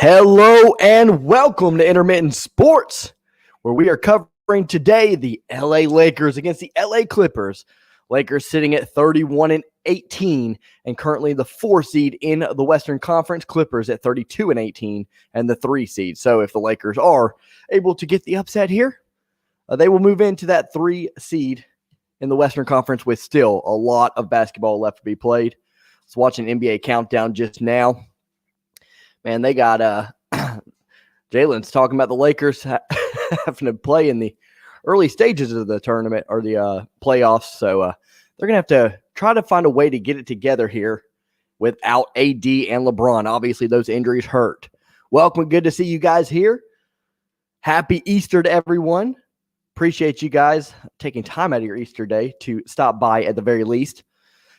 Hello and welcome to Intermittent Sports, where we are covering today the LA Lakers against the LA Clippers. Lakers sitting at 31-18 and currently the 4 seed in the Western Conference. Clippers at 32-18 and the 3 seed. So if the Lakers are able to get the upset here, they will move into that 3 seed in the Western Conference with still a lot of basketball left to be played. I was watching NBA Countdown just now. Man, they got Jalen's talking about the Lakers having to play in the early stages of the tournament or the playoffs. So they're going to have to try to find a way to get it together here without AD and LeBron. Obviously, those injuries hurt. Welcome. Good to see you guys here. Happy Easter to everyone. Appreciate you guys taking time out of your Easter day to stop by at the very least.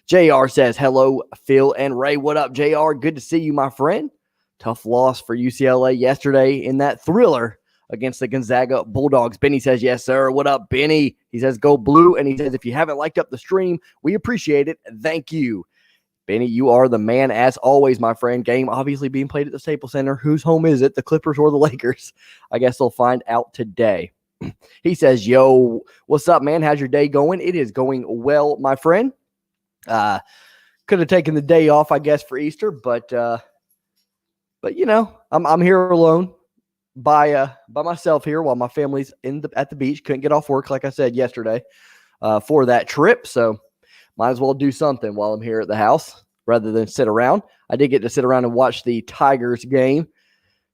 JR says, hello, Phil and Ray. What up, JR? Good to see you, my friend. Tough loss for UCLA yesterday in that thriller against the Gonzaga Bulldogs. Benny says, yes, sir. What up, Benny? He says, go blue. And he says, if you haven't liked up the stream, we appreciate it. Thank you. Benny, you are the man as always, my friend. Game obviously being played at the Staples Center. Whose home is it, the Clippers or the Lakers? I guess they'll find out today. He says, yo, what's up, man? How's your day going? It is going well, my friend. Could have taken the day off, I guess, for Easter, but you know, I'm here alone by myself here while my family's at the beach. Couldn't get off work, like I said yesterday, for that trip. So might as well do something while I'm here at the house rather than sit around. I did get to sit around and watch the Tigers game.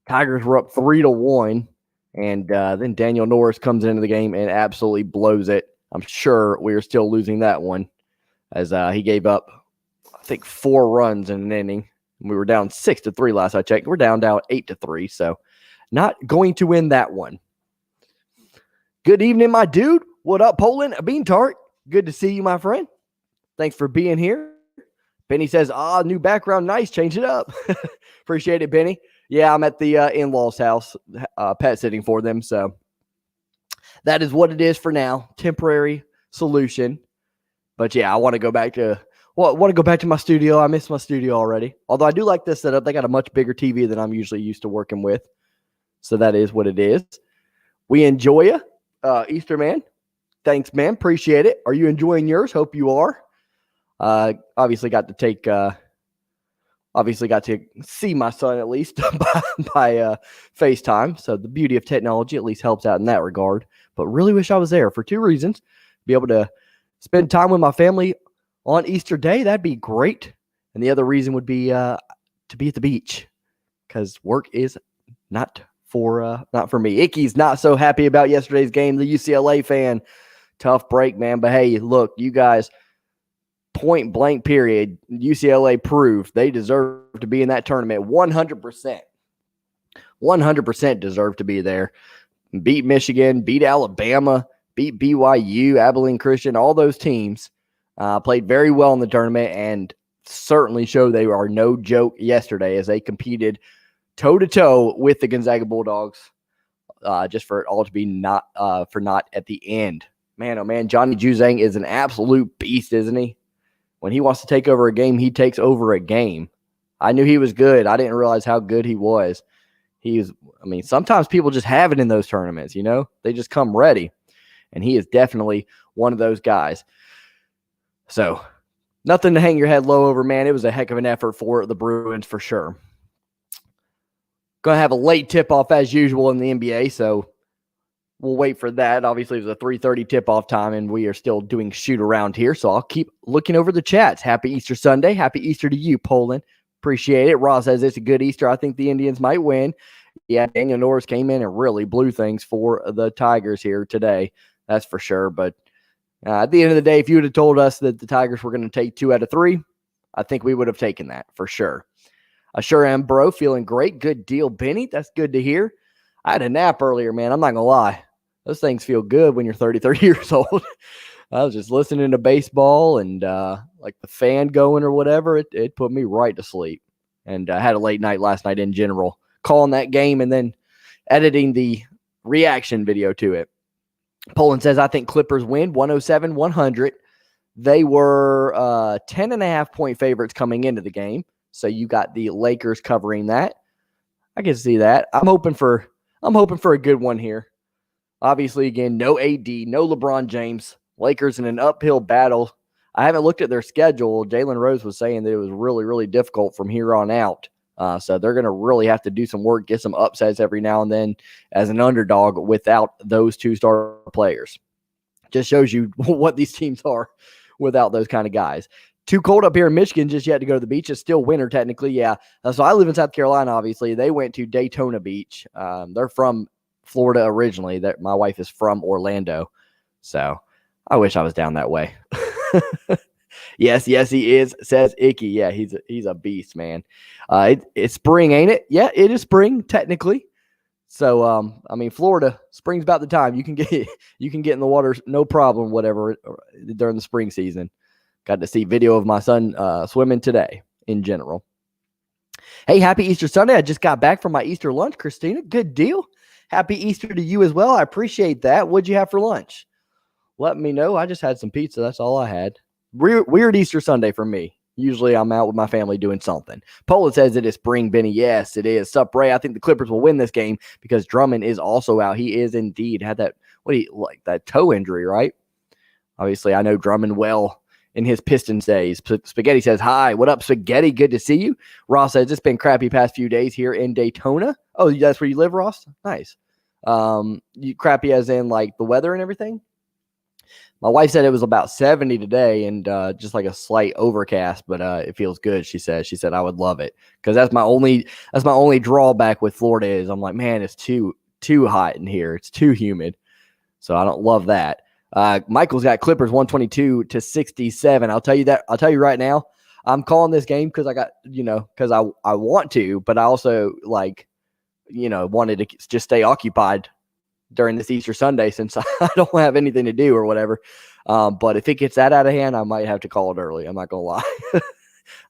Tigers were up 3-1, and then Daniel Norris comes into the game and absolutely blows it. I'm sure we are still losing that one as he gave up, I think, 4 runs in an inning. We were down 6-3 last I checked. We're down 8-3, so not going to win that one. Good evening, my dude. What up, Poland? A bean tart. Good to see you, my friend. Thanks for being here. Benny says, new background. Nice. Change it up. Appreciate it, Benny. Yeah, I'm at the in-laws' house, pet sitting for them, so that is what it is for now. Temporary solution. But, yeah, I want to go back to my studio. I miss my studio already. Although I do like this setup. They got a much bigger TV than I'm usually used to working with. So that is what it is. We enjoy you, Easter man. Thanks, man. Appreciate it. Are you enjoying yours? Hope you are. Obviously got to see my son at least by FaceTime. So the beauty of technology at least helps out in that regard. But really wish I was there for 2 reasons. Be able to spend time with my family on Easter Day, that'd be great. And the other reason would be to be at the beach because work is not for me. Icky's not so happy about yesterday's game. The UCLA fan, tough break, man. But hey, look, you guys, point blank period, UCLA proved they deserve to be in that tournament. 100% deserve to be there. Beat Michigan, beat Alabama, beat BYU, Abilene Christian, all those teams. Played very well in the tournament and certainly showed they are no joke yesterday as they competed toe-to-toe with the Gonzaga Bulldogs just for it all to be not at the end. Man, oh man, Johnny Juzang is an absolute beast, isn't he? When he wants to take over a game, he takes over a game. I knew he was good. I didn't realize how good he was. Sometimes people just have it in those tournaments, you know? They just come ready. And he is definitely one of those guys. So, nothing to hang your head low over, man. It was a heck of an effort for the Bruins for sure. Going to have a late tip-off as usual in the NBA, so we'll wait for that. Obviously, it was a 3:30 tip-off time, and we are still doing shoot-around here, so I'll keep looking over the chats. Happy Easter Sunday. Happy Easter to you, Poland. Appreciate it. Ross says it's a good Easter. I think the Indians might win. Yeah, Daniel Norris came in and really blew things for the Tigers here today. That's for sure, but at the end of the day, if you would have told us that the Tigers were going to take 2 out of 3, I think we would have taken that for sure. I sure am, bro. Feeling great. Good deal, Benny. That's good to hear. I had a nap earlier, man. I'm not going to lie. Those things feel good when you're 33 years old. I was just listening to baseball and like the fan going or whatever. It put me right to sleep. And I had a late night last night in general, calling that game and then editing the reaction video to it. Poland says, I think Clippers win 107-100. They were 10.5-point favorites coming into the game. So you got the Lakers covering that. I can see that. I'm hoping for a good one here. Obviously, again, no AD, no LeBron James. Lakers in an uphill battle. I haven't looked at their schedule. Jalen Rose was saying that it was really, really difficult from here on out. So they're going to really have to do some work, get some upsets every now and then as an underdog without those two star players. Just shows you what these teams are without those kind of guys. Too cold up here in Michigan just yet to go to the beach. It's still winter technically, yeah. So I live in South Carolina, obviously. They went to Daytona Beach. They're from Florida originally. My wife is from Orlando. So I wish I was down that way. Yes, he is, says Icky. Yeah, he's a beast, man. It's spring, ain't it? Yeah, it is spring, technically. So, Florida, spring's about the time. You can get in the water, no problem, whatever, during the spring season. Got to see video of my son swimming today in general. Hey, happy Easter Sunday. I just got back from my Easter lunch, Christina. Good deal. Happy Easter to you as well. I appreciate that. What'd you have for lunch? Let me know. I just had some pizza. That's all I had. Weird Easter Sunday for me. Usually I'm out with my family doing something. Poland says it is spring, Benny. Yes, it is. Sup, Ray? I think the Clippers will win this game because Drummond is also out. He is indeed had that, that toe injury, right? Obviously, I know Drummond well in his Pistons days. Spaghetti says, hi, what up, Spaghetti? Good to see you. Ross says, it's been crappy past few days here in Daytona. Oh, that's where you live, Ross? Nice. You crappy as in like the weather and everything? My wife said it was about 70 today and just like a slight overcast, but it feels good. She said I would love it because that's my only drawback with Florida is I'm like, man, it's too hot in here. It's too humid. So I don't love that. Michael's got Clippers 122-67. I'll tell you right now, I'm calling this game because because I want to, but I also wanted to just stay occupied during this Easter Sunday since I don't have anything to do or whatever. But if it gets that out of hand, I might have to call it early. I'm not going to lie.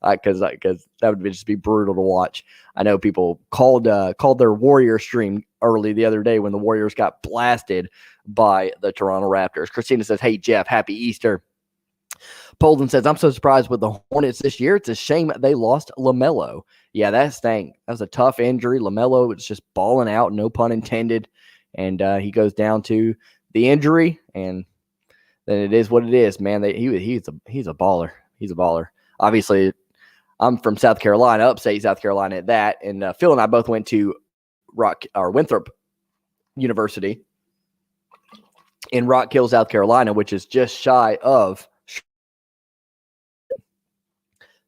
Because that would just be brutal to watch. I know people called their Warrior stream early the other day when the Warriors got blasted by the Toronto Raptors. Christina says, hey, Jeff, happy Easter. Polden says, I'm so surprised with the Hornets this year. It's a shame they lost LaMelo. Yeah, that stank. That was a tough injury. LaMelo was just balling out, no pun intended. And he goes down to the injury, and then it is what it is, man. He's a baller. He's a baller. Obviously, I'm from South Carolina, upstate South Carolina at that. And Phil and I both went to Winthrop University in Rock Hill, South Carolina, which is just shy of.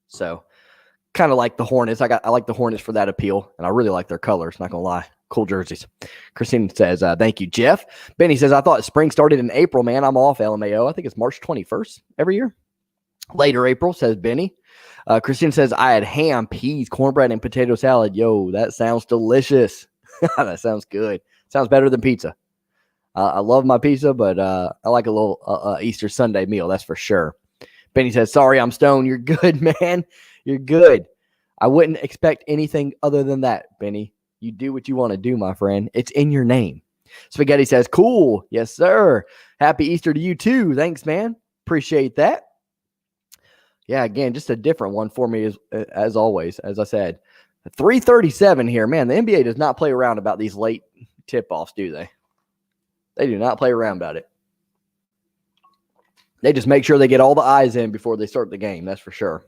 So kind of like the Hornets. I like the Hornets for that appeal, and I really like their colors, not going to lie. Cool jerseys. Christine says, thank you, Jeff. Benny says, I thought spring started in April, man. I'm off, LMAO. I think it's March 21st every year. Later April, says Benny. Christine says, I had ham, peas, cornbread, and potato salad. Yo, that sounds delicious. That sounds good. Sounds better than pizza. I love my pizza, but I like a little Easter Sunday meal, that's for sure. Benny says, sorry, I'm stoned. You're good, man. You're good. I wouldn't expect anything other than that, Benny. You do what you want to do, my friend. It's in your name. Spaghetti says, cool. Yes, sir. Happy Easter to you, too. Thanks, man. Appreciate that. Yeah, again, just a different one for me as always, as I said. 3:37 here. Man, the NBA does not play around about these late tip-offs, do they? They do not play around about it. They just make sure they get all the eyes in before they start the game. That's for sure.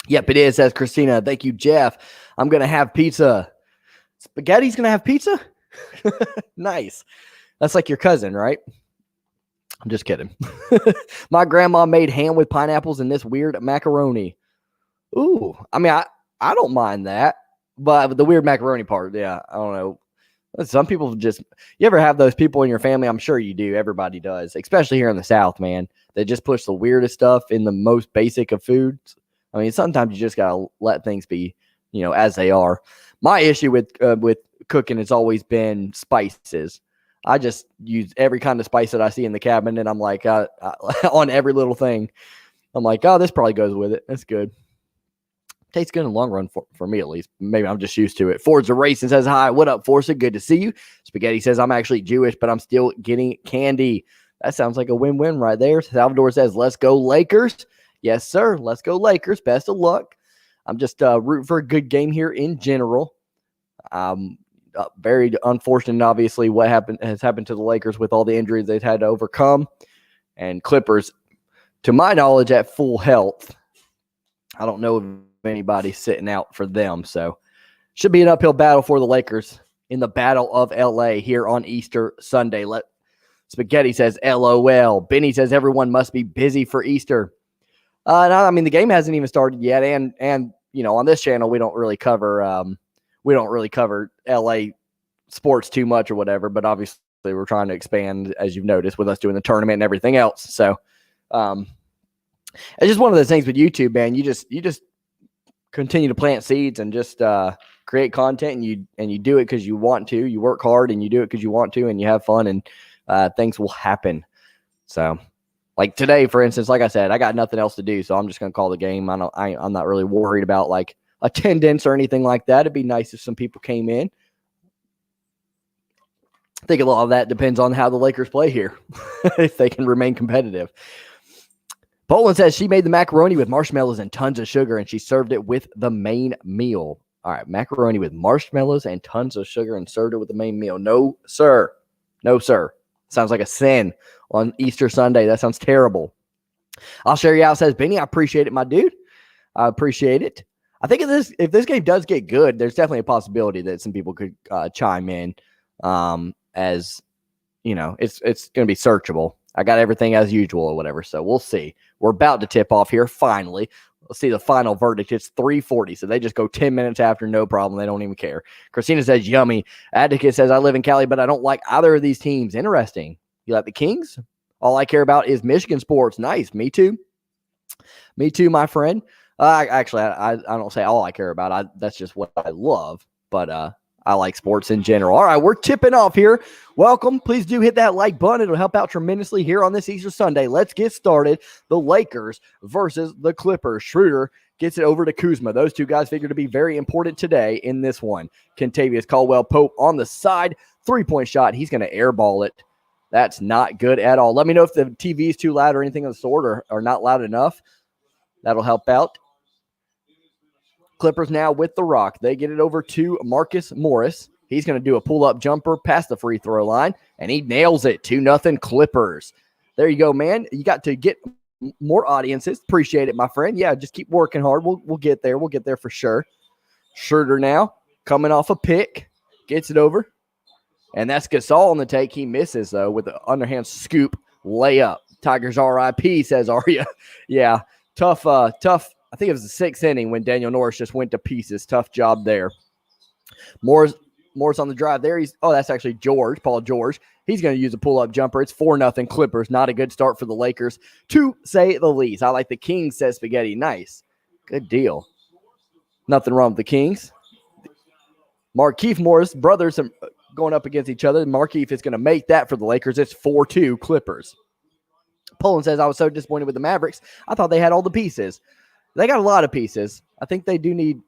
Yep, it is, says Christina. Thank you, Jeff. I'm going to have pizza. Spaghetti's going to have pizza? Nice. That's like your cousin, right? I'm just kidding. My grandma made ham with pineapples and this weird macaroni. Ooh, I mean, I don't mind that. But the weird macaroni part, yeah, I don't know. Some people just, you ever have those people in your family? I'm sure you do. Everybody does, especially here in the South, man. They just push the weirdest stuff in the most basic of foods. I mean, sometimes you just got to let things be, as they are. My issue with cooking has always been spices. I just use every kind of spice that I see in the cabinet, and I'm like, on every little thing, I'm like, oh, this probably goes with it. That's good. Tastes good in the long run for me, at least. Maybe I'm just used to it. Ford's a race and says, hi, what up, Forza? Good to see you. Spaghetti says, I'm actually Jewish, but I'm still getting candy. That sounds like a win-win right there. Salvador says, let's go Lakers. Yes, sir. Let's go Lakers. Best of luck. I'm just rooting for a good game here in general. Very unfortunate, obviously, what has happened to the Lakers with all the injuries they've had to overcome. And Clippers, to my knowledge, at full health. I don't know if anybody's sitting out for them. So should be an uphill battle for the Lakers in the Battle of LA here on Easter Sunday. Spaghetti says, LOL. Benny says, everyone must be busy for Easter. No, I mean, the game hasn't even started yet. And you know, on this channel, we don't really cover LA sports too much or whatever, but obviously we're trying to expand, as you've noticed, with us doing the tournament and everything else. So it's just one of those things with YouTube, man. You just continue to plant seeds and just create content, and you do it because you want to. You work hard and you do it because you want to, and you have fun, and things will happen. So, like today, for instance, like I said, I got nothing else to do, so I'm just gonna call the game. I'm not really worried about like attendance or anything like that. It'd be nice if some people came in. I think a lot of that depends on how the Lakers play here, if they can remain competitive. Poland says she made the macaroni with marshmallows and tons of sugar, and she served it with the main meal. All right, macaroni with marshmallows and tons of sugar and served it with the main meal. No, sir. No, sir. Sounds like a sin on Easter Sunday. That sounds terrible. I'll share you out, says Benny. I appreciate it, my dude. I appreciate it. I think if this game does get good, there's definitely a possibility that some people could chime in. As you know, it's going to be searchable. I got everything as usual or whatever, so we'll see. We're about to tip off here, finally. Let's see the final verdict. It's 3:40, so they just go 10 minutes after, no problem. They don't even care. Christina says, yummy. Advocate says, I live in Cali, but I don't like either of these teams. Interesting. You like the Kings? All I care about is Michigan sports. Nice. Me too. Me too, my friend. I don't say all I care about. That's just what I love, but I like sports in general. All right, we're tipping off here. Welcome. Please do hit that like button. It'll help out tremendously here on this Easter Sunday. Let's get started. The Lakers versus the Clippers. Schroder gets it over to Kuzma. Those two guys figure to be very important today in this one. Kentavious Caldwell-Pope on the side. Three-point shot. He's going to airball it. That's not good at all. Let me know if the TV is too loud or anything of the sort, or not loud enough. That'll help out. Clippers now with the rock. They get it over to Marcus Morris. He's going to do a pull-up jumper past the free throw line, and he nails it. 2-0 Clippers. There you go, man. You got to get more audiences. Appreciate it, my friend. Yeah, just keep working hard. We'll get there. We'll get there for sure. Schroder now coming off a pick. Gets it over. And that's Gasol on the take. He misses, though, with the underhand scoop layup. Tigers RIP, says Arya. Yeah, tough. I think it was the sixth inning when Daniel Norris just went to pieces. Tough job there. Morris on the drive there. That's actually Paul George. He's going to use a pull-up jumper. It's 4-0 Clippers. Not a good start for the Lakers, to say the least. I like the Kings, says Spaghetti. Nice. Good deal. Nothing wrong with the Kings. Markieff Morris, brothers going up against each other. Markieff is going to make that for the Lakers. It's 4-2 Clippers. Poland says, I was so disappointed with the Mavericks. I thought they had all the pieces. They got a lot of pieces. I think they do need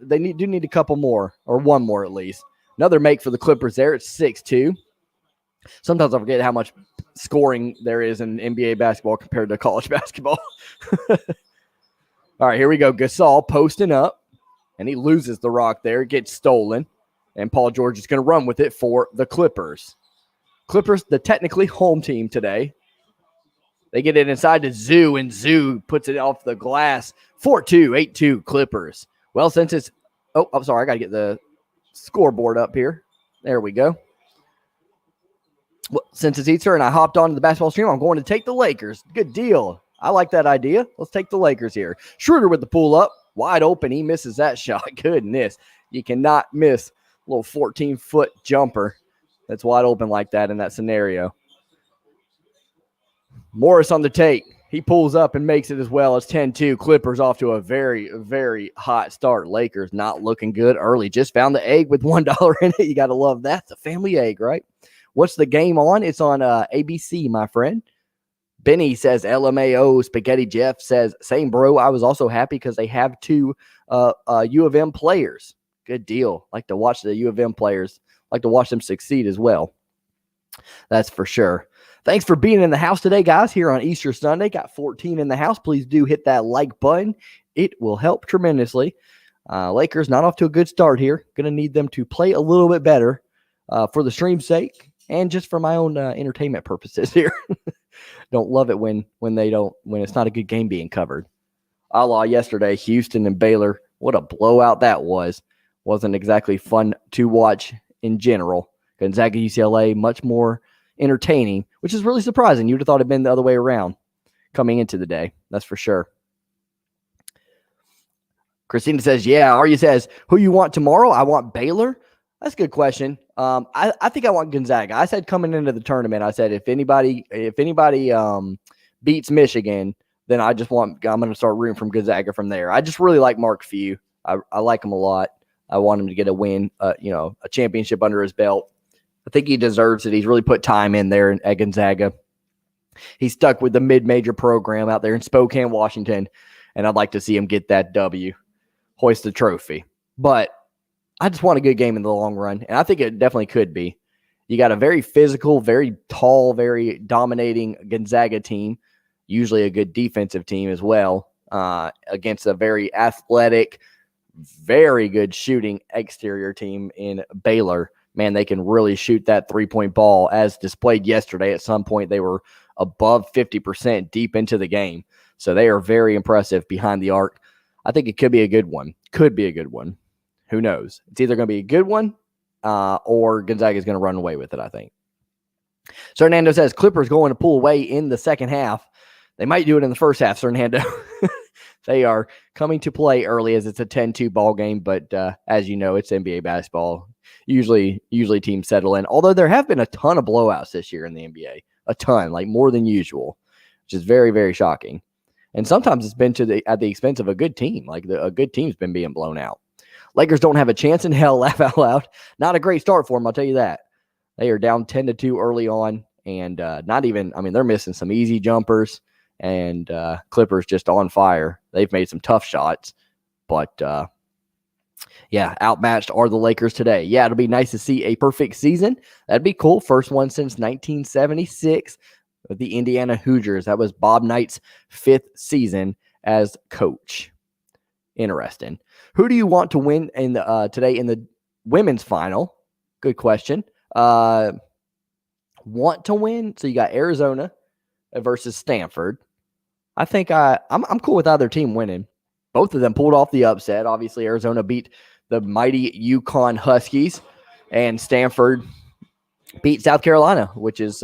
a couple more, or one more at least. Another make for the Clippers there. It's 6-2. Sometimes I forget how much scoring there is in NBA basketball compared to college basketball. All right, here we go. Gasol posting up, and he loses the rock there. It gets stolen, and Paul George is going to run with it for the Clippers. Clippers, the technically home team today. They get it inside to Zoo, and Zoo puts it off the glass. 4-2, 8-2 Clippers. Well, since it's – I'm sorry. I got to get the scoreboard up here. There we go. Well, since it's Easter and I hopped onto the basketball stream, I'm going to take the Lakers. Good deal. I like that idea. Let's take the Lakers here. Schroder with the pull-up. Wide open. He misses that shot. Goodness. You cannot miss a little 14-foot jumper that's wide open like that in that scenario. Morris on the take. He pulls up and makes it as well. It's 10-2. Clippers off to a very, very hot start. Lakers not looking good early. Just found the egg with $1 in it. You got to love that. It's a family egg, right? What's the game on? It's on ABC, my friend. Benny says LMAO. Spaghetti Jeff says, same, bro. I was also happy because they have two U of M players. Good deal. Like to watch the U of M players. Like to watch them succeed as well. That's for sure. Thanks for being in the house today, guys, here on Easter Sunday. Got 14 in the house. Please do hit that like button. It will help tremendously. Lakers not off to a good start here. Going to need them to play a little bit better for the stream's sake and just for my own entertainment purposes here. Don't love it when it's not a good game being covered. A la yesterday, Houston and Baylor. What a blowout that was. Wasn't exactly fun to watch in general. Gonzaga, UCLA, much more entertaining, which is really surprising. You would have thought it'd been the other way around coming into the day. That's for sure. Christina says, yeah. Arya says, who you want tomorrow? I want Baylor. That's a good question. I think I want Gonzaga. I said coming into the tournament, I said if anybody beats Michigan, then I'm going to start rooting from Gonzaga from there. I just really like Mark Few. I like him a lot. I want him to get a win, a championship under his belt. I think he deserves it. He's really put time in there at Gonzaga. He's stuck with the mid-major program out there in Spokane, Washington, and I'd like to see him get that W, hoist the trophy. But I just want a good game in the long run, and I think it definitely could be. You got a very physical, very tall, very dominating Gonzaga team, usually a good defensive team as well, against a very athletic, very good shooting exterior team in Baylor. Man, they can really shoot that three-point ball as displayed yesterday. At some point, they were above 50% deep into the game. So they are very impressive behind the arc. I think it could be a good one. Could be a good one. Who knows? It's either going to be a good one or Gonzaga is going to run away with it, I think. So Hernando says Clippers going to pull away in the second half. They might do it in the first half, Sir Hernando. They are coming to play early as it's a 10-2 ball game, but as you know, it's NBA basketball. Usually teams settle in, although there have been a ton of blowouts this year in the NBA. A ton, like more than usual, which is very, very shocking. And sometimes it's been at the expense of a good team. Like a good team's been being blown out. Lakers don't have a chance in hell, laugh out loud. Not a great start for them, I'll tell you that. They are down 10-2 early on, and they're missing some easy jumpers, and Clippers just on fire. They've made some tough shots, but outmatched are the Lakers today. Yeah, it'll be nice to see a perfect season. That'd be cool. First one since 1976 with the Indiana Hoosiers. That was Bob Knight's 5th season as coach. Interesting. Who do you want to win today in the women's final? Good question. Want to win? So you got Arizona versus Stanford. I think I'm cool with either team winning. Both of them pulled off the upset. Obviously, Arizona beat the mighty UConn Huskies, and Stanford beat South Carolina, which is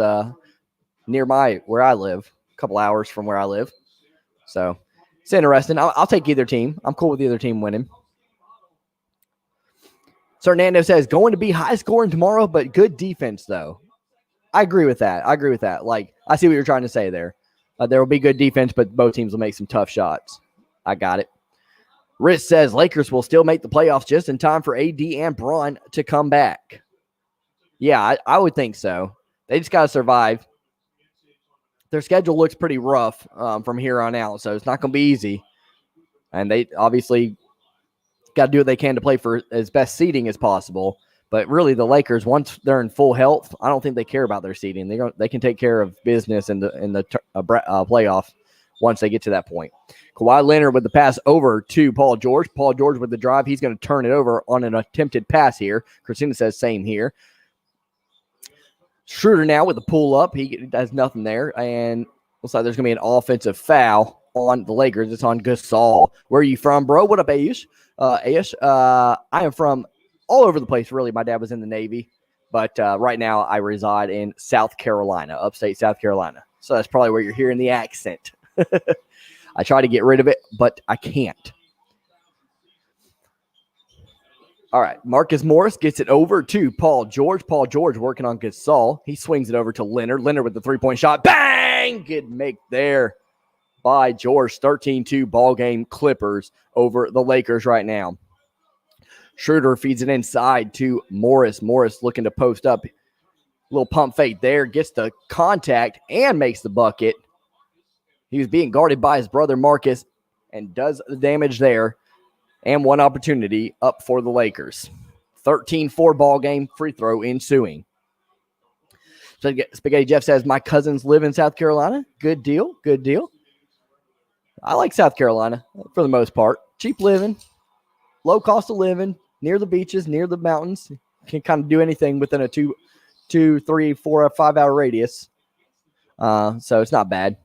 near where I live, a couple hours from where I live. So it's interesting. I'll take either team. I'm cool with either team winning. So Hernando says, going to be high scoring tomorrow, but good defense, though. I agree with that. Like, I see what you're trying to say there. There will be good defense, but both teams will make some tough shots. I got it. Rich says Lakers will still make the playoffs just in time for AD and Braun to come back. Yeah, I would think so. They just got to survive. Their schedule looks pretty rough from here on out, so it's not going to be easy. And they obviously got to do what they can to play for as best seeding as possible. But really, the Lakers, once they're in full health, I don't think they care about their seeding. They can take care of business in the playoff once they get to that point. Kawhi Leonard with the pass over to Paul George. Paul George with the drive. He's going to turn it over on an attempted pass here. Christina says same here. Schroder now with the pull up. He does nothing there. And looks like there's going to be an offensive foul on the Lakers. It's on Gasol. Where are you from, bro? What up, Ayush? I am from all over the place, really. My dad was in the Navy. But right now I reside in South Carolina, upstate South Carolina. So that's probably where you're hearing the accent. I try to get rid of it, but I can't. All right, Marcus Morris gets it over to Paul George. Paul George working on Gasol. He swings it over to Leonard. Leonard with the three-point shot. Bang! Good make there by George. 13-2 ball game Clippers over the Lakers right now. Schroder feeds it inside to Morris. Morris looking to post up. Little pump fake there. Gets the contact and makes the bucket. He was being guarded by his brother Marcus and does the damage there. And one opportunity up for the Lakers. 13-4 ball game, free throw ensuing. So Spaghetti Jeff says, my cousins live in South Carolina. Good deal, good deal. I like South Carolina for the most part. Cheap living. low cost of living, near the beaches, near the mountains. Can kind of do anything within a 2, 3, 4, or 5 hour radius. So it's not bad.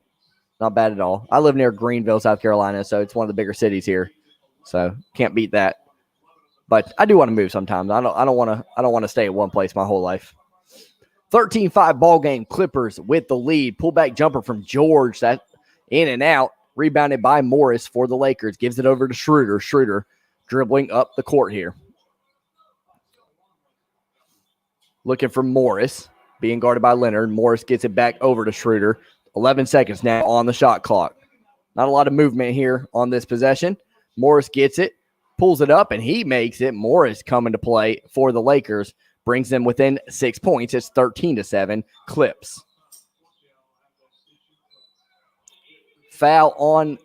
Not bad at all. I live near Greenville, South Carolina, so it's one of the bigger cities here. So can't beat that. But I do want to move sometimes. I don't want to stay at one place my whole life. 13-5 ball game. Clippers with the lead. Pullback jumper from George. That in and out. Rebounded by Morris for the Lakers. Gives it over to Schroder. Schroder dribbling up the court here. Looking for Morris. Being guarded by Leonard. Morris gets it back over to Schroder. 11 seconds now on the shot clock. Not a lot of movement here on this possession. Morris gets it. Pulls it up, and he makes it. Morris coming to play for the Lakers. Brings them within 6 points. It's 13-7. Clips. Foul on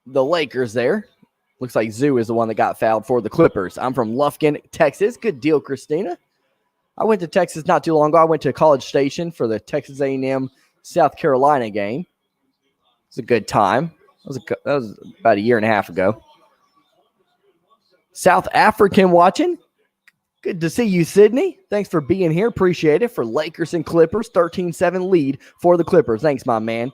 the Lakers there. Looks like Zoo is the one that got fouled for the Clippers. I'm from Lufkin, Texas. Good deal, Christina. I went to Texas not too long ago. I went to College Station for the Texas A&M South Carolina game. It was a good time. That was about a year and a half ago. South African watching. Good to see you, Sydney. Thanks for being here. Appreciate it. For Lakers and Clippers, 13-7 lead for the Clippers. Thanks, my man.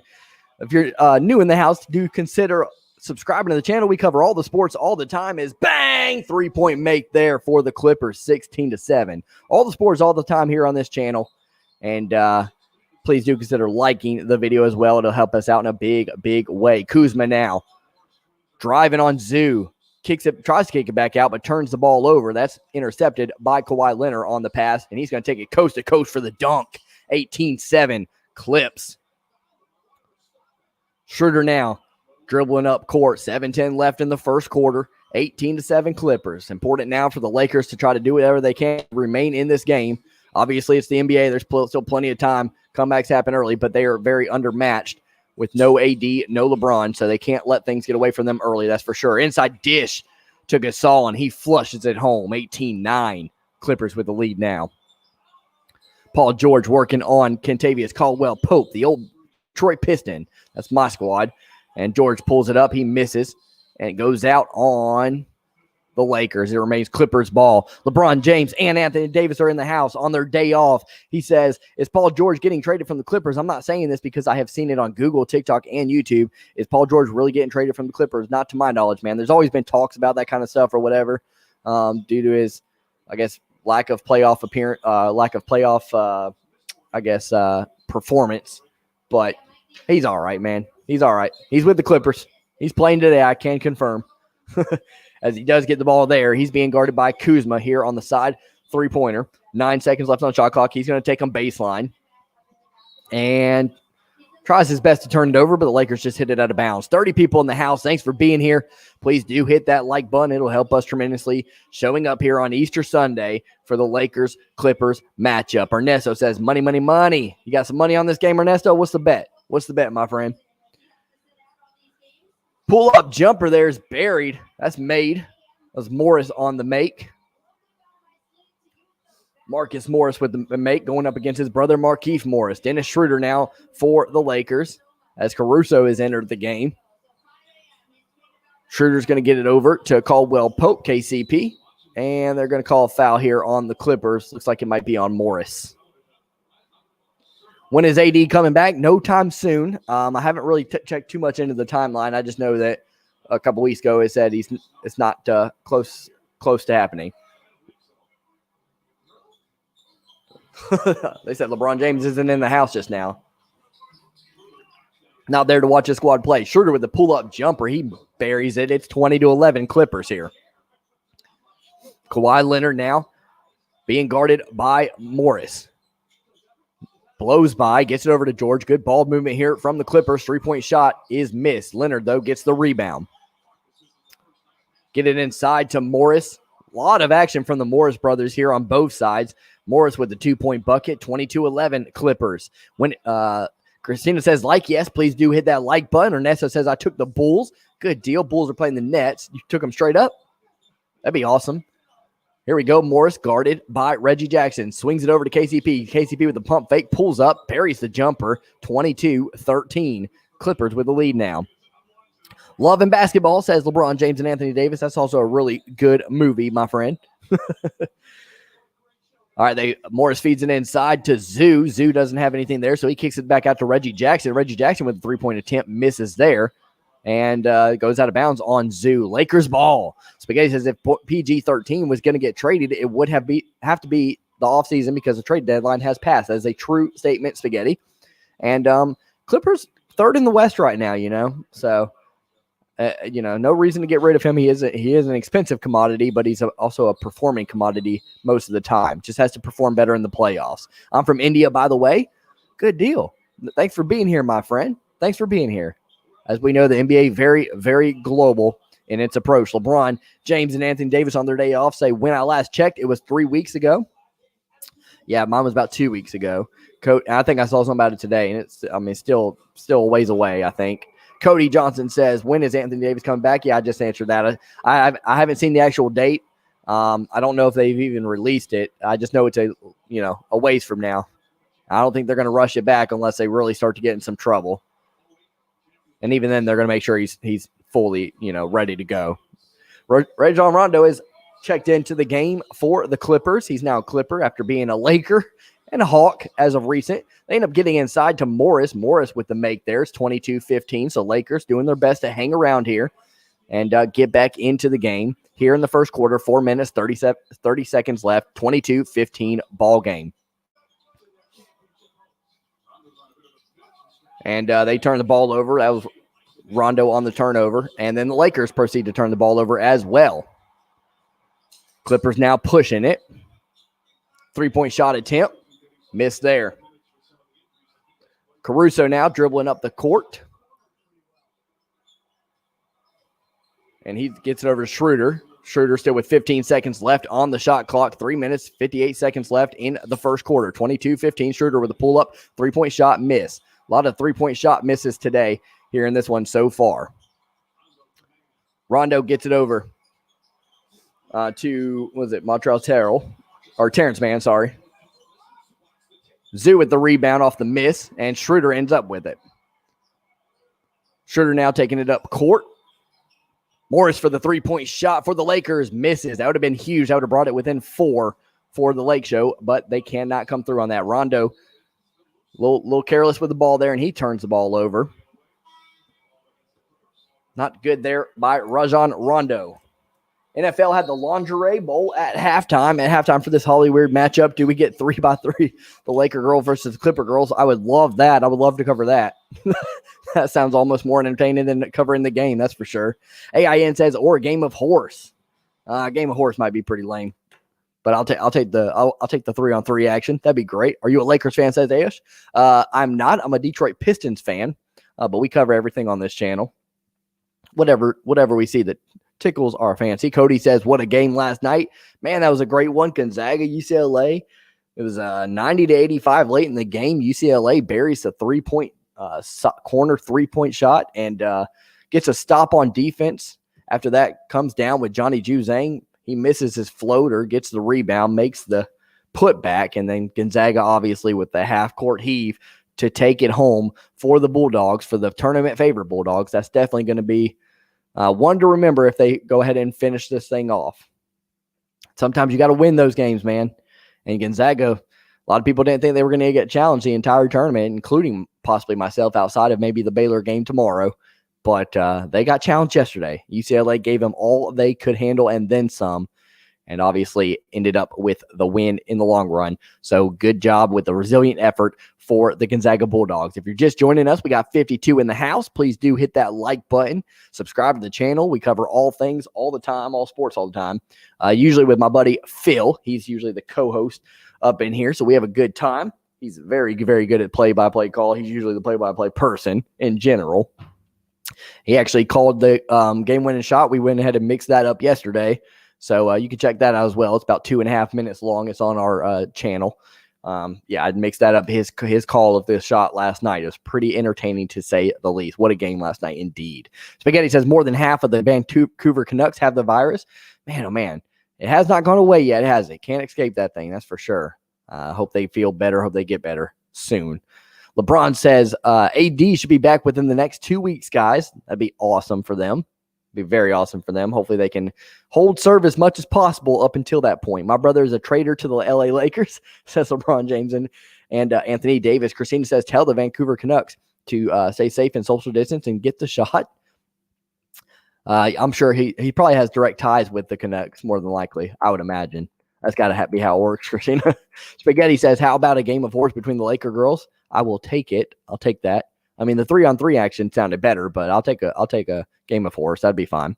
If you're new in the house, do consider subscribing to the channel. We cover all the sports all the time. Is bang, 3-point make there for the Clippers, 16-7. All the sports all the time here on this channel. And please do consider liking the video as well. It'll help us out in a big, big way. Kuzma now driving on Zoo. Kicks it, tries to kick it back out, but turns the ball over. That's intercepted by Kawhi Leonard on the pass, and he's going to take it coast to coast for the dunk. 18-7 Clips. Schroder now dribbling up court. 7:10 left in the first quarter. 18-7 Clippers. Important now for the Lakers to try to do whatever they can to remain in this game. Obviously, it's the NBA. There's still plenty of time. Comebacks happen early, but they are very undermatched with no AD, no LeBron, so they can't let things get away from them early, that's for sure. Inside dish to Gasol, and he flushes it home. 18-9. Clippers with the lead now. Paul George working on Kentavious Caldwell-Pope, the old Detroit Piston. That's my squad. And George pulls it up. He misses, and it goes out on the Lakers. It remains Clippers ball. LeBron James and Anthony Davis are in the house on their day off. He says, is Paul George getting traded from the Clippers? I'm not saying this because I have seen it on Google, TikTok, and YouTube. Is Paul George really getting traded from the Clippers? Not to my knowledge, man. There's always been talks about that kind of stuff or whatever due to his, I guess, lack of playoff performance. But he's all right, man. He's all right. He's with the Clippers. He's playing today, I can confirm. As he does get the ball there, he's being guarded by Kuzma here on the side. Three-pointer. 9 seconds left on the shot clock. He's going to take him baseline. And tries his best to turn it over, but the Lakers just hit it out of bounds. 30 people in the house. Thanks for being here. Please do hit that like button. It'll help us tremendously. Showing up here on Easter Sunday for the Lakers-Clippers matchup. Ernesto says, money, money, money. You got some money on this game, Ernesto? What's the bet? What's the bet, my friend? Pull-up jumper there is buried. That's made. That was Morris on the make. Marcus Morris with the make going up against his brother Markieff Morris. Dennis Schroder now for the Lakers as Caruso has entered the game. Schroeder's going to get it over to Caldwell-Pope, KCP. And they're going to call a foul here on the Clippers. Looks like it might be on Morris. When is AD coming back? No time soon. I haven't really checked too much into the timeline. I just know that a couple weeks ago it said it's not close to happening. They said LeBron James isn't in the house just now. Not there to watch his squad play. Schroder with the pull-up jumper. He buries it. It's 20-11 Clippers here. Kawhi Leonard now being guarded by Morris. Blows by, gets it over to George. Good ball movement here from the Clippers. Three-point shot is missed. Leonard, though, gets the rebound. Get it inside to Morris. A lot of action from the Morris brothers here on both sides. Morris with the 2-point bucket, 22-11 Clippers. When Christina says like, yes, please do hit that like button. Ernesto says, I took the Bulls. Good deal. Bulls are playing the Nets. You took them straight up? That'd be awesome. Here we go. Morris guarded by Reggie Jackson. Swings it over to KCP. KCP with the pump fake. Pulls up. Buries the jumper. 22-13. Clippers with the lead now. Love and Basketball says LeBron James and Anthony Davis. That's also a really good movie, my friend. All right, Morris feeds it inside to Zoo. Zoo doesn't have anything there, so he kicks it back out to Reggie Jackson. Reggie Jackson with a three-point attempt misses there and goes out of bounds on Zoo. Lakers ball. Spaghetti says if PG-13 was going to get traded, it would have to be the offseason because the trade deadline has passed. That is a true statement, Spaghetti. And Clippers third in the West right now, so no reason to get rid of him. He is an expensive commodity, but he's also a performing commodity most of the time. Just has to perform better in the playoffs. I'm from India, by the way. Good deal. Thanks for being here, my friend. Thanks for being here. As we know, the NBA very, very global in its approach. LeBron James and Anthony Davis on their day off say when I last checked, it was 3 weeks ago. Yeah, mine was about 2 weeks ago. I think I saw something about it today, and it's still a ways away, I think. Cody Johnson says, when is Anthony Davis coming back? Yeah, I just answered that. I haven't seen the actual date. I don't know if they've even released it. I just know it's a ways from now. I don't think they're going to rush it back unless they really start to get in some trouble. And even then, they're going to make sure he's fully, ready to go. Rajon Rondo is checked into the game for the Clippers. He's now a Clipper after being a Laker and a Hawk as of recent. They end up getting inside to Morris. Morris with the make there. It's 22-15. So Lakers doing their best to hang around here and get back into the game here in the first quarter. 4 minutes, 30 seconds left. 22-15 ball game. And they turn the ball over. That was Rondo on the turnover. And then the Lakers proceed to turn the ball over as well. Clippers now pushing it. 3-point shot attempt. Missed there. Caruso now dribbling up the court. And he gets it over to Schroder. Schroder still with 15 seconds left on the shot clock. 3 minutes, 58 seconds left in the first quarter. 22-15. Schroder with a pull-up. 3-point shot miss. A lot of 3-point shot misses today here in this one so far. Rondo gets it over to, Montrezl Harrell. Or Terrence Mann, sorry. Zoo with the rebound off the miss, and Schroder ends up with it. Schroder now taking it up court. Morris for the 3-point shot for the Lakers. Misses. That would have been huge. That would have brought it within 4 for the Lake Show, but they cannot come through on that. Rondo, a little careless with the ball there, and he turns the ball over. Not good there by Rajon Rondo. NFL had the Lingerie Bowl at halftime. At halftime for this Hollywood matchup, do we get 3x3, the Laker girl versus the Clipper girls? I would love that. I would love to cover that. That sounds almost more entertaining than covering the game, that's for sure. AIN says, or a game of horse. A game of horse might be pretty lame, but I'll take the 3-on-3 action. That'd be great. Are you a Lakers fan? Says Ash. I'm not. I'm a Detroit Pistons fan, but we cover everything on this channel. Whatever we see that tickles our fancy. Cody says, what a game last night. Man, that was a great one. Gonzaga, UCLA. It was 90-85 late in the game. UCLA buries a corner 3-point shot and gets a stop on defense. After that, comes down with Johnny Juzang. He misses his floater, gets the rebound, makes the putback, and then Gonzaga obviously with the half-court heave to take it home for the Bulldogs, for the tournament favorite Bulldogs. That's definitely going to be one to remember if they go ahead and finish this thing off. Sometimes you got to win those games, man. And Gonzaga, a lot of people didn't think they were going to get challenged the entire tournament, including possibly myself outside of maybe the Baylor game tomorrow. But they got challenged yesterday. UCLA gave them all they could handle and then some, and obviously ended up with the win in the long run. So good job with the resilient effort for the Gonzaga Bulldogs. If you're just joining us, we got 52 in the house. Please do hit that like button. Subscribe to the channel. We cover all things all the time, all sports all the time. Usually with my buddy Phil. He's usually the co-host up in here, so we have a good time. He's very, very good at play-by-play call. He's usually the play-by-play person in general. He actually called the game-winning shot. We went ahead and mixed that up yesterday. So you can check that out as well. It's about 2.5 minutes long. It's on our channel. I'd mix that up. His call of this shot last night. It was pretty entertaining to say the least. What a game last night indeed. Spaghetti says more than half of the Vancouver Canucks have the virus. Man, oh man. It has not gone away yet, has it? Can't escape that thing, that's for sure. Hope they feel better. Hope they get better soon. LeBron says AD should be back within the next 2 weeks, guys. That'd be awesome for them. Be very awesome for them. Hopefully they can hold serve as much as possible up until that point. My brother is a traitor to the LA Lakers, says LeBron James and Anthony Davis. Christina says, tell the Vancouver Canucks to stay safe and social distance and get the shot. I'm sure he probably has direct ties with the Canucks, more than likely, I would imagine. That's got to be how it works, Christina. Spaghetti says, how about a game of horse between the Laker girls? I will take it. I'll take that. I mean, the 3-on-3 action sounded better, but I'll take a game of horse. That'd be fine.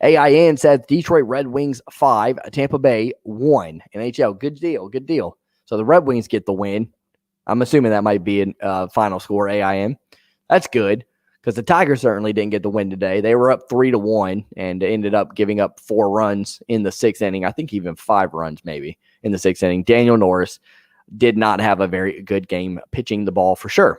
AIN says Detroit Red Wings 5, Tampa Bay 1. NHL, good deal, good deal. So the Red Wings get the win. I'm assuming that might be a final score, AIN. That's good because the Tigers certainly didn't get the win today. They were up 3-1 and ended up giving up 4 runs in the 6th inning. I think even 5 runs maybe in the 6th inning. Daniel Norris did not have a very good game pitching the ball for sure.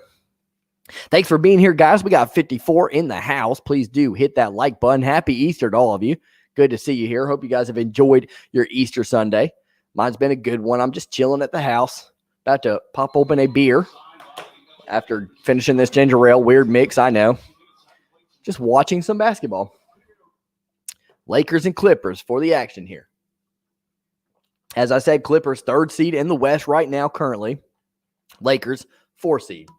Thanks for being here, guys. We got 54 in the house. Please do hit that like button. Happy Easter to all of you. Good to see you here. Hope you guys have enjoyed your Easter Sunday. Mine's been a good one. I'm just chilling at the house. About to pop open a beer after finishing this ginger ale. Weird mix, I know. Just watching some basketball. Lakers and Clippers for the action here. As I said, Clippers 3rd seed in the West right now currently. Lakers 4th seed.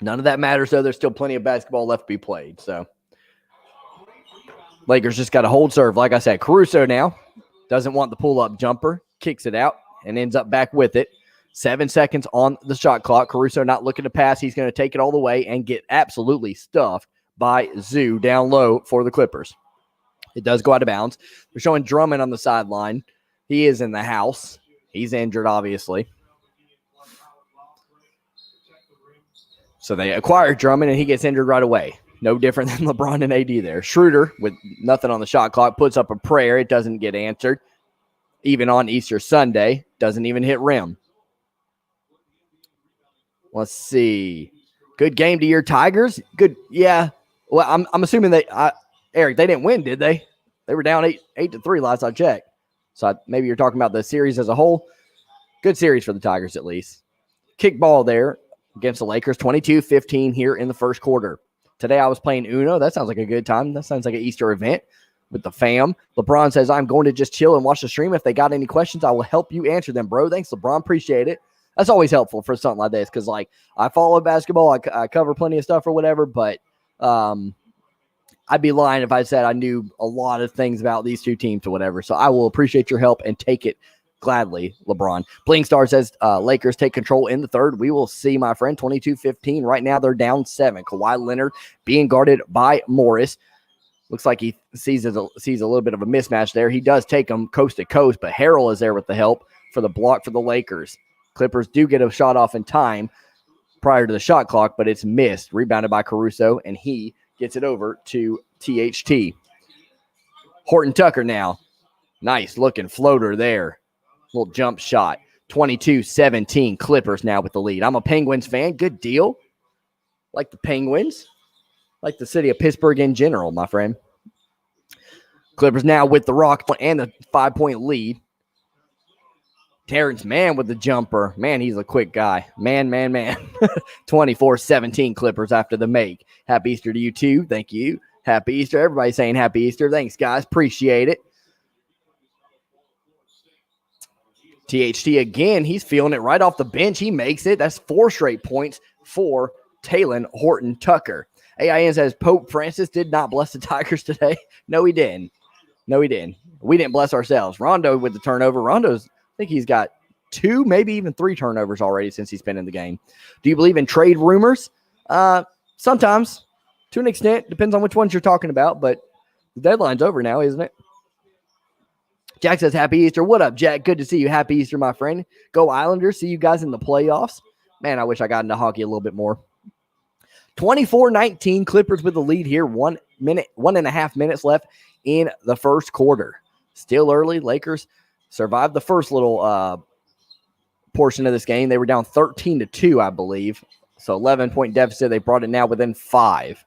None of that matters, though. There's still plenty of basketball left to be played. So, Lakers just got to hold serve. Like I said, Caruso now doesn't want the pull-up jumper, kicks it out, and ends up back with it. 7 seconds on the shot clock. Caruso not looking to pass. He's going to take it all the way and get absolutely stuffed by Zoo down low for the Clippers. It does go out of bounds. They're showing Drummond on the sideline. He is in the house. He's injured, obviously. So they acquire Drummond, and he gets injured right away. No different than LeBron and AD there. Schroder, with nothing on the shot clock, puts up a prayer. It doesn't get answered. Even on Easter Sunday, doesn't even hit rim. Let's see. Good game to your Tigers. Good, yeah. Well, I'm assuming Eric, they didn't win, did they? They were down 8-3 last I checked. So maybe you're talking about the series as a whole. Good series for the Tigers, at least. Kick ball there against the Lakers, 22-15 here in the first quarter. Today I was playing Uno. That sounds like a good time. That sounds like an Easter event with the fam. LeBron says, I'm going to just chill and watch the stream. If they got any questions, I will help you answer them, bro. Thanks, LeBron. Appreciate it. That's always helpful for something like this because, like, I follow basketball. I cover plenty of stuff or whatever, but I'd be lying if I said I knew a lot of things about these two teams or whatever. So I will appreciate your help and take it gladly, LeBron. Bling Star says Lakers take control in the third. We will see, my friend. 22-15. Right now they're down 7. Kawhi Leonard being guarded by Morris. Looks like he sees a little bit of a mismatch there. He does take him coast to coast, but Harrell is there with the help for the block for the Lakers. Clippers do get a shot off in time prior to the shot clock, but it's missed. Rebounded by Caruso, and he gets it over to THT. Horton Tucker now. Nice looking floater there. Little jump shot. 22-17. Clippers now with the lead. I'm a Penguins fan. Good deal. Like the Penguins. Like the city of Pittsburgh in general, my friend. Clippers now with the rock and the 5-point lead. Terrence Mann with the jumper. Man, he's a quick guy. Man. 24-17 Clippers after the make. Happy Easter to you too. Thank you. Happy Easter. Everybody saying happy Easter. Thanks, guys. Appreciate it. THT again. He's feeling it right off the bench. He makes it. That's 4 straight points for Talen Horton Tucker. AIN says Pope Francis did not bless the Tigers today. No, he didn't. We didn't bless ourselves. Rondo with the turnover. I think he's got 2, maybe even 3 turnovers already since he's been in the game. Do you believe in trade rumors? Sometimes, to an extent. Depends on which ones you're talking about, but the deadline's over now, isn't it? Jack says, happy Easter. What up, Jack? Good to see you. Happy Easter, my friend. Go Islanders. See you guys in the playoffs. Man, I wish I got into hockey a little bit more. 24-19, Clippers with the lead here. 1.5 minutes left in the first quarter. Still early. Lakers survived the first little portion of this game. They were down 13-2, I believe. So 11-point deficit. They brought it now within 5.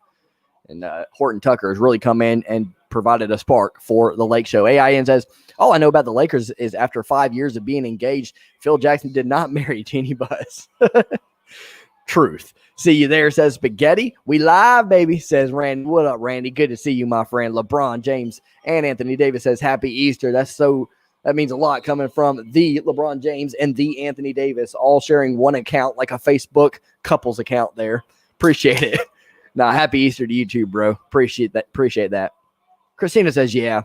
And Horton Tucker has really come in and provided a spark for the Lake Show. AIN says, all I know about the Lakers is after 5 years of being engaged, Phil Jackson did not marry Jeannie Buss. Truth. See you there, says Spaghetti. We live, baby, says Randy. What up, Randy? Good to see you, my friend. LeBron James and Anthony Davis says happy Easter. That means a lot coming from the LeBron James and the Anthony Davis, all sharing one account like a Facebook couples account there. Appreciate it. Nah, happy Easter to you too, bro. Appreciate that. Christina says, yeah.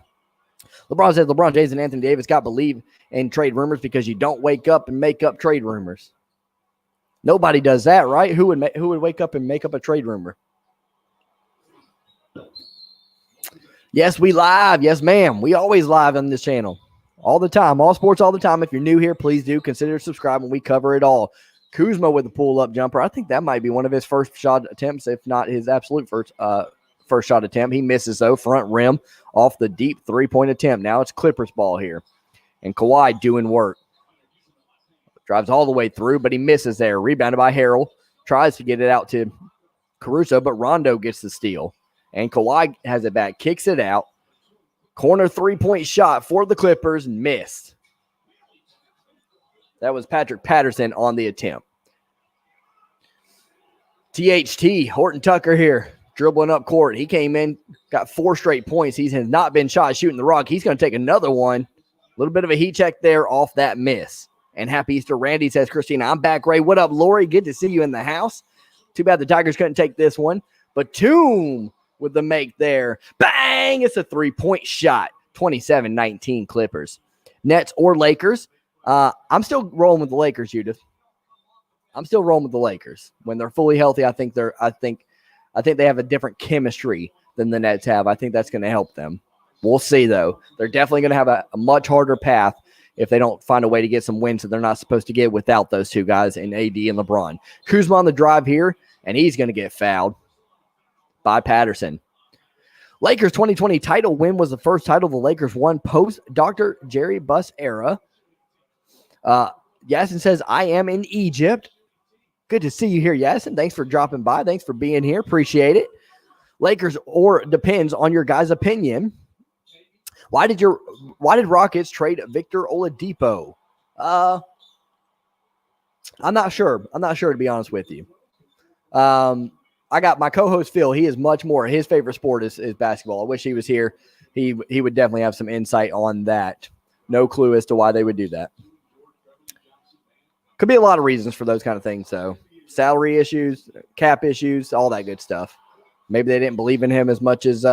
LeBron says LeBron James and Anthony Davis got to believe in trade rumors because you don't wake up and make up trade rumors. Nobody does that, right? Who would wake up and make up a trade rumor? Yes, we live. Yes, ma'am. We always live on this channel. All the time. All sports all the time. If you're new here, please do consider subscribing. We cover it all. Kuzma with a pull-up jumper. I think that might be one of his first shot attempts, if not his absolute first shot attempt. He misses, though, front rim off the deep three-point attempt. Now it's Clippers ball here. And Kawhi doing work. Drives all the way through, but he misses there. Rebounded by Harrell. Tries to get it out to Caruso, but Rondo gets the steal. And Kawhi has it back. Kicks it out. Corner three-point shot for the Clippers. Missed. That was Patrick Patterson on the attempt. THT, Horton Tucker here, dribbling up court. He came in, got 4 straight points. He has not been shot shooting the rock. He's going to take another one. A little bit of a heat check there off that miss. And happy Easter, Randy, says Christina. I'm back, Ray. What up, Lori? Good to see you in the house. Too bad the Tigers couldn't take this one. Batum with the make there. Bang! It's a 3-point shot. 27-19 Clippers. Nets or Lakers. I'm still rolling with the Lakers, Judith. I'm still rolling with the Lakers. When they're fully healthy, I think they have a different chemistry than the Nets have. I think that's going to help them. We'll see, though. They're definitely going to have a much harder path if they don't find a way to get some wins that they're not supposed to get without those two guys in AD and LeBron. Kuzma on the drive here, and he's going to get fouled by Patterson. Lakers 2020 title win was the first title the Lakers won post Dr. Jerry Buss era. Yasin says, I am in Egypt. Good to see you here, Yasin. Thanks for dropping by. Thanks for being here. Appreciate it. Lakers or depends on your guys' opinion. Why did Rockets trade Victor Oladipo? I'm not sure. I'm not sure, to be honest with you. I got my co-host Phil. He is much more. His favorite sport is basketball. I wish he was here. He would definitely have some insight on that. No clue as to why they would do that. Could be a lot of reasons for those kind of things, though. Salary issues, cap issues, all that good stuff. Maybe they didn't believe in him as much as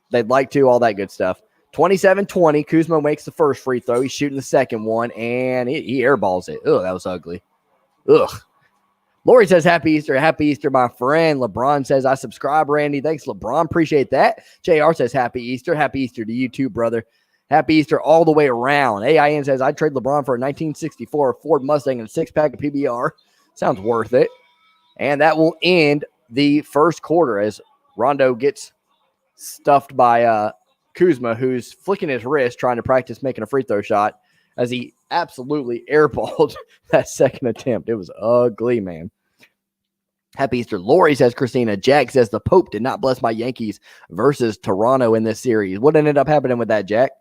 they'd like to, all that good stuff. 27-20, Kuzma makes the first free throw. He's shooting the second one, and he airballs it. Ugh, that was ugly. Ugh. Lori says, happy Easter, my friend. LeBron says, I subscribe, Randy. Thanks, LeBron. Appreciate that. JR says, happy Easter to you too, brother. Happy Easter all the way around. AIN says, I'd trade LeBron for a 1964 Ford Mustang and a 6-pack of PBR. Sounds worth it. And that will end the first quarter as Rondo gets stuffed by Kuzma, who's flicking his wrist trying to practice making a free throw shot as he absolutely airballed that second attempt. It was ugly, man. Happy Easter. Lori says, Christina. Jack says, the Pope did not bless my Yankees versus Toronto in this series. What ended up happening with that, Jack?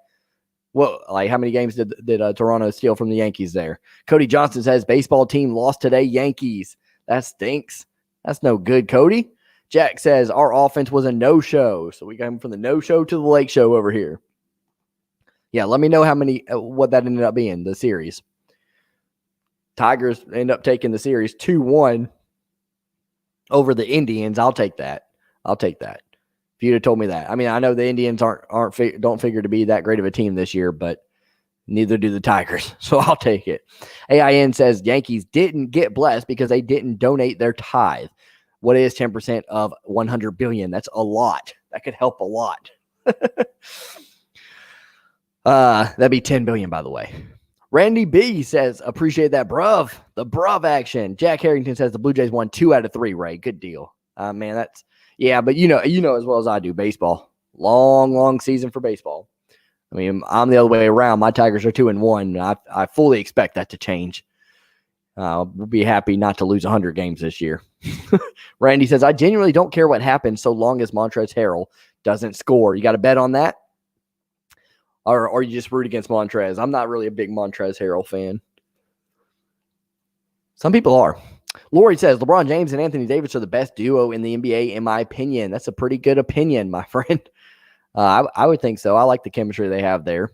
Well, like how many games did Toronto steal from the Yankees there? Cody Johnson says, baseball team lost today, Yankees. That stinks. That's no good, Cody. Jack says, our offense was a no-show. So we got him from the no-show to the lake show over here. Yeah, let me know what that ended up being, the series. Tigers end up taking the series 2-1 over the Indians. I'll take that. If you'd have told me that. I mean, I know the Indians don't figure to be that great of a team this year, but neither do the Tigers. So I'll take it. AIN says Yankees didn't get blessed because they didn't donate their tithe. What is 10% of 100 billion? That's a lot. That could help a lot. That'd be 10 billion, by the way. Randy B says, appreciate that, bruv. The bruv action. Jack Harrington says the Blue Jays won 2 out of 3, Ray. Good deal. Man, that's, yeah, but you know as well as I do, baseball. Long season for baseball. I mean, I'm the other way around. My Tigers are 2-1. I fully expect that to change. We'll be happy not to lose 100 games this year. Randy says, I genuinely don't care what happens so long as Montrezl Harrell doesn't score. You got a bet on that? Or you just root against Montrez? I'm not really a big Montrezl Harrell fan. Some people are. Lori says LeBron James and Anthony Davis are the best duo in the NBA, in my opinion. That's a pretty good opinion, my friend. I would think so. I like the chemistry they have there.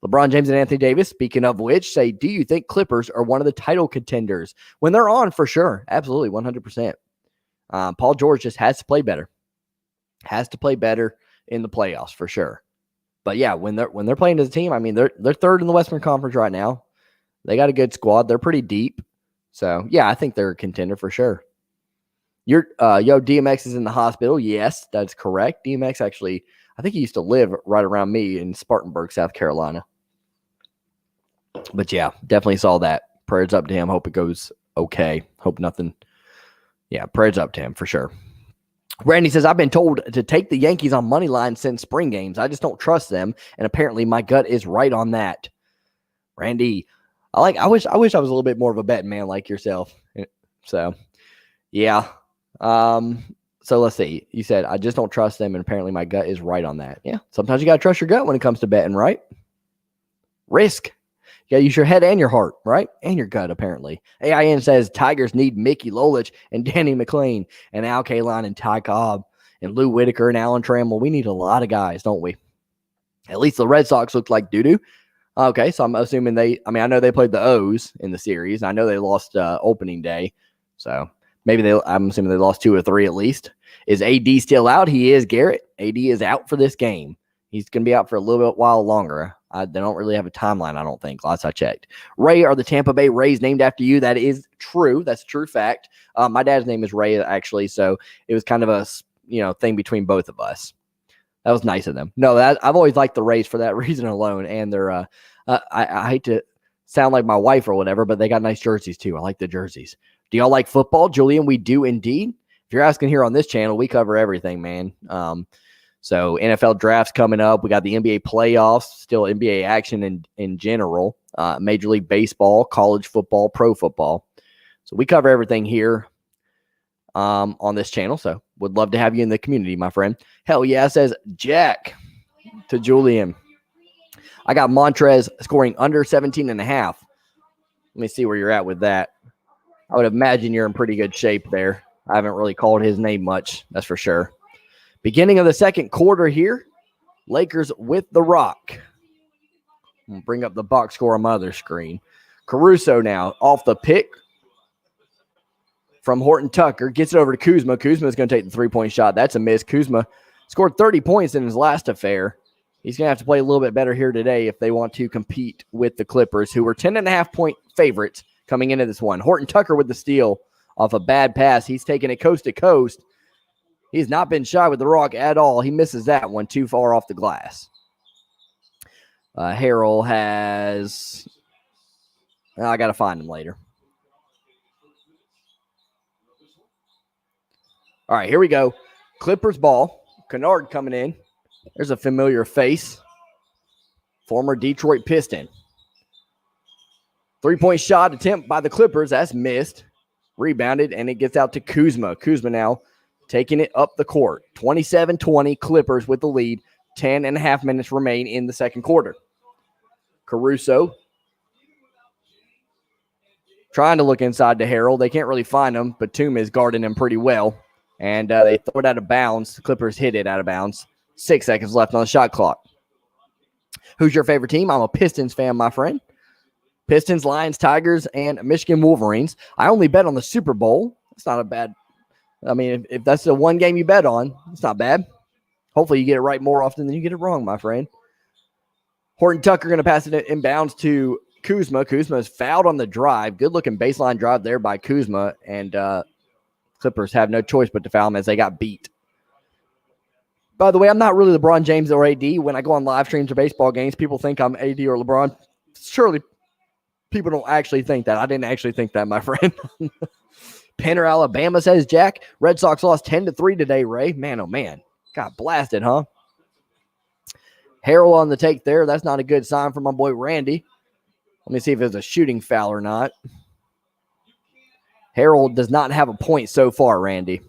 LeBron James and Anthony Davis, speaking of which, say, do you think Clippers are one of the title contenders? When they're on, for sure. Absolutely, 100%. Paul George just has to play better. Has to play better in the playoffs, for sure. But yeah, when they're playing as a team, I mean, they're third in the Western Conference right now. They got a good squad. They're pretty deep. So, yeah, I think they're a contender for sure. DMX is in the hospital. Yes, that's correct. DMX actually, I think he used to live right around me in Spartanburg, South Carolina. But yeah, definitely saw that. Prayers up to him. Hope it goes okay. Hope nothing. Yeah, prayers up to him for sure. Randy says, I've been told to take the Yankees on money line since spring games. I just don't trust them. And apparently my gut is right on that. Randy, I wish I was a little bit more of a betting man like yourself. So, yeah. So let's see. You said, I just don't trust them. And apparently my gut is right on that. Yeah. Sometimes you got to trust your gut when it comes to betting, right? Risk. You got to use your head and your heart, right? And your gut, apparently. AIN says Tigers need Mickey Lolich and Danny McClain and Al Kaline and Ty Cobb and Lou Whitaker and Alan Trammell. We need a lot of guys, don't we? At least the Red Sox looked like doo-doo. Okay, so I'm assuming I know they played the O's in the series. I know they lost opening day. So maybe I'm assuming they lost 2 or 3 at least. Is AD still out? He is, Garrett. AD is out for this game. He's going to be out for a little bit while longer. They don't really have a timeline, I don't think, last I checked. Ray, are the Tampa Bay Rays named after you? That is true. That's a true fact. My dad's name is Ray, actually, so it was kind of a thing between both of us. That was nice of them. No, I've always liked the Rays for that reason alone, and they're I hate to sound like my wife or whatever, but they got nice jerseys too. I like the jerseys. Do y'all like football, Julian? We do indeed. If you're asking here on this channel, we cover everything, man. So NFL drafts coming up. We got the NBA playoffs, still NBA action in general, Major League Baseball, college football, pro football. So we cover everything here on this channel. So would love to have you in the community, my friend. Hell yeah, says Jack to Julian. I got Montrez scoring under 17.5. Let me see where you're at with that. I would imagine you're in pretty good shape there. I haven't really called his name much, that's for sure. Beginning of the second quarter here, Lakers with the rock. I'll bring up the box score on my other screen. Caruso now off the pick from Horton Tucker. Gets it over to Kuzma. Kuzma is going to take the three-point shot. That's a miss. Kuzma scored 30 points in his last affair. He's going to have to play a little bit better here today if they want to compete with the Clippers, who were 10.5-point favorites coming into this one. Horton Tucker with the steal off a bad pass. He's taking it coast to coast. He's not been shy with the rock at all. He misses that one too far off the glass. Harrell has... I got to find him later. All right, here we go. Clippers ball. Kennard coming in. There's a familiar face. Former Detroit Piston. Three-point shot attempt by the Clippers. That's missed. Rebounded, and it gets out to Kuzma. Kuzma now taking it up the court. 27-20, Clippers with the lead. 10.5 minutes remain in the second quarter. Caruso trying to look inside to Harrell. They can't really find him. Batum is guarding him pretty well. And they throw it out of bounds. The Clippers hit it out of bounds. 6 seconds left on the shot clock. Who's your favorite team? I'm a Pistons fan, my friend. Pistons, Lions, Tigers, and Michigan Wolverines. I only bet on the Super Bowl. It's not a bad... I mean, if that's the one game you bet on, it's not bad. Hopefully you get it right more often than you get it wrong, my friend. Horton Tucker going to pass it inbounds to Kuzma. Kuzma is fouled on the drive. Good-looking baseline drive there by Kuzma. And Clippers have no choice but to foul him as they got beat. By the way, I'm not really LeBron James or AD. When I go on live streams or baseball games, people think I'm AD or LeBron. Surely people don't actually think that. I didn't actually think that, my friend. Penner, Alabama, says Jack. Red Sox lost 10-3 today, Ray. Man, oh, man. Got blasted, huh? Harrell on the take there. That's not a good sign for my boy Randy. Let me see if it's a shooting foul or not. Harrell does not have a point so far, Randy.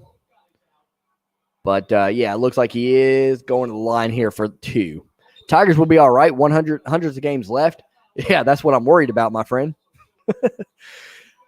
But, yeah, it looks like he is going to the line here for 2. Tigers will be all right. Hundreds of games left. Yeah, that's what I'm worried about, my friend.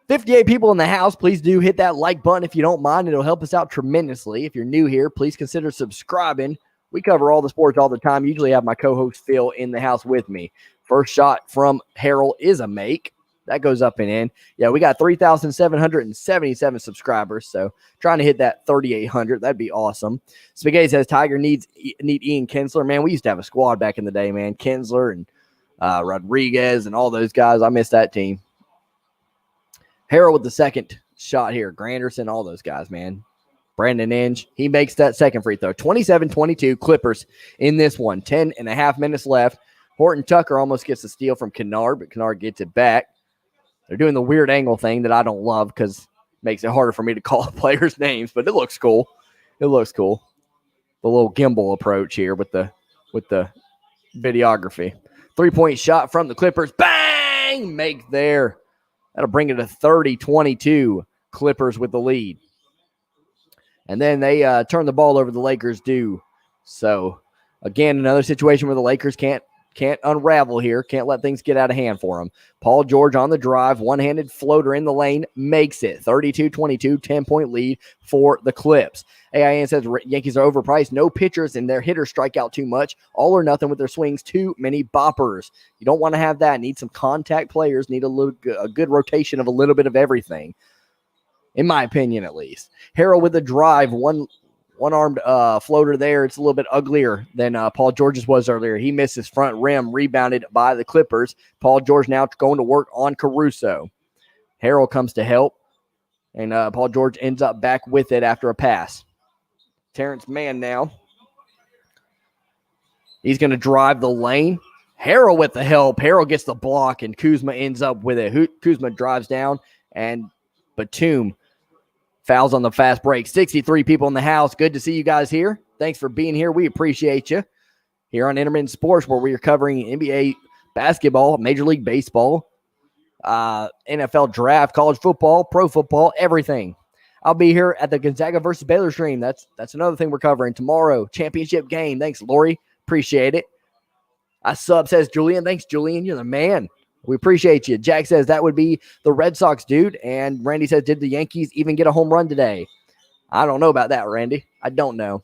58 people in the house. Please do hit that like button if you don't mind. It'll help us out tremendously. If you're new here, please consider subscribing. We cover all the sports all the time. Usually have my co-host Phil in the house with me. First shot from Harrell is a make. That goes up and in. Yeah, we got 3,777 subscribers, so trying to hit that 3,800. That'd be awesome. Spaghetti says Tiger need Ian Kinsler. Man, we used to have a squad back in the day, man. Kinsler and Rodriguez and all those guys. I miss that team. Harrell with the second shot here. Granderson, all those guys, man. Brandon Inge, he makes that second free throw. 27-22 Clippers in this one. 10.5 minutes left. Horton Tucker almost gets the steal from Kennard, but Kennard gets it back. They're doing the weird angle thing that I don't love because it makes it harder for me to call players' names, but it looks cool. It looks cool. The little gimbal approach here with the videography. 3-point shot from the Clippers. Bang! Make there. That'll bring it to 30-22. Clippers with the lead. And then they turn the ball over. The Lakers do. So, again, another situation where the Lakers can't unravel here. Can't let things get out of hand for them. Paul George on the drive. One-handed floater in the lane. Makes it. 32-22. 10-point lead for the Clips. AIN says Yankees are overpriced. No pitchers and their hitters strike out too much. All or nothing with their swings. Too many boppers. You don't want to have that. Need some contact players. Need a good rotation of a little bit of everything. In my opinion, at least. Harrell with a drive. One-armed floater there. It's a little bit uglier than Paul George's was earlier. He missed his front rim, rebounded by the Clippers. Paul George now going to work on Caruso. Harrell comes to help, and Paul George ends up back with it after a pass. Terrence Mann now. He's going to drive the lane. Harrell with the help. Harrell gets the block, and Kuzma ends up with it. Kuzma drives down, and Batum fouls on the fast break. 63 people in the house. Good to see you guys here. Thanks for being here. We appreciate you. Here on Intermittent Sports, where we are covering NBA basketball, Major League Baseball, NFL draft, college football, pro football, everything. I'll be here at the Gonzaga versus Baylor stream. That's another thing we're covering tomorrow. Championship game. Thanks, Lori. Appreciate it. I sub, says Julian. Thanks, Julian. You're the man. We appreciate you. Jack says that would be the Red Sox dude. And Randy says, did the Yankees even get a home run today? I don't know about that, Randy. I don't know.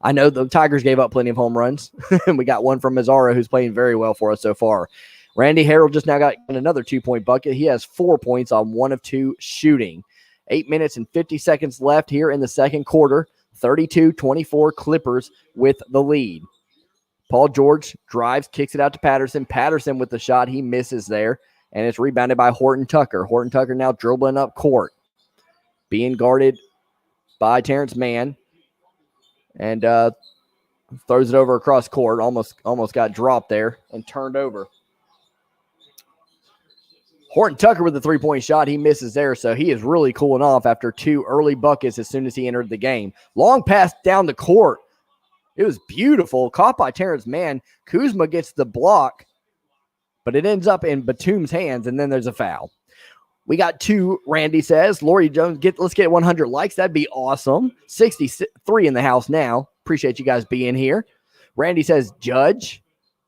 I know the Tigers gave up plenty of home runs. And we got one from Mazzara, who's playing very well for us so far. Randy Harrell just now got another 2-point bucket. He has 4 points on 1 of 2 shooting. 8 minutes and 50 seconds left here in the second quarter. 32-24 Clippers with the lead. Paul George drives, kicks it out to Patterson. Patterson with the shot. He misses there, and it's rebounded by Horton Tucker. Horton Tucker now dribbling up court, being guarded by Terrence Mann, and throws it over across court. Almost got dropped there and turned over. Horton Tucker with the 3-point shot. He misses there, so he is really cooling off after 2 early buckets as soon as he entered the game. Long pass down the court. It was beautiful. Caught by Terrence Mann. Kuzma gets the block, but it ends up in Batum's hands, and then there's a foul. We got 2, Randy says. Lori Jones, let's get 100 likes. That'd be awesome. 63 in the house now. Appreciate you guys being here. Randy says, Judge.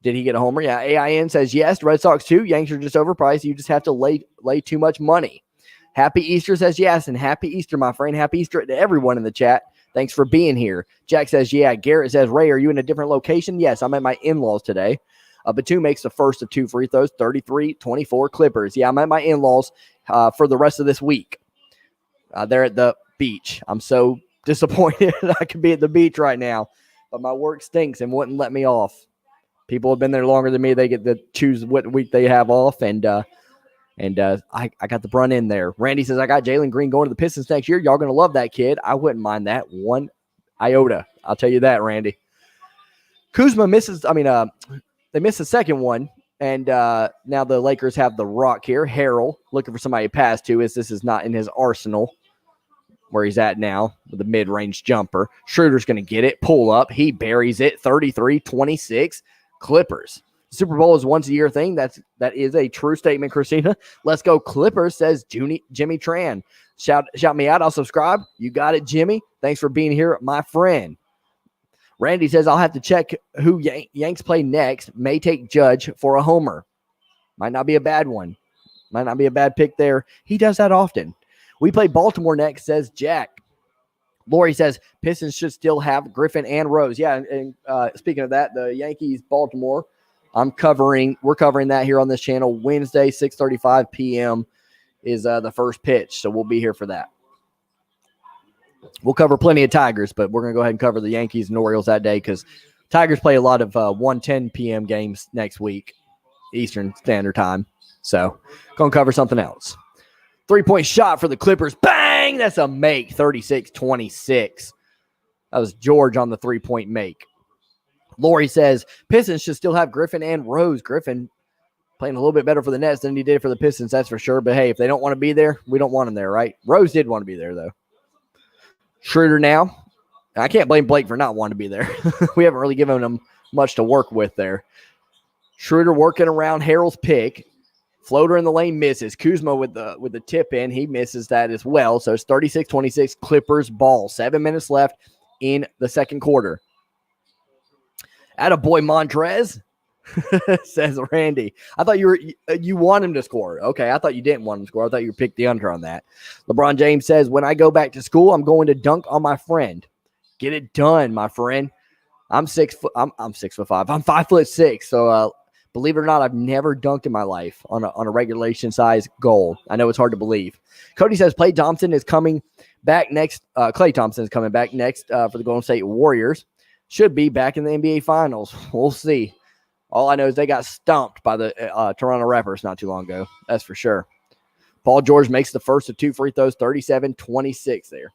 Did he get a homer? Yeah. AIN says, yes. Red Sox too. Yanks are just overpriced. You just have to lay too much money. Happy Easter says, yes. And happy Easter, my friend. Happy Easter to everyone in the chat. Thanks for being here. Jack says, yeah. Garrett says, Ray, are you in a different location? Yes, I'm at my in-laws today. Batum makes the first of 2 free throws, 33-24 Clippers. Yeah, I'm at my in-laws for the rest of this week. They're at the beach. I'm so disappointed I could be at the beach right now, but my work stinks and wouldn't let me off. People have been there longer than me. They get to choose what week they have off, and I got the brunt in there. Randy says, I got Jalen Green going to the Pistons next year. Y'all going to love that kid. I wouldn't mind that 1 iota. I'll tell you that, Randy. Kuzma misses. They missed the second one, and now the Lakers have the rock here. Harrell looking for somebody to pass to, as this is not in his arsenal where he's at now with the mid-range jumper. Schroeder's going to get it, pull up. He buries it, 33-26 Clippers. Super Bowl is once a year thing. That is a true statement, Christina. Let's go Clippers, says Jimmy Tran. Shout me out. I'll subscribe. You got it, Jimmy. Thanks for being here, my friend. Randy says, I'll have to check who Yanks play next. May take Judge for a homer. Might not be a bad one. Might not be a bad pick there. He does that often. We play Baltimore next, says Jack. Lori says Pistons should still have Griffin and Rose. Yeah, and speaking of that, the Yankees, Baltimore, we're covering that here on this channel. Wednesday, 6:35 p.m. is the first pitch, so we'll be here for that. We'll cover plenty of Tigers, but we're going to go ahead and cover the Yankees and Orioles that day because Tigers play a lot of 1:10 p.m. games next week, Eastern Standard Time. So, going to cover something else. 3-point shot for the Clippers. Bang! That's a make, 36-26. That was George on the 3-point make. Lori says Pistons should still have Griffin and Rose. Griffin playing a little bit better for the Nets than he did for the Pistons, that's for sure. But, hey, if they don't want to be there, we don't want them there, right? Rose did want to be there, though. Schroder now. I can't blame Blake for not wanting to be there. We haven't really given him much to work with there. Schroder working around Harrell's pick. Floater in the lane misses. Kuzma with the tip in. He misses that as well. So it's 36-26 Clippers ball. 7 minutes left in the second quarter. Attaboy Montrez, says Randy. I thought you want him to score. Okay, I thought you didn't want him to score. I thought you picked the under on that. LeBron James says, when I go back to school, I'm going to dunk on my friend. Get it done, my friend. I'm 6 foot. I'm 6'5". I'm 5'6". So believe it or not, I've never dunked in my life on a regulation size goal. I know it's hard to believe. Cody says Klay Thompson is coming back next. Klay Thompson is coming back next for the Golden State Warriors. Should be back in the NBA Finals. We'll see. All I know is they got stomped by the Toronto Raptors not too long ago. That's for sure. Paul George makes the first of 2 free throws, 37-26 there.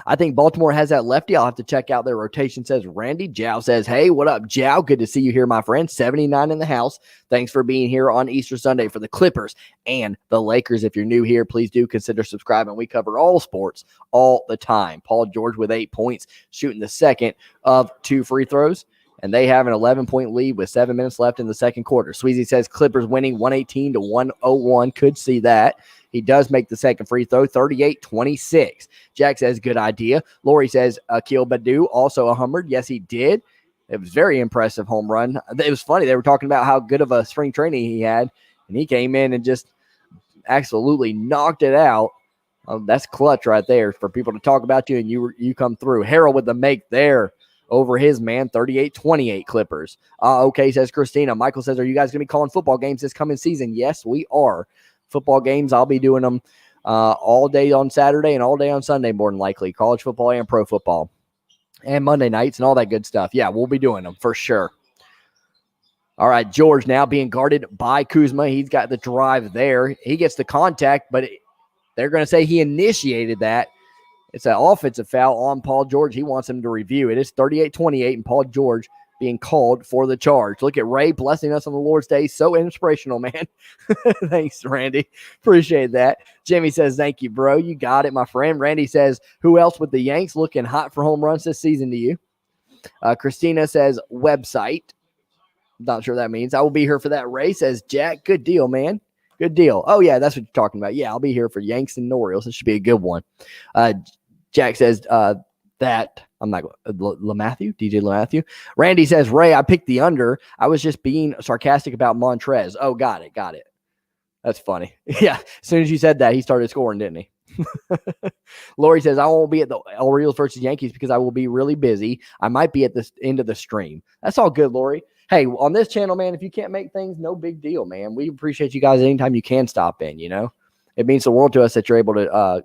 I think Baltimore has that lefty. I'll have to check out their rotation, says Randy. Jow says, hey, what up, Jow? Good to see you here, my friend. 79 in the house. Thanks for being here on Easter Sunday for the Clippers and the Lakers. If you're new here, please do consider subscribing. We cover all sports all the time. Paul George with 8 points, shooting the second of 2 free throws. And they have an 11-point lead with 7 minutes left in the second quarter. Sweezy says Clippers winning 118-101. Could see that. He does make the second free throw, 38-26. Jack says, good idea. Lori says, Akil Badu, also a homer. Yes, he did. It was very impressive home run. It was funny. They were talking about how good of a spring training he had, and he came in and just absolutely knocked it out. That's clutch right there for people to talk about you, and you come through. Harrell with the make there over his man, 38-28 Clippers. Okay, says Christina. Michael says, are you guys going to be calling football games this coming season? Yes, we are. Football games, I'll be doing them all day on Saturday and all day on Sunday, more than likely. College football and pro football. And Monday nights and all that good stuff. Yeah, we'll be doing them for sure. All right, George now being guarded by Kuzma. He's got the drive there. He gets the contact, but they're going to say he initiated that. It's an offensive foul on Paul George. He wants him to review it. It's 38-28, and Paul George being called for the charge. Look at Ray blessing us on the Lord's Day. So inspirational, man. Thanks, Randy. Appreciate that. Jimmy says, thank you, bro. You got it, my friend. Randy says, who else with the Yanks looking hot for home runs this season to you? Christina says, website. Not sure what that means. I will be here for that. Ray says, Jack, good deal, man. Good deal. Oh, yeah, that's what you're talking about. Yeah, I'll be here for Yanks and Orioles. It should be a good one. Jack says that I'm not LeMatthew, DJ LeMatthew. Randy says, Ray, I picked the under. I was just being sarcastic about Montrez. Oh, got it. That's funny. Yeah, as soon as you said that, he started scoring, didn't he? Lori says, I won't be at the Orioles versus Yankees because I will be really busy. I might be at the end of the stream. That's all good, Lori. Hey, on this channel, man, if you can't make things, no big deal, man. We appreciate you guys anytime you can stop in, you know. It means the world to us that you're able to,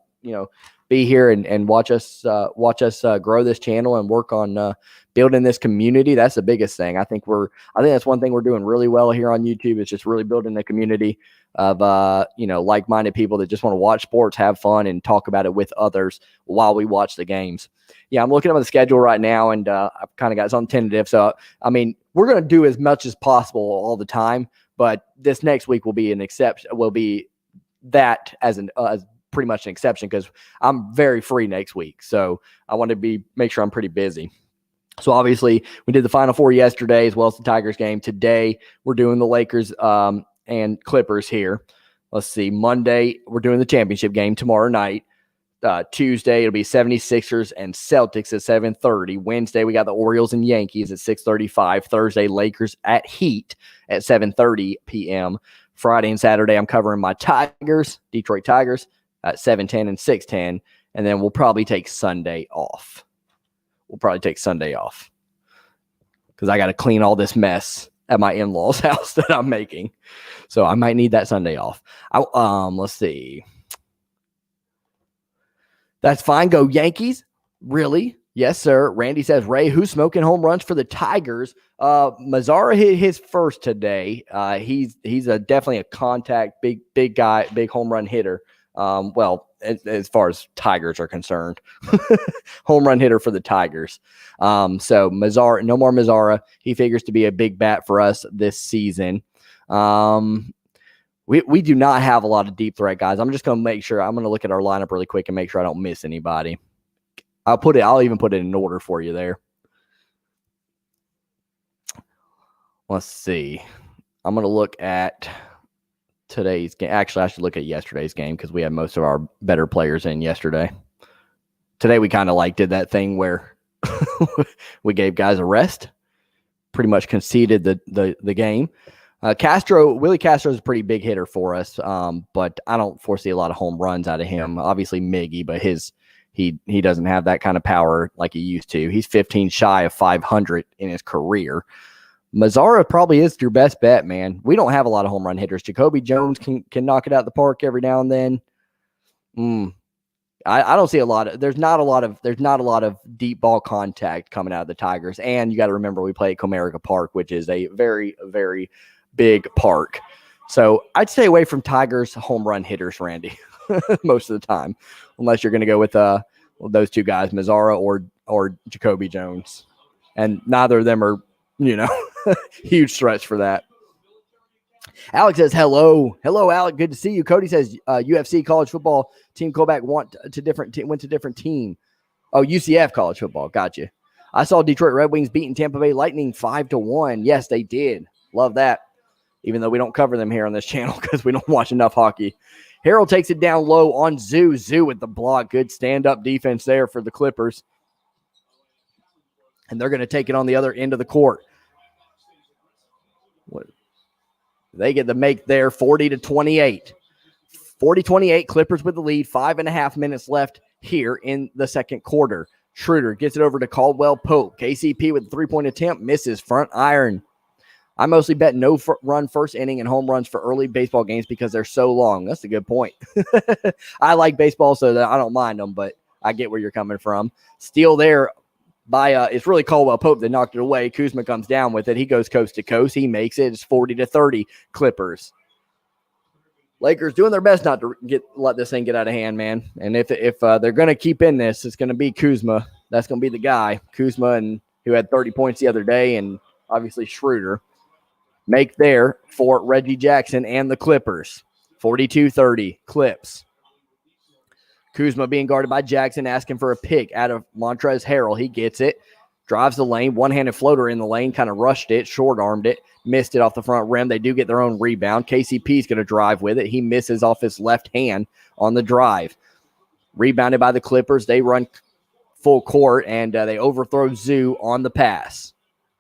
be here and watch us grow this channel and work on building this community. That's the biggest thing. I think that's one thing we're doing really well here on YouTube. It's just really building the community of like-minded people that just want to watch sports, have fun, and talk about it with others while we watch the games. Yeah, I'm looking at the schedule right now, and I've kind of got some tentative. So I mean, we're going to do as much as possible all the time, but this next week will be an exception. Will be that as pretty much an exception because I'm very free next week. So I want to make sure I'm pretty busy. So obviously we did the Final Four yesterday as well as the Tigers game. Today we're doing the Lakers and Clippers here. Let's see. Monday we're doing the championship game tomorrow night. Tuesday it'll be 76ers and Celtics at 7:30. Wednesday we got the Orioles and Yankees at 6:35. Thursday Lakers at Heat at 7:30 p.m. Friday and Saturday, I'm covering my Tigers, Detroit Tigers, at 7:10 and 6:10. And then we'll probably take Sunday off. Because I got to clean all this mess at my in-laws' house that I'm making. So I might need that Sunday off. Let's see. That's fine. Go Yankees. Really? Yes, sir. Randy says, Ray, who's smoking home runs for the Tigers? Mazzara hit his first today. He's definitely a contact, big guy, big home run hitter. As far as Tigers are concerned, home run hitter for the Tigers. So Mazzara, no more Mazzara. He figures to be a big bat for us this season. We do not have a lot of deep threat guys. I'm just going to make sure. I'm going to look at our lineup really quick and make sure I don't miss anybody. I'll even put it in order for you there. Let's see. I'm going to look at today's game. Actually, I should look at yesterday's game because we had most of our better players in yesterday. Today, we kind of did that thing where we gave guys a rest, pretty much conceded the game. Willie Castro is a pretty big hitter for us, but I don't foresee a lot of home runs out of him. Obviously, Miggy, but he doesn't have that kind of power like he used to. He's 15 shy of 500 in his career. Mazzara probably is your best bet, man. We don't have a lot of home run hitters. Jacoby Jones can knock it out the park every now and then. I don't see a lot of. There's not a lot of deep ball contact coming out of the Tigers. And you got to remember we play at Comerica Park, which is a very, very big park. So I'd stay away from Tigers home run hitters, Randy, most of the time, unless you're going to go with those two guys, Mazzara or Jacoby Jones, and neither of them are huge threats for that. Alex says, hello, Alec. Good to see you. Cody says, UFC college football team callback went to different team. Oh, UCF college football. Gotcha. I saw Detroit Red Wings beating Tampa Bay Lightning 5-1. Yes, they did. Love that. Even though we don't cover them here on this channel because we don't watch enough hockey. Harrell takes it down low on Zoo. Zoo with the block. Good stand-up defense there for the Clippers. And they're going to take it on the other end of the court. They get the make there, 40-28. 40-28, Clippers with the lead. 5.5 minutes left here in the second quarter. Schroder gets it over to Caldwell Pope. KCP with a three-point attempt, misses front iron. I mostly bet no run first inning and home runs for early baseball games because they're so long. That's a good point. I like baseball, so that I don't mind them, but I get where you're coming from. Steal there by it's really Caldwell Pope that knocked it away. Kuzma comes down with it. He goes coast to coast. He makes it. It's 40-30 Clippers. Lakers doing their best not to let this thing get out of hand, man. And if they're going to keep in this, it's going to be Kuzma. That's going to be the guy. Kuzma, and who had 30 points the other day, and obviously Schroder. Make there for Reggie Jackson and the Clippers. 42-30 Clips. Kuzma being guarded by Jackson, asking for a pick out of Montrezl Harrell. He gets it. Drives the lane. One-handed floater in the lane. Kind of rushed it. Short-armed it. Missed it off the front rim. They do get their own rebound. KCP's going to drive with it. He misses off his left hand on the drive. Rebounded by the Clippers. They run full court, and they overthrow Zoo on the pass.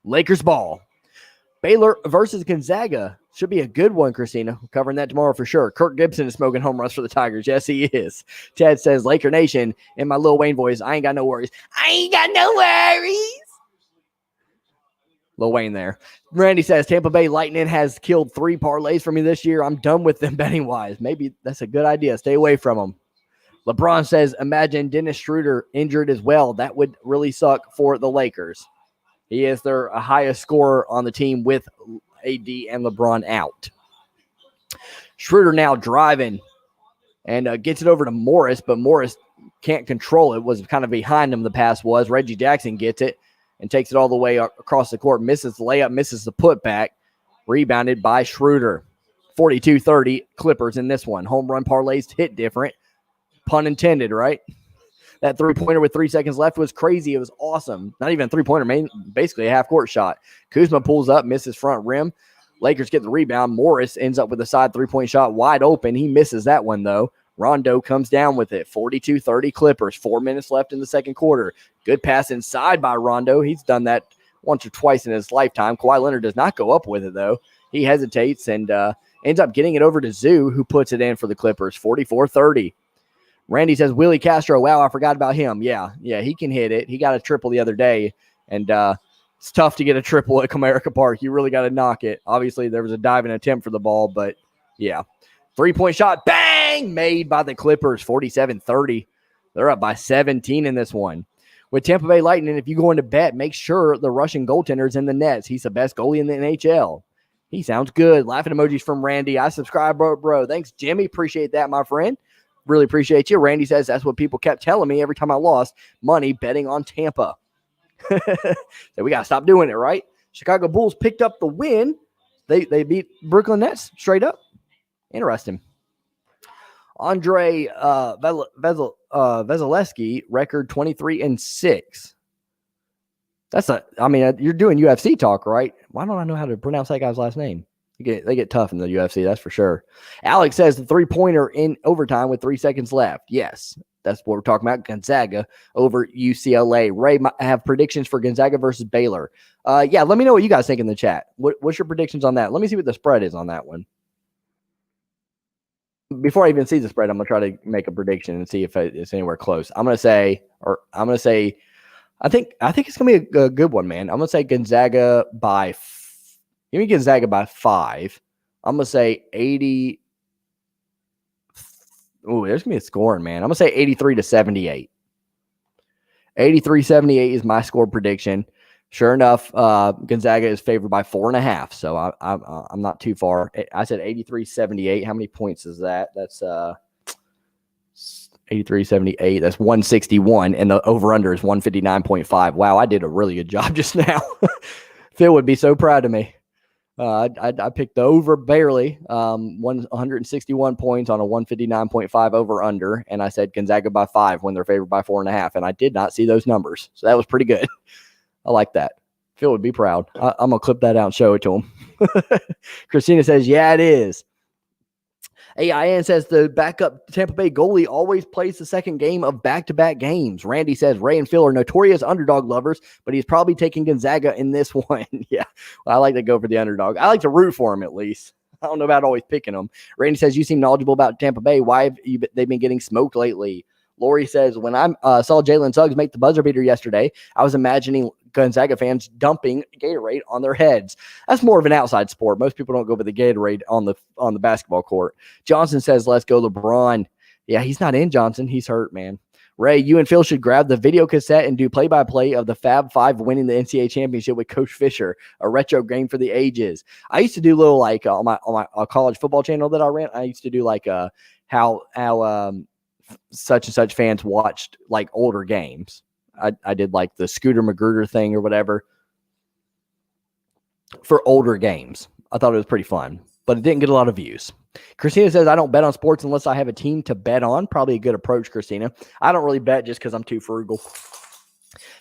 Lakers ball. Baylor versus Gonzaga. Should be a good one, Christina. We're covering that tomorrow for sure. Kirk Gibson is smoking home runs for the Tigers. Yes, he is. Ted says, Laker Nation, in my Lil Wayne voice, I ain't got no worries. I ain't got no worries. Lil Wayne there. Randy says, Tampa Bay Lightning has killed 3 parlays for me this year. I'm done with them betting-wise. Maybe that's a good idea. Stay away from them. LeBron says, imagine Dennis Schroder injured as well. That would really suck for the Lakers. He is their highest scorer on the team with AD and LeBron out. Schroder now driving and gets it over to Morris, but Morris can't control it. Was kind of behind him the pass was. Reggie Jackson gets it and takes it all the way across the court. Misses the layup, misses the putback. Rebounded by Schroder. 42-30 Clippers in this one. Home run parlays hit different. Pun intended, right? That three-pointer with 3 seconds left was crazy. It was awesome. Not even a three-pointer, basically a half-court shot. Kuzma pulls up, misses front rim. Lakers get the rebound. Morris ends up with a side three-point shot wide open. He misses that one, though. Rondo comes down with it. 42-30 Clippers. 4 minutes left in the second quarter. Good pass inside by Rondo. He's done that once or twice in his lifetime. Kawhi Leonard does not go up with it, though. He hesitates and ends up getting it over to Zoo, who puts it in for the Clippers, 44-30. Randy says, Willie Castro, wow, I forgot about him. Yeah, he can hit it. He got a triple the other day, and it's tough to get a triple at Comerica Park. You really got to knock it. Obviously, there was a diving attempt for the ball, but yeah. 3-point shot, bang, made by the Clippers, 47-30. They're up by 17 in this one. With Tampa Bay Lightning, if you go into bet, make sure the Russian goaltender's in the nets. He's the best goalie in the NHL. He sounds good. Laughing emojis from Randy. I subscribe, bro. Thanks, Jimmy. Appreciate that, my friend. Really appreciate you. Randy says that's what people kept telling me every time I lost money betting on Tampa. So we got to stop doing it, right? Chicago Bulls picked up the win. They beat Brooklyn Nets straight up. Interesting. Andre Vasilevsky, record 23-6. You're doing UFC talk, right? Why don't I know how to pronounce that guy's last name? They get tough in the UFC, that's for sure. Alex says the three-pointer in overtime with 3 seconds left. Yes, that's what we're talking about. Gonzaga over UCLA. Ray, I have predictions for Gonzaga versus Baylor. Yeah, let me know what you guys think in the chat. What's your predictions on that? Let me see what the spread is on that one. Before I even see the spread, I'm going to try to make a prediction and see if it's anywhere close. I think it's going to be a good one, man. I'm going to say Gonzaga by give me Gonzaga by 5. I'm going to say 80. Oh, there's going to be a scoring, man. I'm going to say 83-78. 83-78 is my score prediction. Sure enough, Gonzaga is favored by 4.5. So I'm not too far. I said 83-78. How many points is that? That's 83-78. That's 161. And the over-under is 159.5. Wow, I did a really good job just now. Phil would be so proud of me. I picked the over barely, 161 points on a 159.5 over under, and I said Gonzaga by 5 when they're favored by 4.5, and I did not see those numbers, so that was pretty good. I like that. Phil would be proud. I'm gonna clip that out and show it to him. Christina says, "Yeah, it is." AIN says the backup Tampa Bay goalie always plays the second game of back-to-back games. Randy says Ray and Phil are notorious underdog lovers, but he's probably taking Gonzaga in this one. Yeah, well, I like to go for the underdog. I like to root for him at least. I don't know about always picking them. Randy says you seem knowledgeable about Tampa Bay. Why have they been getting smoked lately? Lori says, when I saw Jalen Suggs make the buzzer beater yesterday, I was imagining Gonzaga fans dumping Gatorade on their heads. That's more of an outside sport. Most people don't go with the Gatorade on the basketball court. Johnson says, let's go LeBron. Yeah, he's not in, Johnson. He's hurt, man. Ray, you and Phil should grab the video cassette and do play-by-play of the Fab Five winning the NCAA championship with Coach Fisher, a retro game for the ages. I used to do little on my college football channel that I ran. I used to do how such and such fans watched like older games. I did like the Scooter Magruder thing or whatever for older games. I thought it was pretty fun, but it didn't get a lot of views. Christina says, I don't bet on sports unless I have a team to bet on. Probably a good approach, Christina. I don't really bet just because I'm too frugal.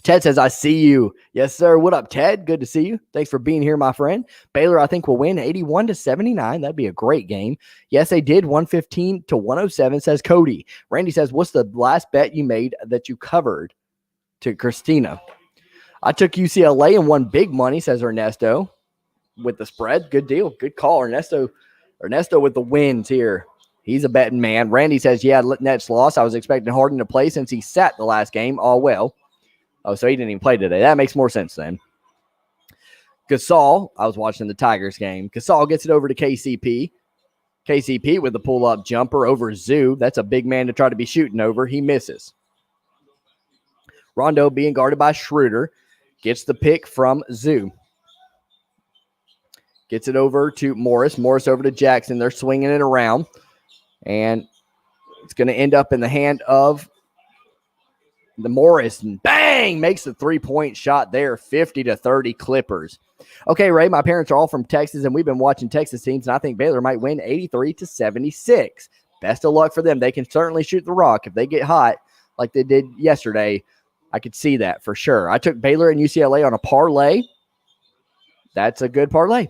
Ted says, I see you. Yes, sir. What up, Ted? Good to see you. Thanks for being here, my friend. Baylor, I think, will win 81-79. That'd be a great game. Yes, they did. 115-107, says Cody. Randy says, what's the last bet you made that you covered? To Christina. I took UCLA and won big money, says Ernesto, with the spread. Good deal. Good call, Ernesto. Ernesto with the wins here. He's a betting man. Randy says, yeah, Nets lost. I was expecting Harden to play since he sat the last game. All well. Oh, so he didn't even play today. That makes more sense then. Gasol, I was watching the Tigers game. Gasol gets it over to KCP. KCP with the pull-up jumper over Zoo. That's a big man to try to be shooting over. He misses. Rondo being guarded by Schroder. Gets the pick from Zoo. Gets it over to Morris. Morris over to Jackson. They're swinging it around. And it's going to end up in the hand of the Morris. And bang! Makes the three-point shot there. 50-30 Clippers. Okay, Ray, my parents are all from Texas, and we've been watching Texas teams, and I think Baylor might win 83-76. Best of luck for them. They can certainly shoot the rock. If they get hot like they did yesterday, I could see that for sure. I took Baylor and UCLA on a parlay. That's a good parlay.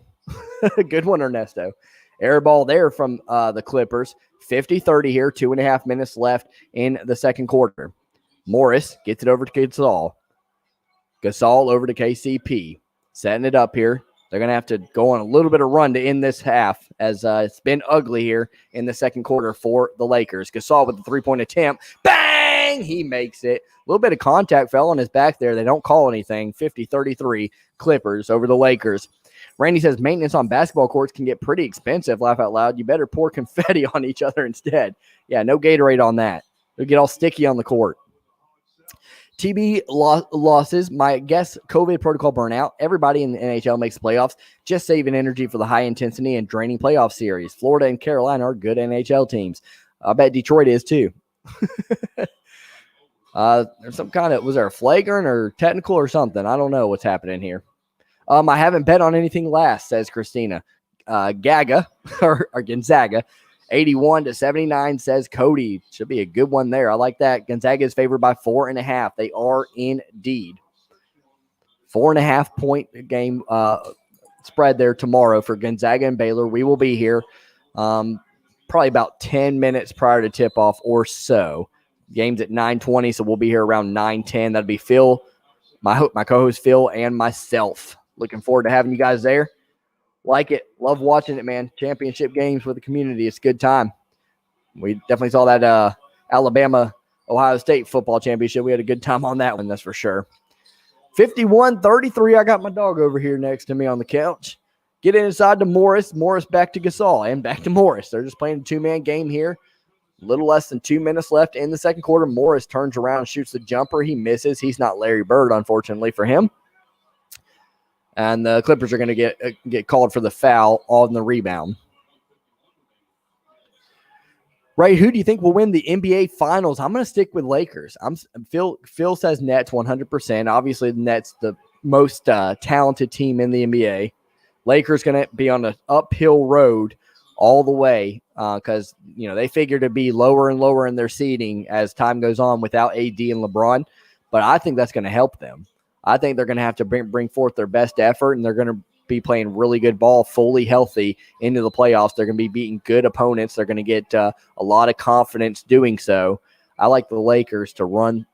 Good one, Ernesto. Air ball there from the Clippers. 50-30 here. 2.5 minutes left in the second quarter. Morris gets it over to Gasol. Gasol over to KCP. Setting it up here. They're going to have to go on a little bit of run to end this half as it's been ugly here in the second quarter for the Lakers. Gasol with the three-point attempt. Bang! He makes it. A little bit of contact fell on his back there. They don't call anything. 50-33 Clippers over the Lakers. Randy says maintenance on basketball courts can get pretty expensive. Laugh out loud. You better pour confetti on each other instead. Yeah, no Gatorade on that. It'll get all sticky on the court. TB losses, my guess, COVID protocol burnout. Everybody in the NHL makes playoffs, just saving energy for the high-intensity and draining playoff series. Florida and Carolina are good NHL teams. I bet Detroit is too. There's some kind of, was there a flagrant or technical or something? I don't know what's happening here. I haven't bet on anything last, says Christina. Gaga, or Gonzaga. 81-79 says Cody. Should be a good one there. I like that. Gonzaga is favored by 4.5. They are indeed. 4.5 point game spread there tomorrow for Gonzaga and Baylor. We will be here probably about 10 minutes prior to tip-off or so. Game's at 9:20, so we'll be here around 9:10. That'll be Phil, my co-host Phil, and myself. Looking forward to having you guys there. Like it. Love watching it, man. Championship games with the community. It's a good time. We definitely saw that Alabama-Ohio State football championship. We had a good time on that one, that's for sure. 51-33. I got my dog over here next to me on the couch. Get inside to Morris. Morris back to Gasol and back to Morris. They're just playing a two-man game here. A little less than 2 minutes left in the second quarter. Morris turns around and shoots the jumper. He misses. He's not Larry Bird, unfortunately for him. And the Clippers are going to get called for the foul on the rebound. Ray, who do you think will win the NBA Finals? I'm going to stick with Lakers. Phil says Nets 100%. Obviously, the Nets the most talented team in the NBA. Lakers going to be on an uphill road all the way because they figure to be lower and lower in their seeding as time goes on without AD and LeBron. But I think that's going to help them. I think they're going to have to bring forth their best effort, and they're going to be playing really good ball, fully healthy into the playoffs. They're going to be beating good opponents. They're going to get a lot of confidence doing so. I like the Lakers to run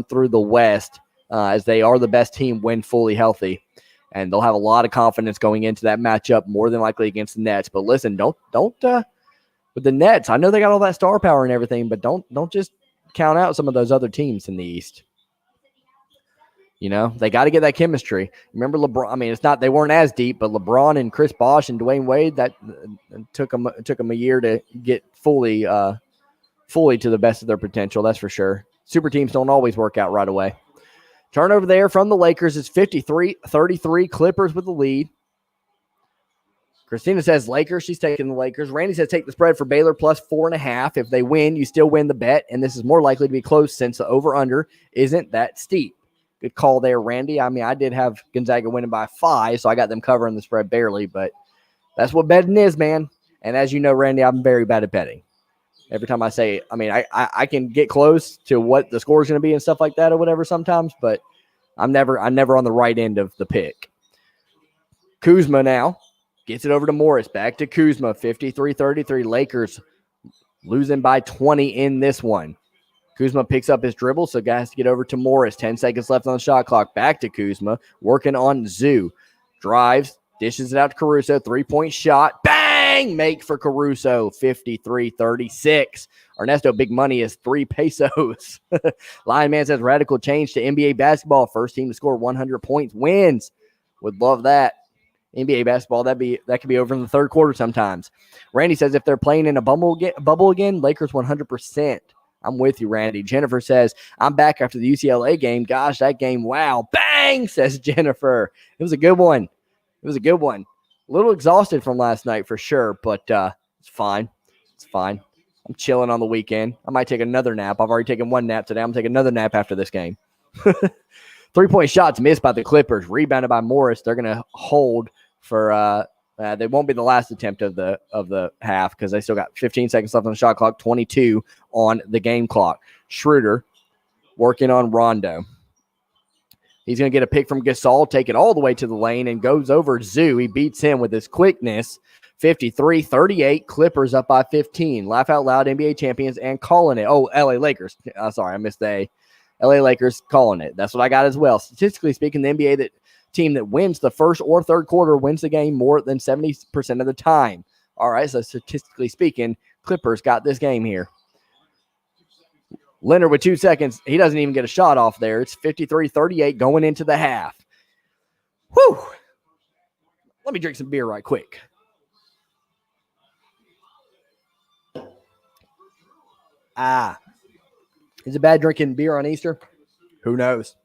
through the West as they are the best team when fully healthy, and they'll have a lot of confidence going into that matchup, more than likely against the Nets. But listen, don't with the Nets. I know they got all that star power and everything, but don't just count out some of those other teams in the East. They got to get that chemistry. Remember LeBron? I mean, it's not they weren't as deep, but LeBron and Chris Bosh and Dwayne Wade, that took them a year to get fully to the best of their potential. That's for sure. Super teams don't always work out right away. Turnover there from the Lakers is 53-33. Clippers with the lead. Christina says Lakers. She's taking the Lakers. Randy says take the spread for Baylor plus 4.5. If they win, you still win the bet, and this is more likely to be close since the over-under isn't that steep. Good call there, Randy. I mean, I did have Gonzaga winning by 5, so I got them covering the spread barely, but that's what betting is, man. And as you know, Randy, I'm very bad at betting. Every time I say, I can get close to what the score is going to be and stuff like that or whatever sometimes, but I'm never on the right end of the pick. Kuzma now gets it over to Morris. Back to Kuzma, 53-33. Lakers losing by 20 in this one. Kuzma picks up his dribble, so guys to get over to Morris. 10 seconds left on the shot clock. Back to Kuzma, working on Zoo. Drives, dishes it out to Caruso. 3-point shot. Bang! Make for Caruso. 53-36. Ernesto, big money is 3 pesos. Lion Man says radical change to NBA basketball. First team to score 100 points wins. Would love that. NBA basketball, that could be over in the third quarter sometimes. Randy says if they're playing in a bubble again, Lakers 100%. I'm with you, Randy. Jennifer says, I'm back after the UCLA game. Gosh, that game, wow. Bang, says Jennifer. It was a good one. A little exhausted from last night for sure, but it's fine. I'm chilling on the weekend. I might take another nap. I've already taken one nap today. I'm taking another nap after this game. 3-point shots missed by the Clippers. Rebounded by Morris. They're going to hold for they won't be the last attempt of the half because they still got 15 seconds left on the shot clock, 22 on the game clock. Schroder working on Rondo. He's going to get a pick from Gasol, take it all the way to the lane, and goes over Zoo. He beats him with his quickness. 53-38, Clippers up by 15. Laugh out loud, NBA champions, and calling it. Oh, LA Lakers. Sorry, I missed the A. LA Lakers calling it. That's what I got as well. Statistically speaking, the NBA team that wins the first or third quarter wins the game more than 70% of the time. All right, so statistically speaking, Clippers got this game here. Leonard with 2 seconds. He doesn't even get a shot off there. It's 53-38 going into the half. Whew. Let me drink some beer right quick. Is it bad drinking beer on Easter? Who knows?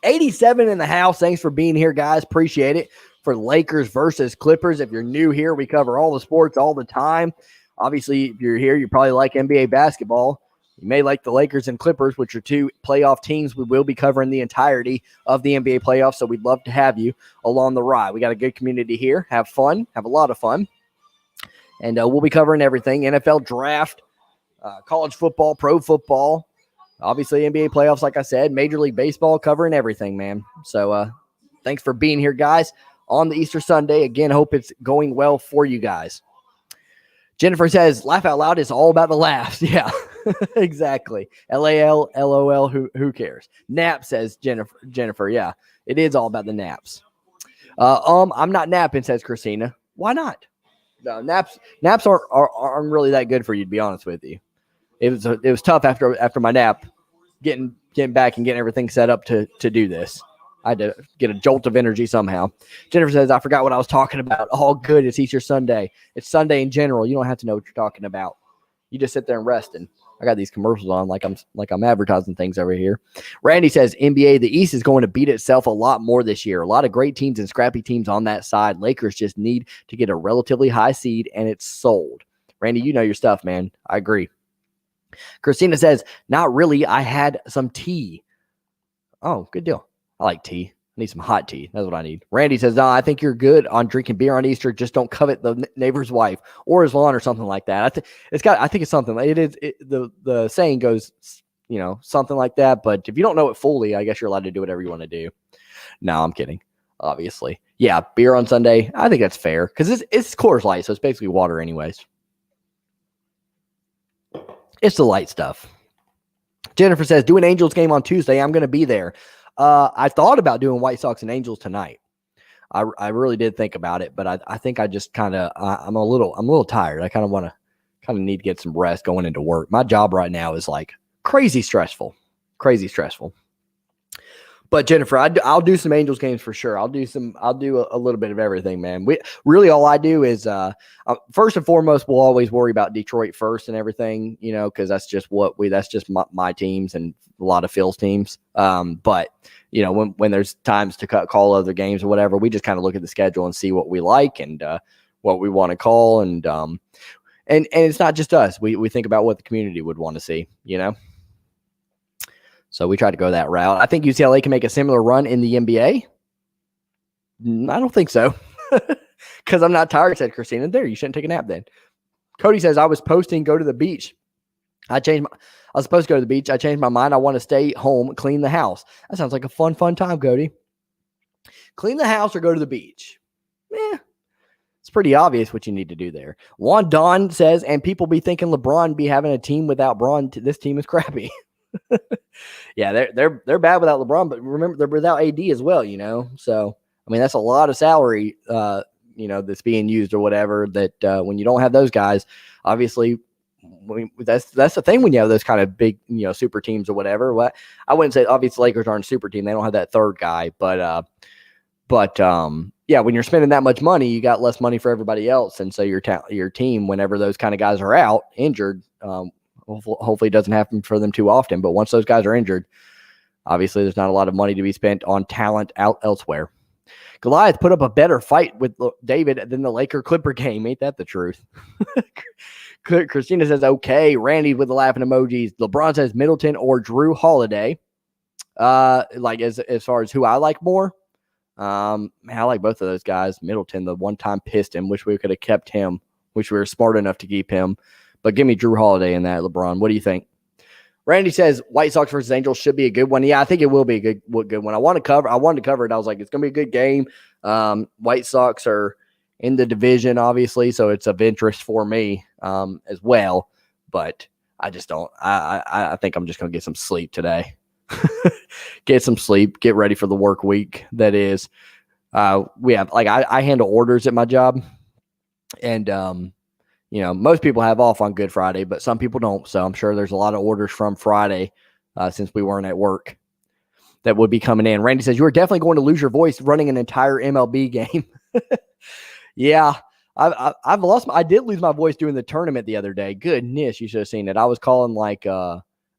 87 in the house. Thanks for being here, guys. Appreciate it. For Lakers versus Clippers. If you're new here, we cover all the sports all the time. Obviously, if you're here, you probably like NBA basketball. You may like the Lakers and Clippers, which are two playoff teams. We will be covering the entirety of the NBA playoffs, so we'd love to have you along the ride. We got a good community here. Have fun. Have a lot of fun. And we'll be covering everything. NFL draft, college football, pro football, obviously NBA playoffs, like I said, Major League Baseball, covering everything, man. So thanks for being here, guys, on the Easter Sunday. Again, hope it's going well for you guys. Jennifer says, laugh out loud is all about the laughs. Yeah, exactly. LAL, LOL, who cares? Nap, says Jennifer. Yeah, it is all about the naps. I'm not napping, says Christina. Why not? No, naps aren't really that good for you, to be honest with you. It was tough after my nap, getting back and getting everything set up to do this. I had to get a jolt of energy somehow. Jennifer says, I forgot what I was talking about. All good. It's Easter Sunday. It's Sunday in general. You don't have to know what you're talking about. You just sit there and rest. And I got these commercials on like I'm advertising things over here. Randy says, NBA, the East is going to beat itself a lot more this year. A lot of great teams and scrappy teams on that side. Lakers just need to get a relatively high seed, and it's sold. Randy, you know your stuff, man. I agree. Christina says, not really. I had some tea. Oh, good deal. I like tea. I need some hot tea. That's what I need. Randy says, no, I think you're good on drinking beer on Easter. Just don't covet the neighbor's wife or his lawn or something like that. I think it's something. The saying goes, something like that. But if you don't know it fully, I guess you're allowed to do whatever you want to do. No, I'm kidding. Obviously. Yeah, beer on Sunday. I think that's fair because it's Coors Light, so it's basically water anyways. It's the light stuff. Jennifer says, do an Angels game on Tuesday. I'm going to be there. I thought about doing White Sox and Angels tonight. I really did think about it, but I think I just kind of I'm a little tired. I kind of need to get some rest going into work. My job right now is like crazy stressful. But Jennifer, I'll do some Angels games for sure. I'll do a little bit of everything, man. All I do is first and foremost, we'll always worry about Detroit first and everything, because that's just that's just my teams and a lot of Phil's teams. But when there's times to call other games or whatever, we just kind of look at the schedule and see what we like and what we want to call, and it's not just us. We think about what the community would want to see, So we try to go that route. I think UCLA can make a similar run in the NBA. I don't think so. Because I'm not tired, said Christina. There, you shouldn't take a nap then. Cody says, I was posting go to the beach. I was supposed to go to the beach. I changed my mind. I want to stay home, clean the house. That sounds like a fun time, Cody. Clean the house or go to the beach. It's pretty obvious what you need to do there. Juan Don says, and people be thinking LeBron be having a team without Braun. This team is crappy. Yeah, they're bad without LeBron, but remember they're without AD as well, So I mean that's a lot of salary, that's being used or whatever. That when you don't have those guys, obviously, that's the thing when you have those kind of big, super teams or whatever. What I wouldn't say obviously Lakers aren't a super team; they don't have that third guy, but yeah, when you're spending that much money, you got less money for everybody else, and so your team, whenever those kind of guys are out injured. Hopefully it doesn't happen for them too often, but once those guys are injured, obviously there's not a lot of money to be spent on talent out elsewhere. Goliath put up a better fight with David than the Laker-Clipper game. Ain't that the truth? Christina says, okay. Randy with the laughing emojis. LeBron says Middleton or Drew Holiday. Like as far as who I like more, I like both of those guys. Middleton, the one-time Piston. Wish we could have kept him. Wish we were smart enough to keep him. But give me Drew Holiday in that, LeBron. What do you think? Randy says White Sox versus Angels should be a good one. Yeah, I think it will be a good one. I wanted to cover it. I was like, it's going to be a good game. White Sox are in the division, obviously, so it's of interest for me as well. But I just don't. I think I'm just going to get some sleep today. Get some sleep, get ready for the work week. That is, we have I handle orders at my job, and most people have off on Good Friday, but some people don't. So I'm sure there's a lot of orders from Friday since we weren't at work that would be coming in. Randy says, you are definitely going to lose your voice running an entire MLB game. Yeah, I've lost. I did lose my voice doing the tournament the other day. Goodness, you should have seen it. I was calling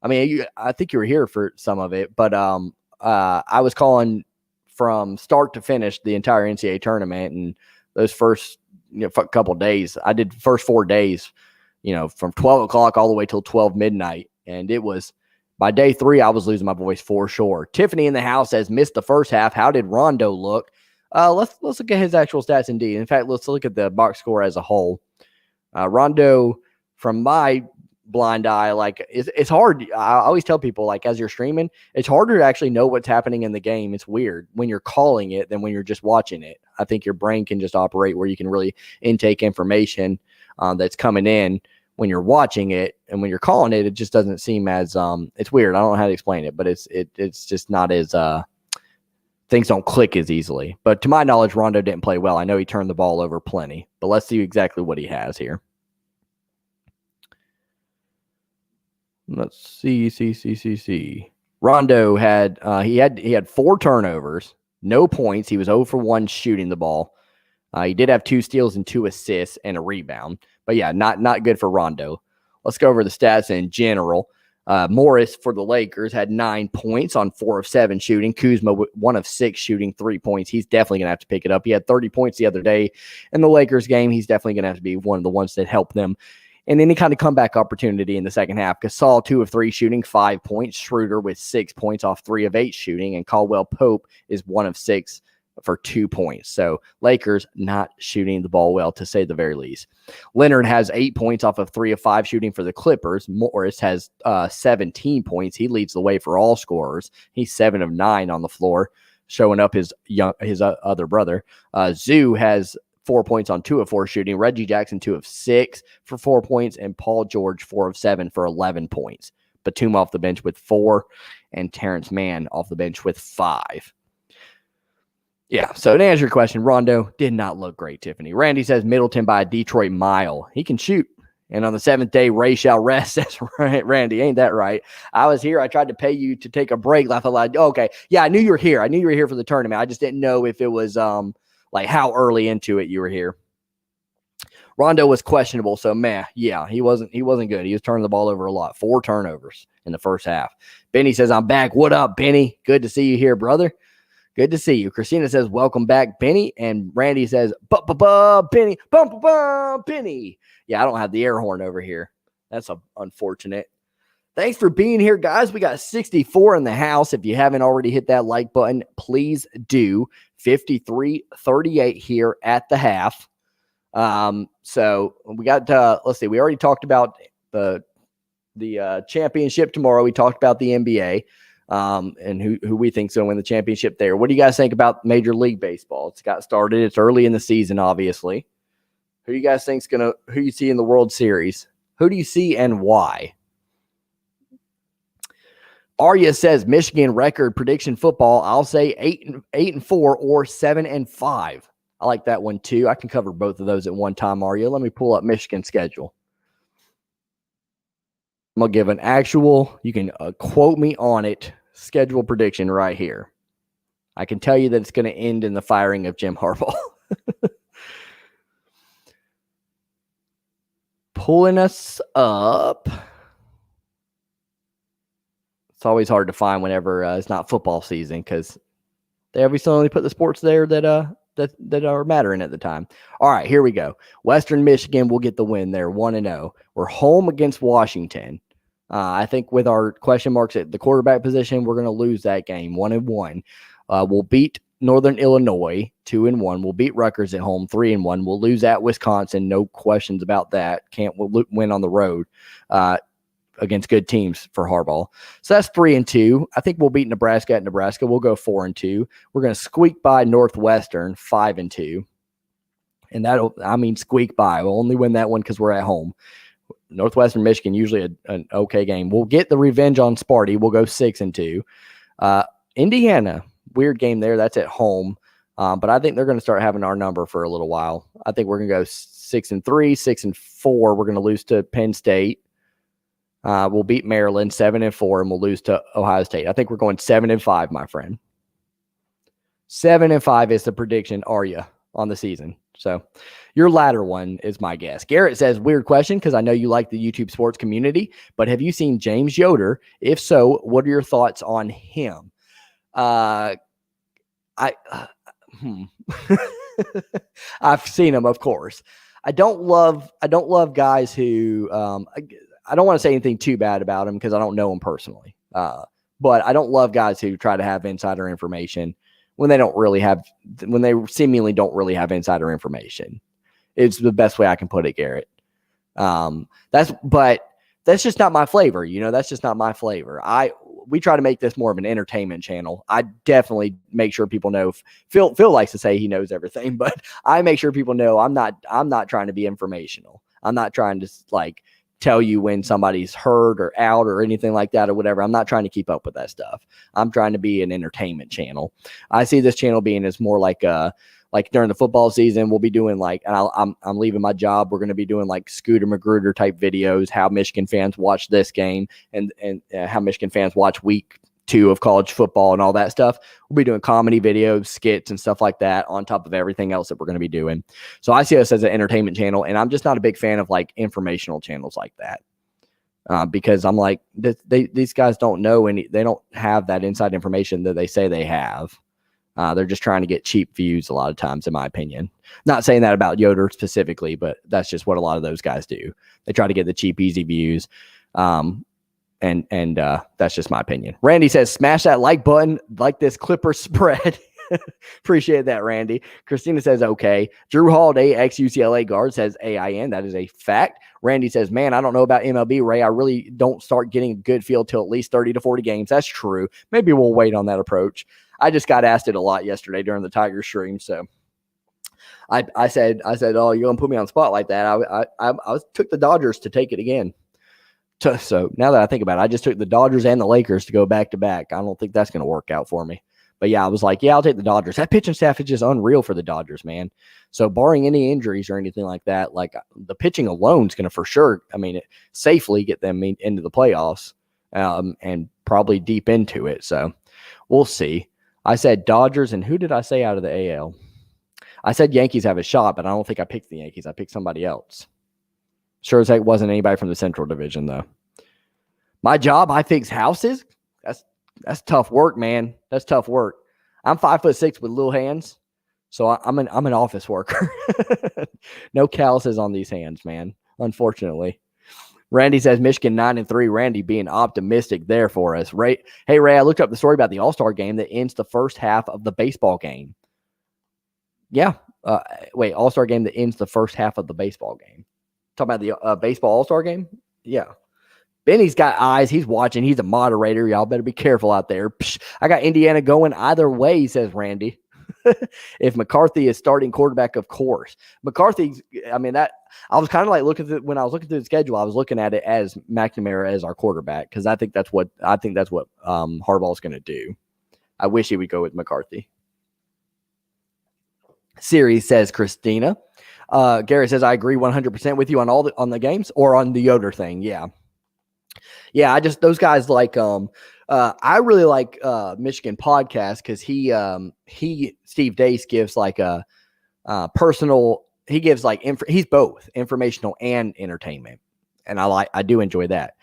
I think you were here for some of it, but I was calling from start to finish the entire NCAA tournament, and those first couple of days, I did the first 4 days, from 12 o'clock all the way till 12 midnight, and it was. By day 3, I was losing my voice for sure. Tiffany in the house has missed the first half. How did Rondo look? Let's look at his actual stats indeed. In fact, let's look at the box score as a whole. Rondo, from my blind eye, it's hard. I always tell people, as you're streaming, it's harder to actually know what's happening in the game. It's weird when you're calling it than when you're just watching it. I think your brain can just operate where you can really intake information that's coming in when you're watching it, and when you're calling it, it just doesn't seem as it's weird. I don't know how to explain it, but it's just not as things don't click as easily. But to my knowledge, Rondo didn't play well. I know he turned the ball over plenty, but let's see exactly what he has here. Let's see. Rondo had he had 4 turnovers, no points. He was 0 for 1 shooting the ball. He did have 2 steals and 2 assists and a rebound. But yeah, not good for Rondo. Let's go over the stats in general. Morris for the Lakers had 9 points on 4 of 7 shooting. Kuzma 1 of 6 shooting 3 points. He's definitely going to have to pick it up. He had 30 points the other day in the Lakers game. He's definitely going to have to be one of the ones that help them in any kind of comeback opportunity in the second half. Gasol 2 of 3 shooting 5 points. Schroder with 6 points off 3 of 8 shooting. And Caldwell Pope is 1 of 6 for 2 points. So Lakers not shooting the ball well, to say the very least. Leonard has 8 points off of 3 of 5 shooting for the Clippers. Morris has 17 points. He leads the way for all scorers. He's 7 of 9 on the floor, showing up his other brother. Zoo has 4 points on 2 of 4 shooting. Reggie Jackson 2 of 6 for 4 points, and Paul George 4 of 7 for 11 points. Batum off the bench with 4, and Terrence Mann off the bench with 5. Yeah, so to answer your question, Rondo did not look great, Tiffany. Randy says Middleton by a Detroit mile. He can shoot. And on the 7th day, Ray shall rest. That's right, Randy. Ain't that right? I was here. I tried to pay you to take a break. I thought, okay, yeah, I knew you were here. I knew you were here for the tournament. I just didn't know if it was how early into it you were here. Rondo was questionable, so he wasn't good. He was turning the ball over a lot. 4 turnovers in the first half. Benny says, I'm back. What up, Benny? Good to see you here, brother. Good to see you. Christina says, welcome back, Benny. And Randy says, Benny, Benny. Yeah, I don't have the air horn over here. That's unfortunate. Thanks for being here, guys. We got 64 in the house. If you haven't already hit that like button, please do. 53-38 here at the half. So we got, let's see, we already talked about the championship tomorrow. We talked about the NBA. And who we think's going to win the championship there. What do you guys think about Major League Baseball? It's got started. It's early in the season, obviously. Who do you guys think's who you see in the World Series? Who do you see and why? Arya says Michigan record prediction football. I'll say 8-4 or 7-5. I like that one too. I can cover both of those at one time, Arya. Let me pull up Michigan's schedule. I'm going to give an actual, you can quote me on it, schedule prediction right here. I can tell you that it's going to end in the firing of Jim Harbaugh. Pulling us up. It's always hard to find whenever it's not football season because they obviously only put the sports there that are mattering at the time. All right, here we go. Western Michigan will get the win there, 1-0. We're home against Washington. I think with our question marks at the quarterback position, we're going to lose that game, 1-1. We'll beat Northern Illinois, 2-1. We'll beat Rutgers at home, 3-1. We'll lose at Wisconsin, no questions about that. We'll win on the road against good teams for Harbaugh. So that's 3-2. I think we'll beat Nebraska at Nebraska. We'll go 4-2. We're going to squeak by Northwestern, 5-2. And squeak by. We'll only win that one because we're at home. Northwestern Michigan, usually an okay game. We'll get the revenge on Sparty. We'll go 6-2. Indiana, weird game there. That's at home. But I think they're going to start having our number for a little while. I think we're going to go 6-3, 6-4. We're going to lose to Penn State. We'll beat Maryland 7-4, and we'll lose to Ohio State. I think we're going 7-5, my friend. 7-5 is the prediction, are you, on the season? So your latter one is my guess. Garrett says, weird question because I know you like the YouTube sports community, but have you seen James Yoder? If so, what are your thoughts on him? I've seen him, of course. I don't love guys who I don't want to say anything too bad about him because I don't know him personally. But I don't love guys who try to have insider information when they seemingly don't really have insider information. It's the best way I can put it, Garrett. That's just not my flavor. That's just not my flavor. We try to make this more of an entertainment channel. I definitely make sure people know. Phil likes to say he knows everything, but I make sure people know I'm not trying to be informational. I'm not trying to tell you when somebody's hurt or out or anything like that or whatever. I'm not trying to keep up with that stuff. I'm trying to be an entertainment channel. I see this channel being as more like during the football season, we'll be doing and I'm leaving my job. We're going to be doing Scooter Magruder type videos, how Michigan fans watch this game and how Michigan fans watch week 2 of college football and all that stuff. We'll be doing comedy videos, skits, and stuff like that on top of everything else that we're going to be doing. So I see us as an entertainment channel, and I'm just not a big fan of informational channels like that because I'm these guys don't know they don't have that inside information that they say they have. They're just trying to get cheap views a lot of times, in my opinion. Not saying that about Yoder specifically, but that's just what a lot of those guys do. They try to get the cheap, easy views. And that's just my opinion. Randy says, smash that like button, like this Clipper spread. Appreciate that, Randy. Christina says, okay. Drew Holiday, ex-UCLA guard, says AIN. That is a fact. Randy says, man, I don't know about MLB, Ray. I really don't start getting a good feel till at least 30 to 40 games. That's true. Maybe we'll wait on that approach. I just got asked it a lot yesterday during the Tiger stream, so I said, oh, you're going to put me on the spot like that. I took the Dodgers to take it again. So now that I think about it, I just took the Dodgers and the Lakers to go back to back. I don't think that's going to work out for me. But yeah, I was like, yeah, I'll take the Dodgers. That pitching staff is just unreal for the Dodgers, man. So barring any injuries or anything like that, the pitching alone is going to for sure, safely get them into the playoffs and probably deep into it. So we'll see. I said Dodgers, and who did I say out of the AL? I said Yankees have a shot, but I don't think I picked the Yankees. I picked somebody else. Sure as heck wasn't anybody from the Central Division, though. My job, I fix houses. That's tough work, man. That's tough work. I'm 5'6" with little hands, so I'm an office worker. No calluses on these hands, man. Unfortunately. Randy says Michigan 9-3. Randy being optimistic there for us. Ray, hey Ray, I looked up the story about the All-Star game that ends the first half of the baseball game. Yeah. All-Star game that ends the first half of the baseball game. Talking about the baseball All-Star game? Yeah. Benny's got eyes. He's watching. He's a moderator. Y'all better be careful out there. Psh, I got Indiana going either way, says Randy. If McCarthy is starting quarterback, of course. McCarthy, I was kind of when I was looking through the schedule, I was looking at it as McNamara as our quarterback because I think that's what Harbaugh's going to do. I wish he would go with McCarthy. Siri says Christina. Gary says I agree 100% with you on the games or on the Yoder thing. Yeah. Yeah, those guys I really like Michigan podcast because Steve Dace gives a personal. He gives he's both informational and entertainment, and I do enjoy that.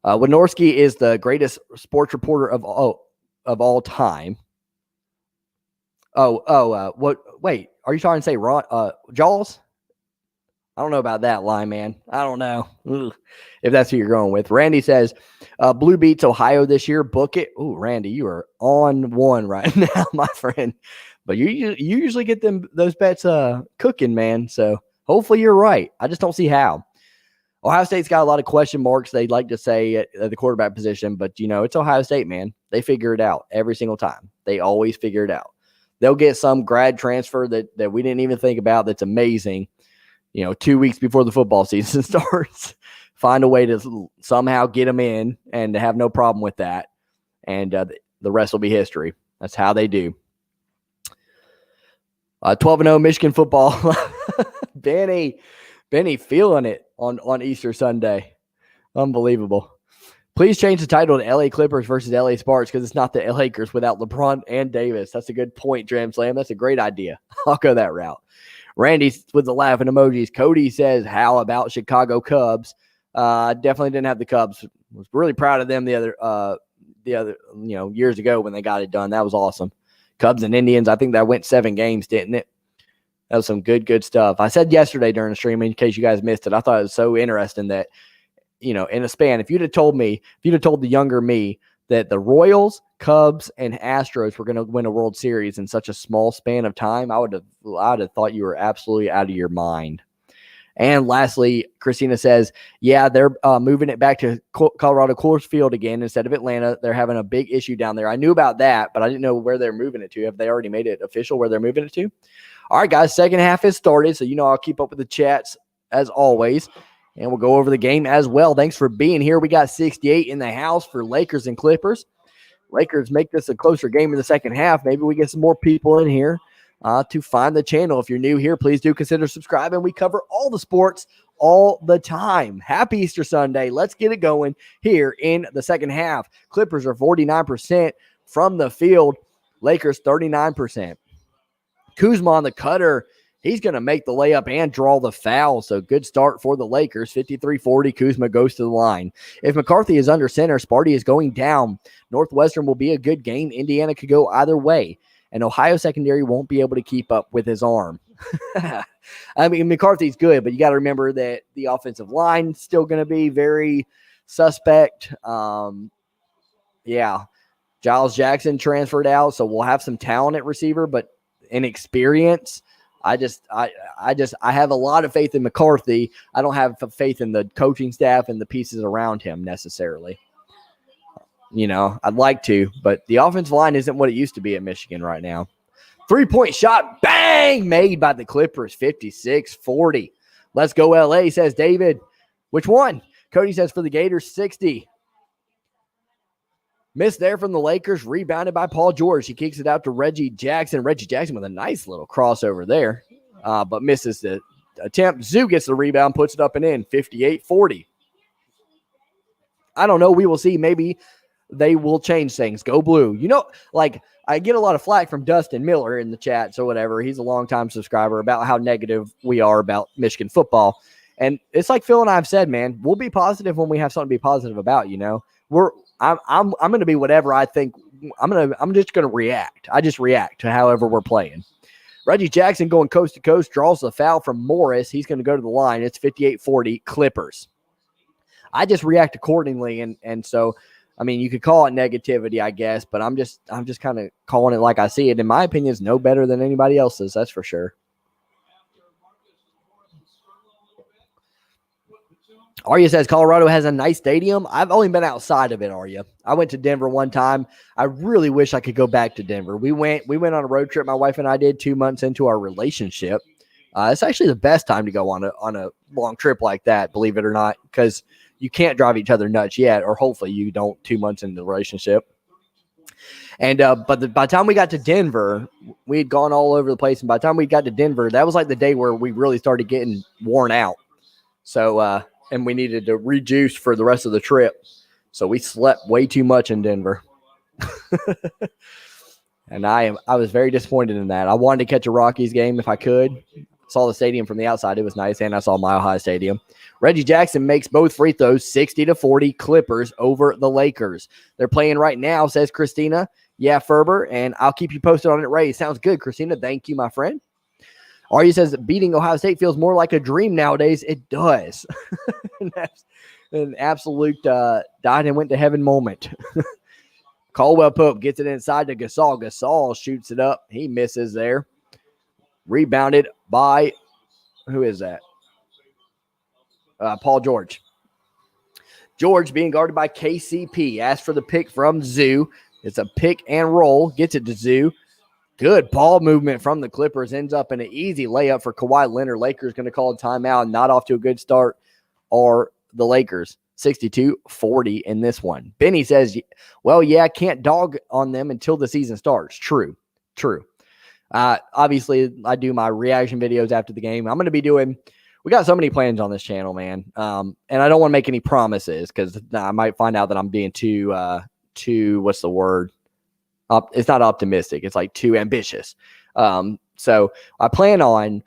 Wynorski is the greatest sports reporter of all time. What? Wait, are you trying to say Jaws? I don't know about that line, man. I don't know. Ugh, if that's who you're going with. Randy says, Blue beats Ohio this year. Book it. Ooh, Randy, you are on one right now, my friend. But you usually get those bets cooking, man. So hopefully you're right. I just don't see how. Ohio State's got a lot of question marks they'd like to say at the quarterback position, but, it's Ohio State, man. They figure it out every single time. They always figure it out. They'll get some grad transfer that we didn't even think about that's amazing. 2 weeks before the football season starts. find a way to somehow get them in and to have no problem with that. And the rest will be history. That's how they do. 12-0 Michigan football. Benny feeling it on Easter Sunday. Unbelievable. Please change the title to LA Clippers versus LA Sparks because it's not the Lakers without LeBron and Davis. That's a good point, Dram Slam. That's a great idea. I'll go that route. Randy with the laughing emojis. Cody says, how about Chicago Cubs? Definitely didn't have the Cubs. Was really proud of them the other years ago when they got it done. That was awesome. Cubs and Indians, I think that went 7 games, didn't it? That was some good stuff. I said yesterday during the stream, in case you guys missed it, I thought it was so interesting that, in a span, if you'd have told the younger me that the Royals, Cubs, and Astros were going to win a World Series in such a small span of time, I would have thought you were absolutely out of your mind. And lastly, Christina says, yeah, they're moving it back to Colorado Coors Field again instead of Atlanta. They're having a big issue down there. I knew about that, but I didn't know where they're moving it to. Have they already made it official where they're moving it to? All right, guys, second half has started, so I'll keep up with the chats as always. And we'll go over the game as well. Thanks for being here. We got 68 in the house for Lakers and Clippers. Lakers make this a closer game in the second half. Maybe we get some more people in here to find the channel. If you're new here, please do consider subscribing. We cover all the sports all the time. Happy Easter Sunday. Let's get it going here in the second half. Clippers are 49% from the field. Lakers 39%. Kuzma on the cutter. He's going to make the layup and draw the foul. So good start for the Lakers. 53-40. Kuzma goes to the line. If McCarthy is under center, Sparty is going down. Northwestern will be a good game. Indiana could go either way. And Ohio secondary won't be able to keep up with his arm. I mean, McCarthy's good, but you got to remember that the offensive line is still going to be very suspect. Giles Jackson transferred out, so we'll have some talent at receiver, but inexperience. I have a lot of faith in McCarthy. I don't have faith in the coaching staff and the pieces around him necessarily. I'd like to, but the offensive line isn't what it used to be at Michigan right now. 3-point shot, bang, made by the Clippers, 56-40. Let's go LA, says David. Which one? Cody says for the Gators, 60. Missed there from the Lakers, rebounded by Paul George. He kicks it out to Reggie Jackson. Reggie Jackson with a nice little crossover there, but misses the attempt. Zoo gets the rebound, puts it up and in, 58-40. I don't know. We will see. Maybe they will change things. Go blue. I get a lot of flack from Dustin Miller in the chat, so whatever. He's a longtime subscriber about how negative we are about Michigan football. And it's like Phil and I have said, man, we'll be positive when we have something to be positive about, I'm going to be whatever I think. I'm just going to react. I just react to however we're playing. Reggie Jackson going coast to coast, draws the foul from Morris. He's going to go to the line. It's 58-40 Clippers. I just react accordingly. And so, I mean, you could call it negativity, I guess, but I'm just kind of calling it like I see it. In my opinion, it's no better than anybody else's. That's for sure. Arya says Colorado has a nice stadium. I've only been outside of it, Arya. I went to Denver one time. I really wish I could go back to Denver. We went on a road trip, my wife and I did 2 months into our relationship. It's actually the best time to go on a long trip like that, believe it or not, because you can't drive each other nuts yet, or hopefully you don't 2 months into the relationship. And by the time we got to Denver, we had gone all over the place. And by the time we got to Denver, that was like the day where we really started getting worn out. So, and we needed to rejuice for the rest of the trip. So we slept way too much in Denver. And I was very disappointed in that. I wanted to catch a Rockies game if I could. Saw the stadium from the outside. It was nice. And I saw Mile High Stadium. Reggie Jackson makes both free throws, 60-40 Clippers over the Lakers. They're playing right now, says Christina. Yeah, Ferber. And I'll keep you posted on it, Ray. Sounds good, Christina. Thank you, my friend. Arya says that beating Ohio State feels more like a dream nowadays. It does. That's an absolute died and went to heaven moment. Caldwell Pope gets it inside to Gasol. Gasol shoots it up. He misses there. Rebounded by, who is that? Paul George. George being guarded by KCP. Asked for the pick from Zoo. It's a pick and roll. Gets it to Zoo. Good ball movement from the Clippers. Ends up in an easy layup for Kawhi Leonard. Lakers going to call a timeout. Not off to a good start are the Lakers 62-40 in this one. Benny says, well, yeah, can't dog on them until the season starts. True. Obviously, I do my reaction videos after the game. I'm going to be doing – we got so many plans on this channel, man. And I don't want to make any promises because I might find out that I'm being too what's the word? It's not optimistic. It's like too ambitious. So I plan on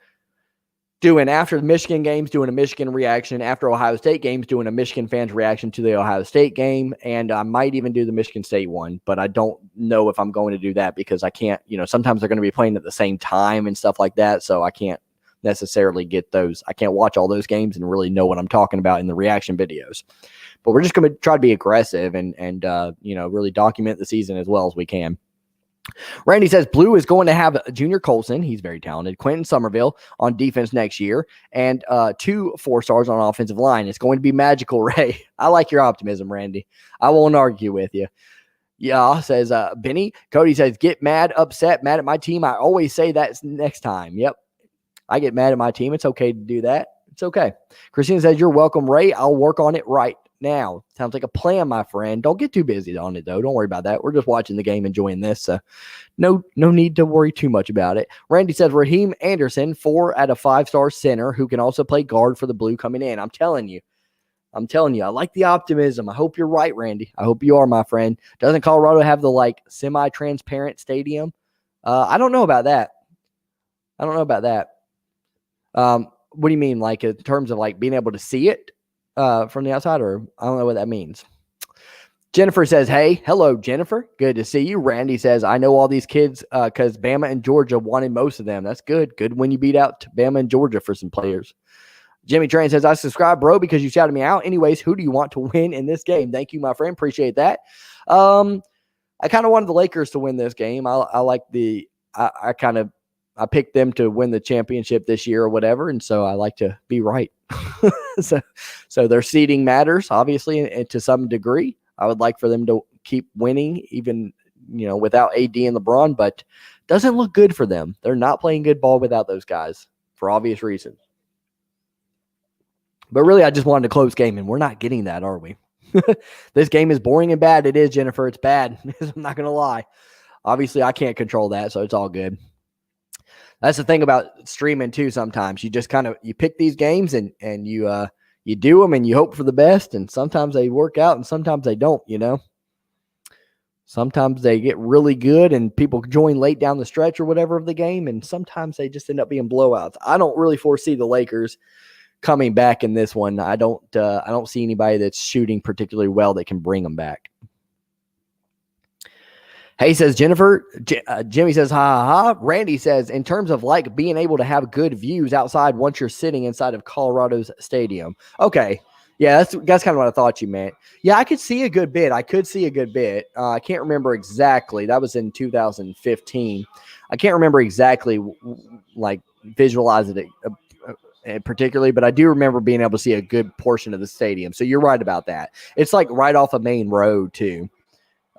doing after the Michigan games, doing a Michigan reaction, after Ohio State games, doing a Michigan fans reaction to the Ohio State game. And I might even do the Michigan State one, but I don't know if I'm going to do that because I can't, sometimes they're going to be playing at the same time and stuff like that. So I can't necessarily get those. I can't watch all those games and really know what I'm talking about in the reaction videos, but we're just going to try to be aggressive and really document the season as well as we can. Randy says Blue is going to have Junior Colson. He's very talented. Quentin Somerville on defense next year and 2 4-stars on offensive line. It's going to be magical, Ray. I like your optimism, Randy. I won't argue with you. Yeah, says Benny. Cody says, get mad, upset, mad at my team. I always say that next time. Yep. I get mad at my team. It's okay to do that. It's okay. Christina says, you're welcome, Ray. I'll work on it right now. Sounds like a plan, my friend. Don't get too busy on it, though. Don't worry about that. We're just watching the game, enjoying this. So no need to worry too much about it. Randy says Raheem Anderson, 4 out of 5-star center who can also play guard for the Blue coming in. I'm telling you. I like the optimism. I hope you're right, Randy. I hope you are, my friend. Doesn't Colorado have the semi-transparent stadium? I don't know about that. What do you mean? Like in terms of being able to see it? From the outside, or I don't know what that means. Jennifer says, hey, hello, Jennifer. Good to see you. Randy says, I know all these kids because Bama and Georgia wanted most of them. That's good. Good when you beat out Bama and Georgia for some players. Jimmy Train says, I subscribe, bro, because you shouted me out. Anyways, who do you want to win in this game? Thank you, my friend. Appreciate that. I kind of wanted the Lakers to win this game. I picked them to win the championship this year or whatever, and so I like to be right. So their seeding matters, obviously, and to some degree. I would like for them to keep winning, even without AD and LeBron, but doesn't look good for them. They're not playing good ball without those guys for obvious reasons. But really, I just wanted a close game, and we're not getting that, are we? This game is boring and bad. It is, Jennifer. It's bad. I'm not going to lie. Obviously, I can't control that, so it's all good. That's the thing about streaming too. Sometimes you just you pick these games and you do them and you hope for the best. And sometimes they work out and sometimes they don't, Sometimes they get really good and people join late down the stretch or whatever of the game. And sometimes they just end up being blowouts. I don't really foresee the Lakers coming back in this one. I don't see anybody that's shooting particularly well that can bring them back. Hey, says Jennifer. Jimmy says, ha. Randy says, in terms of being able to have good views outside once you're sitting inside of Colorado's stadium. Okay. Yeah, that's kind of what I thought you meant. Yeah, I could see a good bit. I can't remember exactly. That was in 2015. I can't remember exactly visualizing it particularly, but I do remember being able to see a good portion of the stadium. So you're right about that. It's right off a main road too.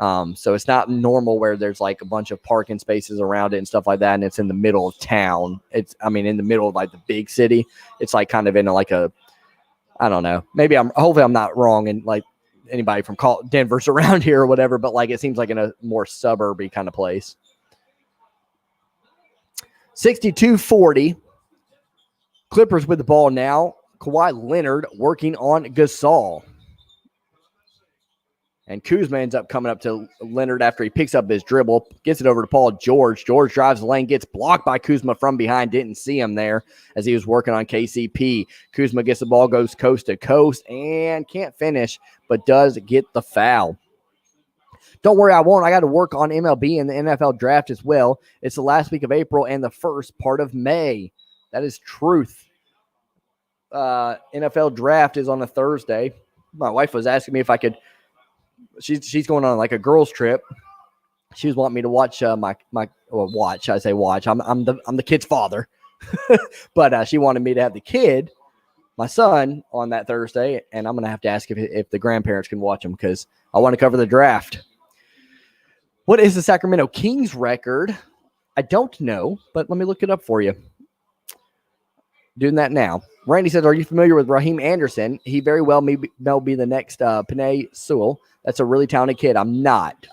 So it's not normal where there's a bunch of parking spaces around it and stuff like that. And it's in the middle of town. In the middle of the big city. It's kind of in I don't know. Hopefully I'm not wrong. And anybody from Denver's around here or whatever, but it seems like in a more suburby kind of place. 62-40. Clippers with the ball now. Kawhi Leonard working on Gasol. And Kuzma ends up coming up to Leonard after he picks up his dribble, gets it over to Paul George. George drives the lane, gets blocked by Kuzma from behind. Didn't see him there as he was working on KCP. Kuzma gets the ball, goes coast to coast, and can't finish, but does get the foul. Don't worry, I won't. I got to work on MLB and the NFL draft as well. It's the last week of April and the first part of May. That is truth. NFL draft is on a Thursday. My wife was asking me if I could. She's going on a girls trip. She was wanting me to watch watch. I say watch. I'm the kid's father, but she wanted me to have the kid, my son, on that Thursday, and I'm gonna have to ask if the grandparents can watch them because I want to cover the draft. What is the Sacramento Kings record? I don't know, but let me look it up for you. Doing that now. Randy says, are you familiar with Raheem Anderson? He very well may be the next Panay Sewell. That's a really talented kid. I'm not.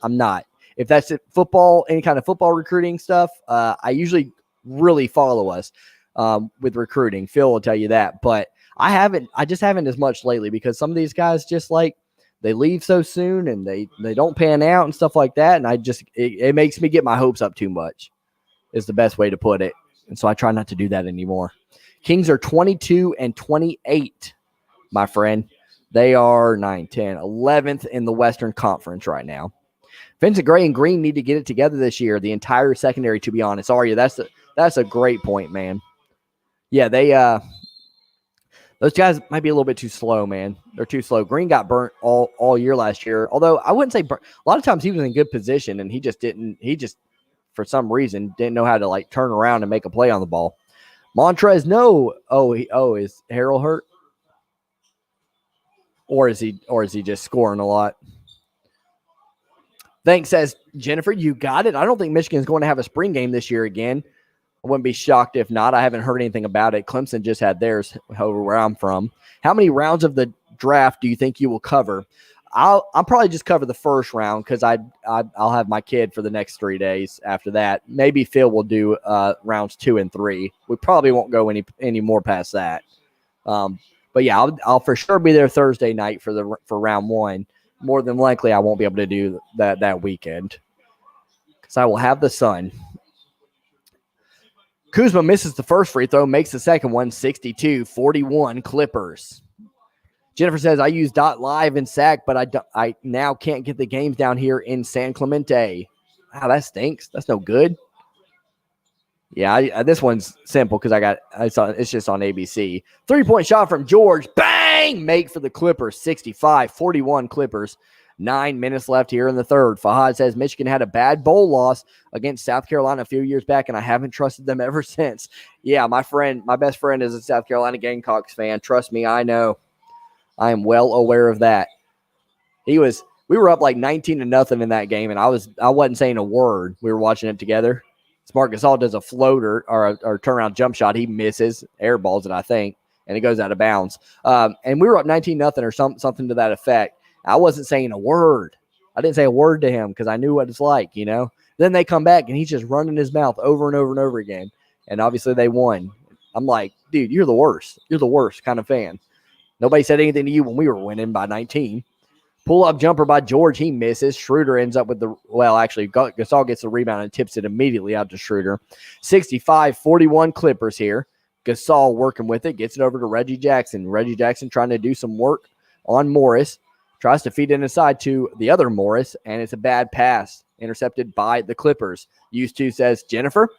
If that's football, any kind of football recruiting stuff, I usually really follow us with recruiting. Phil will tell you that. But I just haven't as much lately because some of these guys just like they leave so soon and they don't pan out and stuff like that. And it makes me get my hopes up too much is the best way to put it. And so I try not to do that anymore. Kings are 22-28, my friend. They are 9, 10, 11th in the Western Conference right now. Vincent Gray and Green need to get it together this year. The entire secondary, to be honest. Arya, that's a great point, man. Yeah, those guys might be a little bit too slow, man. They're too slow. Green got burnt all year last year. Although I wouldn't say burnt. A lot of times he was in good position and he just for some reason didn't know how to like turn around and make a play on the ball. Montrez, no. Is Harrell hurt? Or is he just scoring a lot? Thanks, says Jennifer. You got it. I don't think Michigan's going to have a spring game this year again. I wouldn't be shocked if not. I haven't heard anything about it. Clemson just had theirs over where I'm from. How many rounds of the draft do you think you will cover? I'll probably just cover the first round because I'll have my kid for the next 3 days after that. Maybe Phil will do rounds 2 and 3. We probably won't go any more past that. But yeah, I'll for sure be there Thursday night for round 1. More than likely, I won't be able to do that weekend because I will have the sun. Kuzma misses the first free throw, makes the second one, 62-41 Clippers. Jennifer says, I use .live in SAC, but I now can't get the games down here in San Clemente. Wow, that stinks. That's no good. Yeah, this one's simple because it's just on ABC. 3-point shot from George. Bang! Make for the Clippers. 65-41 Clippers. 9 minutes left here in the third. Fahad says Michigan had a bad bowl loss against South Carolina a few years back, and I haven't trusted them ever since. Yeah, my best friend is a South Carolina Gamecocks fan. Trust me, I know. I am well aware of that. We were up like 19-0 in that game, and I wasn't saying a word. We were watching it together. Smart Gasol does a floater or a turnaround jump shot. He misses, airballs it, I think, and it goes out of bounds. And we were up 19-0 or something to that effect. I wasn't saying a word. I didn't say a word to him because I knew what it's like, you know. Then they come back, and he's just running his mouth over and over and over again. And obviously they won. I'm like, dude, you're the worst. You're the worst kind of fan. Nobody said anything to you when we were winning by 19. Pull-up jumper by George. He misses. Schroder ends up with Gasol gets the rebound and tips it immediately out to Schroder. 65-41 Clippers here. Gasol working with it. Gets it over to Reggie Jackson. Reggie Jackson trying to do some work on Morris. Tries to feed it inside to the other Morris, and it's a bad pass. Intercepted by the Clippers. Used to, says Jennifer.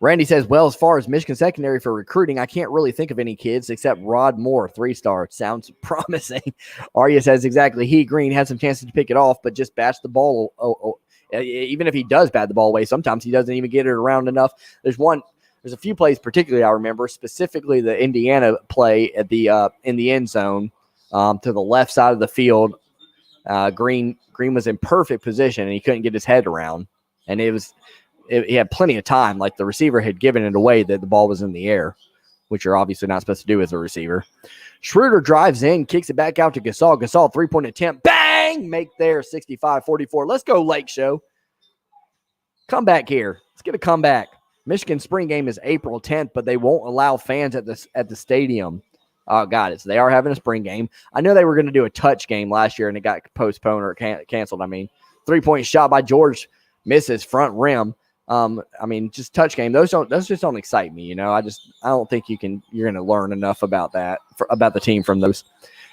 Randy says, well, as far as Michigan secondary for recruiting, I can't really think of any kids except Rod Moore, 3-star. Sounds promising. Arya says, exactly. Green had some chances to pick it off, but just bashed the ball. Even if he does bat the ball away, sometimes he doesn't even get it around enough. There's a few plays particularly I remember, specifically the Indiana play at the in the end zone to the left side of the field. Green was in perfect position, and he couldn't get his head around. And he had plenty of time. Like the receiver had given it away that the ball was in the air, which you're obviously not supposed to do as a receiver. Schroeder drives in, kicks it back out to Gasol. Gasol, 3-point attempt. Bang! Make there, 65-44. Let's go, Lake Show. Come back here. Let's get a comeback. Michigan spring game is April 10th, but they won't allow fans at the stadium. Oh, got it. So they are having a spring game. I know they were going to do a touch game last year, and it got postponed or canceled. 3-point shot by George. Misses front rim. Just touch game. Those just don't excite me. You know, I don't think you're going to learn enough about that, about the team from those.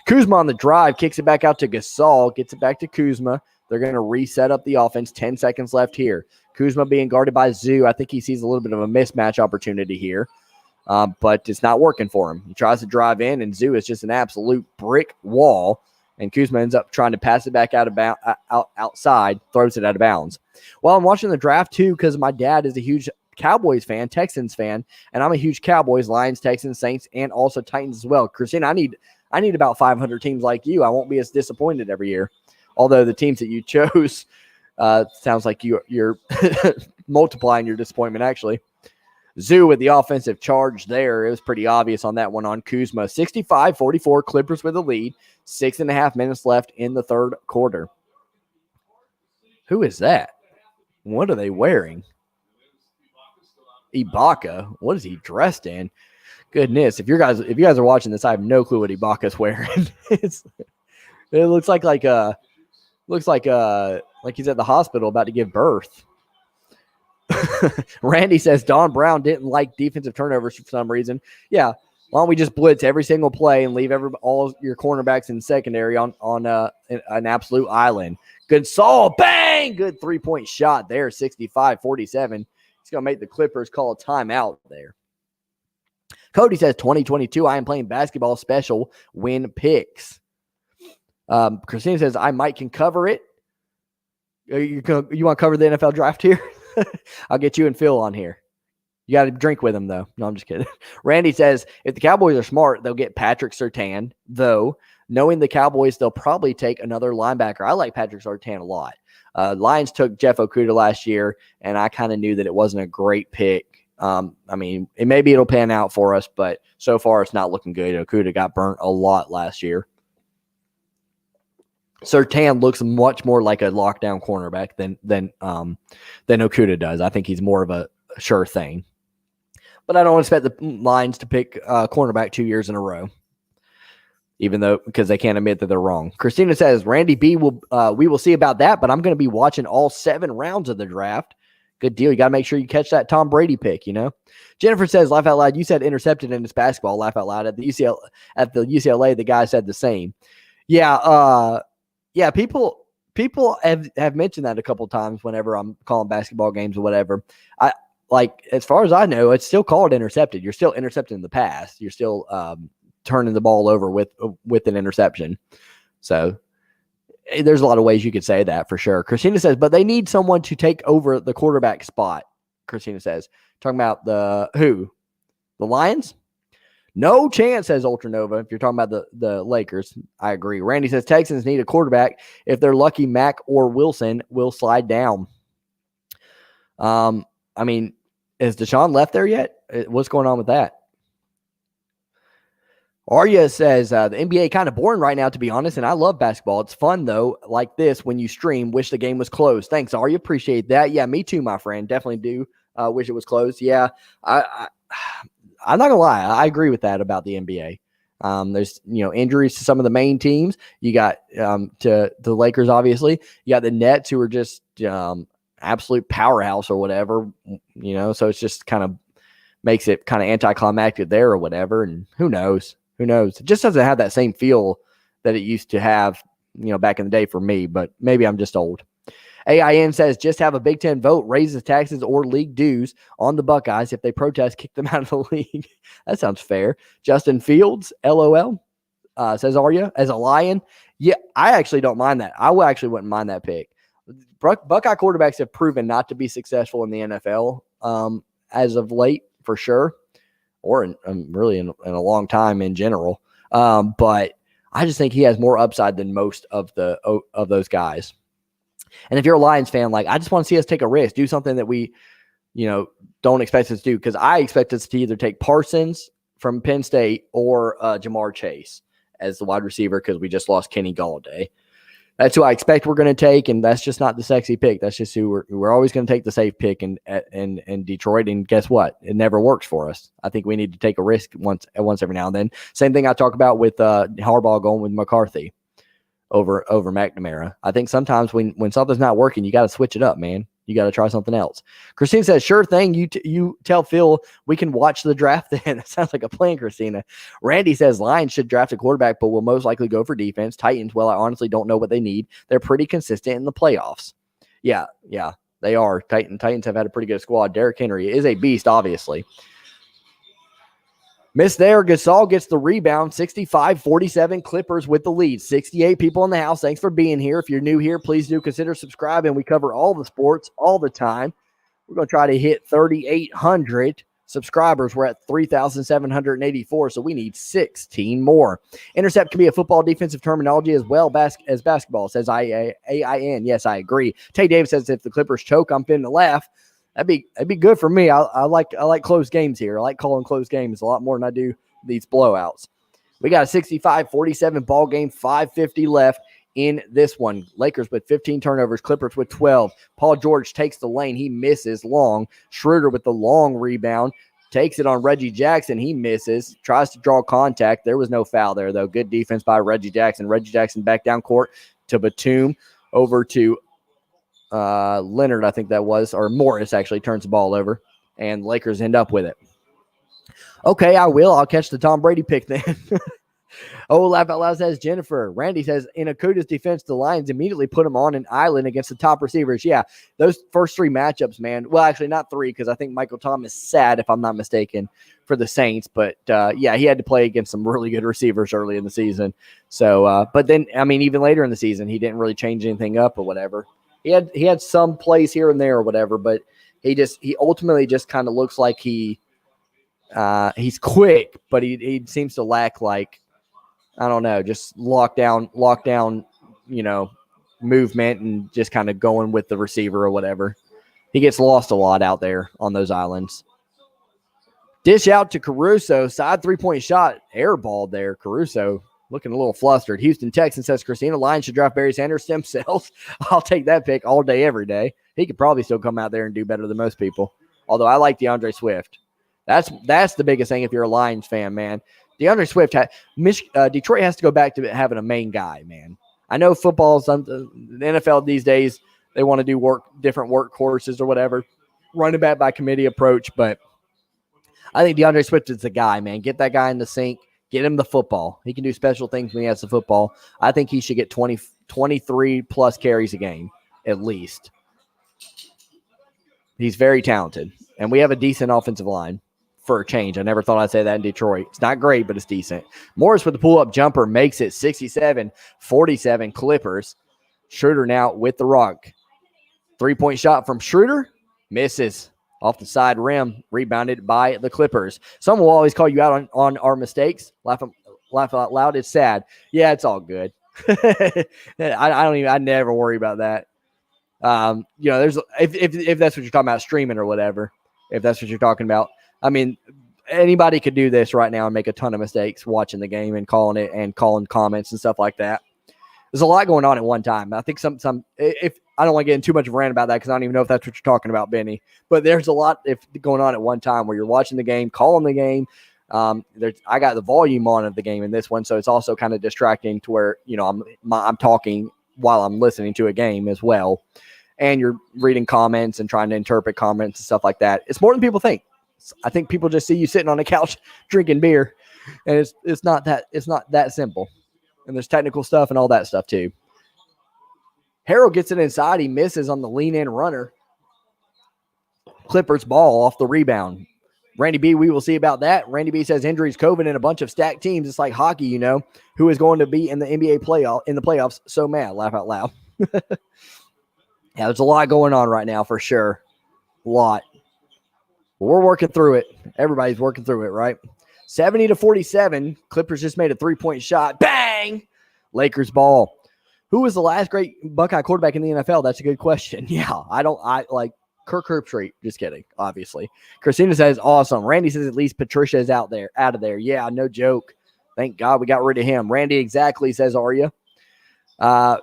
Kuzma on the drive, kicks it back out to Gasol, gets it back to Kuzma. They're going to reset up the offense. 10 seconds left here. Kuzma being guarded by Zoo. I think he sees a little bit of a mismatch opportunity here, but it's not working for him. He tries to drive in, and Zoo is just an absolute brick wall. And Kuzma ends up trying to pass it back outside, throws it out of bounds. Well, I'm watching the draft, too, because my dad is a huge Cowboys fan, Texans fan, and I'm a huge Cowboys, Lions, Texans, Saints, and also Titans as well. Christine, I need about 500 teams like you. I won't be as disappointed every year. Although the teams that you chose sounds like you're multiplying your disappointment, actually. Zoo with the offensive charge there. It was pretty obvious on that one on Kuzma. 65-44, Clippers with the lead. 6.5 minutes left in the third quarter. Who is that? What are they wearing? Ibaka. What is he dressed in? Goodness, if you guys are watching this, I have no clue what Ibaka's wearing. It looks like he's at the hospital about to give birth. Randy says Don Brown didn't like defensive turnovers for some reason. Yeah, why don't we just blitz every single play and leave all your cornerbacks in secondary on an absolute island? Good Saul, bang! Good 3-point shot there, 65-47. He's gonna make the Clippers call a timeout there. Cody says 2022, I am playing basketball special win picks. Christina says I might can cover it. You want to cover the NFL draft here? I'll get you and Phil on here. You got to drink with him, though. No, I'm just kidding. Randy says, if the Cowboys are smart, they'll get Patrick Surtain, though. Knowing the Cowboys, they'll probably take another linebacker. I like Patrick Surtain a lot. Lions took Jeff Okudah last year, and I kind of knew that it wasn't a great pick. Maybe it'll pan out for us, but so far it's not looking good. Okudah got burnt a lot last year. Surtain looks much more like a lockdown cornerback than Okudah does. I think he's more of a sure thing. But I don't expect the Lions to pick cornerback 2 years in a row, because they can't admit that they're wrong. Christina says, Randy B, we will see about that, but I'm going to be watching all 7 rounds of the draft. Good deal. You got to make sure you catch that Tom Brady pick, Jennifer says, laugh out loud. You said intercepted in this basketball. Laugh out loud. At the UCLA, the guy said the same. Yeah, people have mentioned that a couple times whenever I'm calling basketball games or whatever. As far as I know, it's still called intercepted. You're still intercepting in the pass. You're still turning the ball over with an interception. So there's a lot of ways you could say that for sure. Christina says, but they need someone to take over the quarterback spot. Christina says, talking about the Lions? No chance, says Ultranova. If you're talking about the Lakers, I agree. Randy says Texans need a quarterback. If they're lucky, Mack or Wilson will slide down. Is Deshaun left there yet? What's going on with that? Arya says, the NBA kind of boring right now, to be honest, and I love basketball. It's fun, though, like this when you stream. Wish the game was closed. Thanks, Arya. Appreciate that. Yeah, me too, my friend. Definitely do wish it was closed. Yeah, I'm not going to lie. I agree with that about the NBA. There's, injuries to some of the main teams. You got to the Lakers, obviously. You got the Nets, who are just absolute powerhouse or whatever, so it's just kind of makes it kind of anticlimactic there or whatever. And who knows? It just doesn't have that same feel that it used to have, back in the day for me, but maybe I'm just old. AIN says, just have a Big Ten vote, raises taxes or league dues on the Buckeyes. If they protest, kick them out of the league. That sounds fair. Justin Fields, LOL, says Arya, as a Lion. Yeah, I actually don't mind that. I actually wouldn't mind that pick. Buckeye quarterbacks have proven not to be successful in the NFL as of late, for sure, or really in a long time in general. But I just think he has more upside than most of those guys. And if you're a Lions fan, I just want to see us take a risk, do something that we, don't expect us to do. Because I expect us to either take Parsons from Penn State or Jamar Chase as the wide receiver, because we just lost Kenny Galladay. That's who I expect we're going to take, and that's just not the sexy pick. That's just who we're always going to take the safe pick in Detroit. And guess what? It never works for us. I think we need to take a risk once every now and then. Same thing I talk about with Harbaugh going with McCarthy over McNamara. I think sometimes when something's not working, you got to switch it up, man. You got to try something else. Christine says, sure thing. You tell Phil we can watch the draft then. That sounds like a plan, Christina. Randy says Lions should draft a quarterback, but will most likely go for defense. Titans, well, I honestly don't know what they need. They're pretty consistent in the playoffs. Yeah, they are. Titans have had a pretty good squad. Derrick Henry is a beast, obviously. Miss there. Gasol gets the rebound. 65-47 Clippers with the lead. 68 people in the house. Thanks for being here. If you're new here, please do consider subscribing. We cover all the sports all the time. We're going to try to hit 3,800 subscribers. We're at 3,784, so we need 16 more. Intercept can be a football defensive terminology as well as basketball, says AIN. Yes, I agree. Tay Davis says if the Clippers choke, I'm finna laugh. That'd be good for me. I like close games here. I like calling close games a lot more than I do these blowouts. We got a 65-47 ball game, 5:50 left in this one. Lakers with 15 turnovers, Clippers with 12. Paul George takes the lane. He misses long. Schroder with the long rebound. Takes it on Reggie Jackson. He misses. Tries to draw contact. There was no foul there, though. Good defense by Reggie Jackson. Reggie Jackson back down court to Batum. Over to Leonard, I think that was. Or Morris actually turns the ball over. And Lakers end up with it. Okay, I will. I'll catch the Tom Brady pick then. Oh, Laugh Out Loud says Jennifer. Randy says, in Okuda's defense, the Lions immediately put him on an island against the top receivers. Yeah, those first three matchups, man. Well, actually, not three, because I think Michael Thomas sad, if I'm not mistaken, for the Saints. But, yeah, he had to play against some really good receivers early in the season. So, but then, I mean, even later in the season, he didn't really change anything up or whatever. He had some plays here and there or whatever, but he ultimately just kind of looks like he's quick, but he seems to lack, like, I don't know, just lockdown, movement and just kind of going with the receiver or whatever. He gets lost a lot out there on those islands. Dish out to Caruso, side 3-point shot, airballed there. Caruso looking a little flustered. Houston Texans says Christina Lyons should draft Barry Sanders stem cells. I'll take that pick all day, every day. He could probably still come out there and do better than most people. Although I like DeAndre Swift. That's the biggest thing if you're a Lions fan, man. DeAndre Swift, Detroit has to go back to having a main guy, man. I know football, the NFL these days, they want to do different work courses or whatever, running back by committee approach, but I think DeAndre Swift is the guy, man. Get that guy in the sink, get him the football. He can do special things when he has the football. I think he should get 23-plus carries a game, at least. He's very talented, and we have a decent offensive line. For a change. I never thought I'd say that in Detroit. It's not great, but it's decent. Morris with the pull-up jumper makes it 67-47 Clippers. Schroder now with the rock. 3-point shot from Schroder. Misses off the side rim. Rebounded by the Clippers. Someone will always call you out on our mistakes. Laugh out loud. It's sad. Yeah, it's all good. I never worry about that. There's if that's what you're talking about, streaming or whatever, if that's what you're talking about. I mean, anybody could do this right now and make a ton of mistakes watching the game and calling it and calling comments and stuff like that. There's a lot going on at one time. I think if I don't want to get into too much of a rant about that because I don't even know if that's what you're talking about, Benny. But there's a lot going on at one time where you're watching the game, calling the game. I got the volume on of the game in this one, so it's also kind of distracting to where I'm talking while I'm listening to a game as well, and you're reading comments and trying to interpret comments and stuff like that. It's more than people think. I think people just see you sitting on a couch drinking beer, and it's not that simple. And there's technical stuff and all that stuff too. Harrell gets it inside. He misses on the lean-in runner. Clippers ball off the rebound. Randy B, we will see about that. Randy B says injuries, COVID, and a bunch of stacked teams. It's like hockey, who is going to be in the NBA playoffs. So mad, laugh out loud. Yeah, there's a lot going on right now for sure. A lot. We're working through it. Everybody's working through it, right? 70-47. Clippers just made a 3-point shot. Bang! Lakers ball. Who was the last great Buckeye quarterback in the NFL? That's a good question. Yeah, I like Kirk Herbstreit. Just kidding, obviously. Christina says, awesome. Randy says, at least Patricia is out of there. Yeah, no joke. Thank God we got rid of him. Randy exactly says, Arya.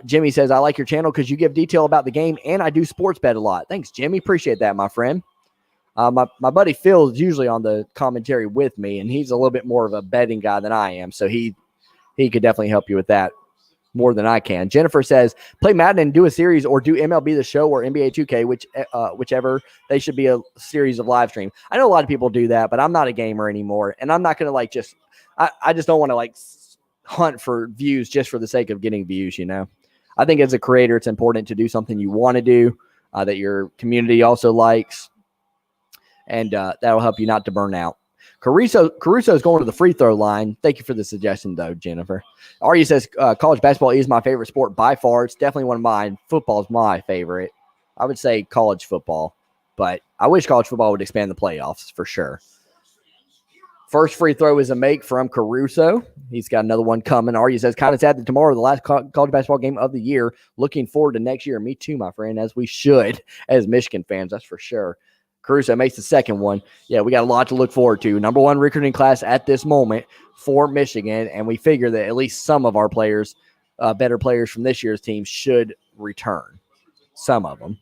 Jimmy says, I like your channel because you give detail about the game, and I do sports bet a lot. Thanks, Jimmy. Appreciate that, my friend. My buddy Phil is usually on the commentary with me, and he's a little bit more of a betting guy than I am, so he could definitely help you with that more than I can. Jennifer says, play Madden and do a series, or do MLB The Show or NBA 2K, whichever. They should be a series of live stream. I know a lot of people do that, but I'm not a gamer anymore, and I'm not going to I just don't want to hunt for views just for the sake of getting views, I think as a creator, it's important to do something you want to do, that your community also likes. And that'll help you not to burn out. Caruso is going to the free throw line. Thank you for the suggestion, though, Jennifer. Arya says, college basketball is my favorite sport by far. It's definitely one of mine. Football is my favorite. I would say college football, but I wish college football would expand the playoffs for sure. First free throw is a make from Caruso. He's got another one coming. Arya says, kind of sad that tomorrow, the last college basketball game of the year. Looking forward to next year. Me too, my friend, as we should as Michigan fans. That's for sure. Caruso makes the second one. Yeah, we got a lot to look forward to. Number one recruiting class at this moment for Michigan, and we figure that at least some of our players, better players from this year's team, should return. Some of them.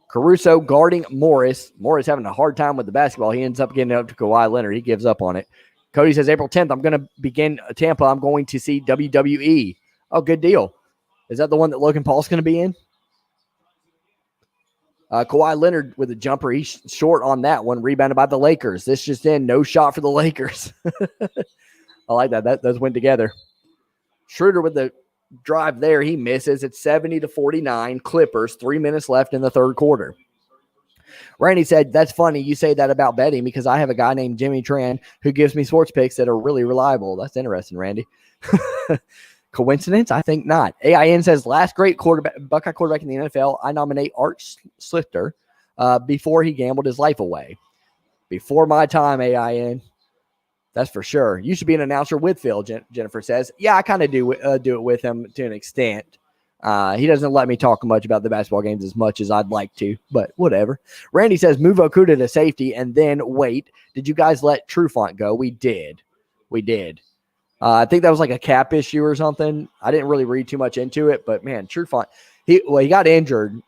Caruso guarding Morris. Morris having a hard time with the basketball. He ends up getting up to Kawhi Leonard. He gives up on it. Cody says, April 10th, I'm going to begin Tampa. I'm going to see WWE. Oh, good deal. Is that the one that Logan Paul's going to be in? Kawhi Leonard with a jumper. He's short on that one. Rebounded by the Lakers. This just in. No shot for the Lakers. I like that. Those went together. Schroder with the drive there. He misses. It's 70-49. Clippers. 3 minutes left in the third quarter. Randy said, that's funny you say that about betting because I have a guy named Jimmy Tran who gives me sports picks that are really reliable. That's interesting, Randy. Coincidence? I think not. AIN says, last great Buckeye quarterback in the NFL, I nominate Art Slifter before he gambled his life away. Before my time, AIN. That's for sure. You should be an announcer with Phil, Jennifer says. Yeah, I kind of do it with him to an extent. He doesn't let me talk much about the basketball games as much as I'd like to, but whatever. Randy says, move Okuda to safety and then wait. Did you guys let Trufant go? We did. I think that was like a cap issue or something. I didn't really read too much into it, but man, Trufant, he got injured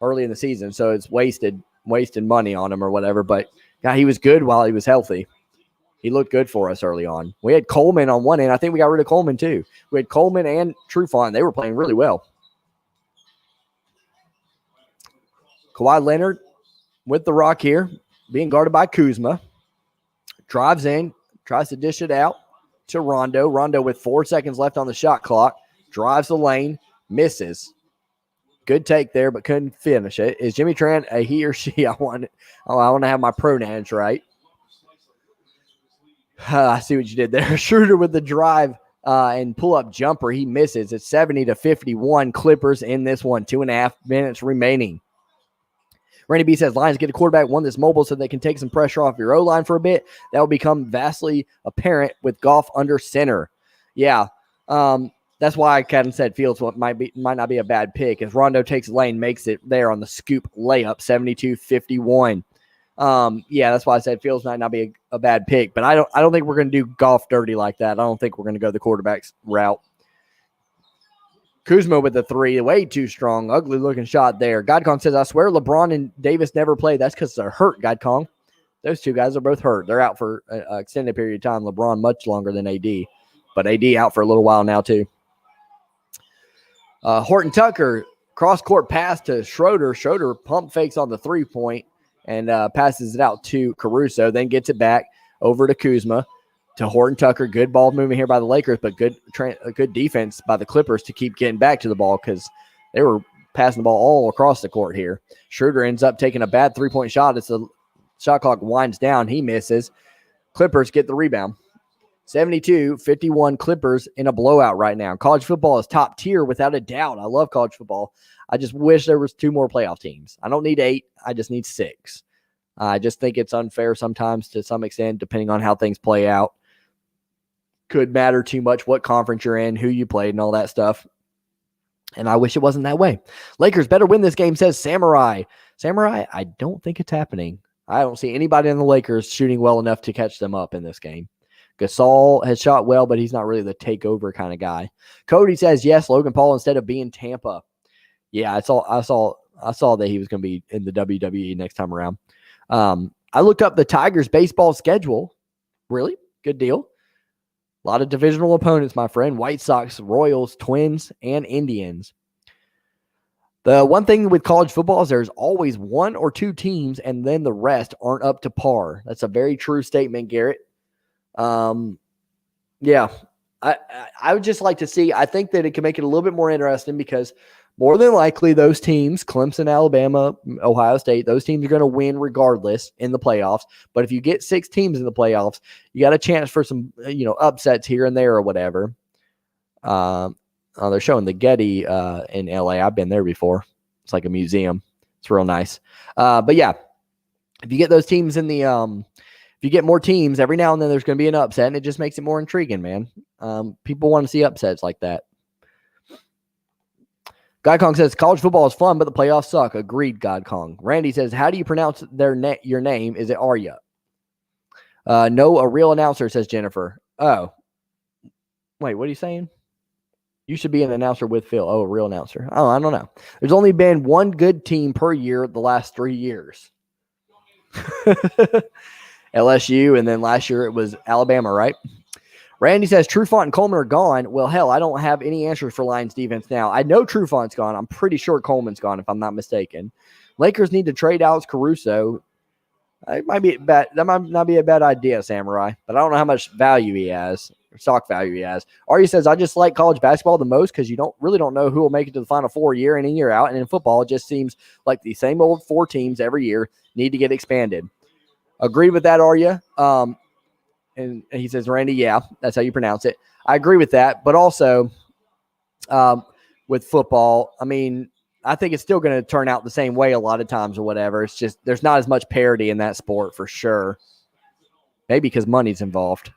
early in the season, so it's wasted money on him or whatever. But God, he was good while he was healthy. He looked good for us early on. We had Coleman on one end. I think we got rid of Coleman too. We had Coleman and Trufant. They were playing really well. Kawhi Leonard with the rock here, being guarded by Kuzma. Drives in, tries to dish it out to Rondo. Rondo with 4 seconds left on the shot clock. Drives the lane, misses. Good take there, but couldn't finish it. Is Jimmy Tran a he or she? I want to have my pronouns right. I see what you did there. Schroder with the drive and pull-up jumper. He misses. It's 70-51. Clippers in this one. 2.5 minutes remaining. Randy B says, Lions get a quarterback, one that's mobile so they can take some pressure off your O-line for a bit. That will become vastly apparent with Goff under center. Yeah, that's why I kind of said Fields might not be a bad pick. If Rondo takes the lane, makes it there on the scoop layup, 72-51. Yeah, that's why I said Fields might not be a bad pick, but I don't think we're going to do Goff dirty like that. I don't think we're going to go the quarterback's route. Kuzma with the three, way too strong, ugly looking shot there. Godkong says, I swear LeBron and Davis never played. That's because they're hurt, Godkong. Those two guys are both hurt. They're out for an extended period of time. LeBron much longer than AD, but AD out for a little while now too. Horton Tucker, cross-court pass to Schroder. Schroder pump fakes on the three-point and passes it out to Caruso, then gets it back over to Kuzma, to Horton Tucker. Good ball movement here by the Lakers, but good defense by the Clippers to keep getting back to the ball because they were passing the ball all across the court here. Schroder ends up taking a bad three-point shot as the shot clock winds down. He misses. Clippers get the rebound. 72-51 Clippers in a blowout right now. College football is top tier without a doubt. I love college football. I just wish there was 2 more playoff teams. I don't need 8. I just need 6. I just think it's unfair sometimes to some extent, depending on how things play out. Could matter too much what conference you're in, who you played, and all that stuff. And I wish it wasn't that way. Lakers better win this game, says Samurai. Samurai, I don't think it's happening. I don't see anybody in the Lakers shooting well enough to catch them up in this game. Gasol has shot well, but he's not really the takeover kind of guy. Cody says, yes, Logan Paul instead of being Tampa. Yeah, I saw that he was going to be in the WWE next time around. I looked up the Tigers baseball schedule. Really? Good deal. A lot of divisional opponents, my friend. White Sox, Royals, Twins, and Indians. The one thing with college football is there's always 1 or 2 teams, and then the rest aren't up to par. That's a very true statement, Garrett. Yeah, I would just like to see. I think that it can make it a little bit more interesting because more than likely those teams, Clemson, Alabama, Ohio State, those teams are going to win regardless in the playoffs. But if you get 6 teams in the playoffs, you got a chance for some, upsets here and there or whatever. They're showing the Getty in LA. I've been there before. It's like a museum. It's real nice. But yeah, if you get those teams in the, if you get more teams, every now and then there's going to be an upset, and it just makes it more intriguing, man. People want to see upsets like that. God Kong says college football is fun, but the playoffs suck. Agreed, God Kong. Randy says, how do you pronounce your name? Is it Arya? No, a real announcer, says Jennifer. Oh. Wait, what are you saying? You should be an announcer with Phil. Oh, a real announcer. Oh, I don't know. There's only been one good team per year the last 3 years. LSU, and then last year it was Alabama, right? Randy says Trufant and Coleman are gone. Well, hell, I don't have any answers for Lions defense now. I know Trufant's gone. I'm pretty sure Coleman's gone, if I'm not mistaken. Lakers need to trade Alex Caruso. It might be bad. That might not be a bad idea, Samurai, but I don't know how much value he has, or stock value he has. Arya says, I just like college basketball the most because you don't know who will make it to the Final Four year in and year out. And in football, it just seems like the same old 4 teams every year need to get expanded. Agree with that, Arya. And he says, Randy, yeah, that's how you pronounce it. I agree with that. But also with football, I mean, I think it's still going to turn out the same way a lot of times or whatever. It's just there's not as much parity in that sport for sure. Maybe because money's involved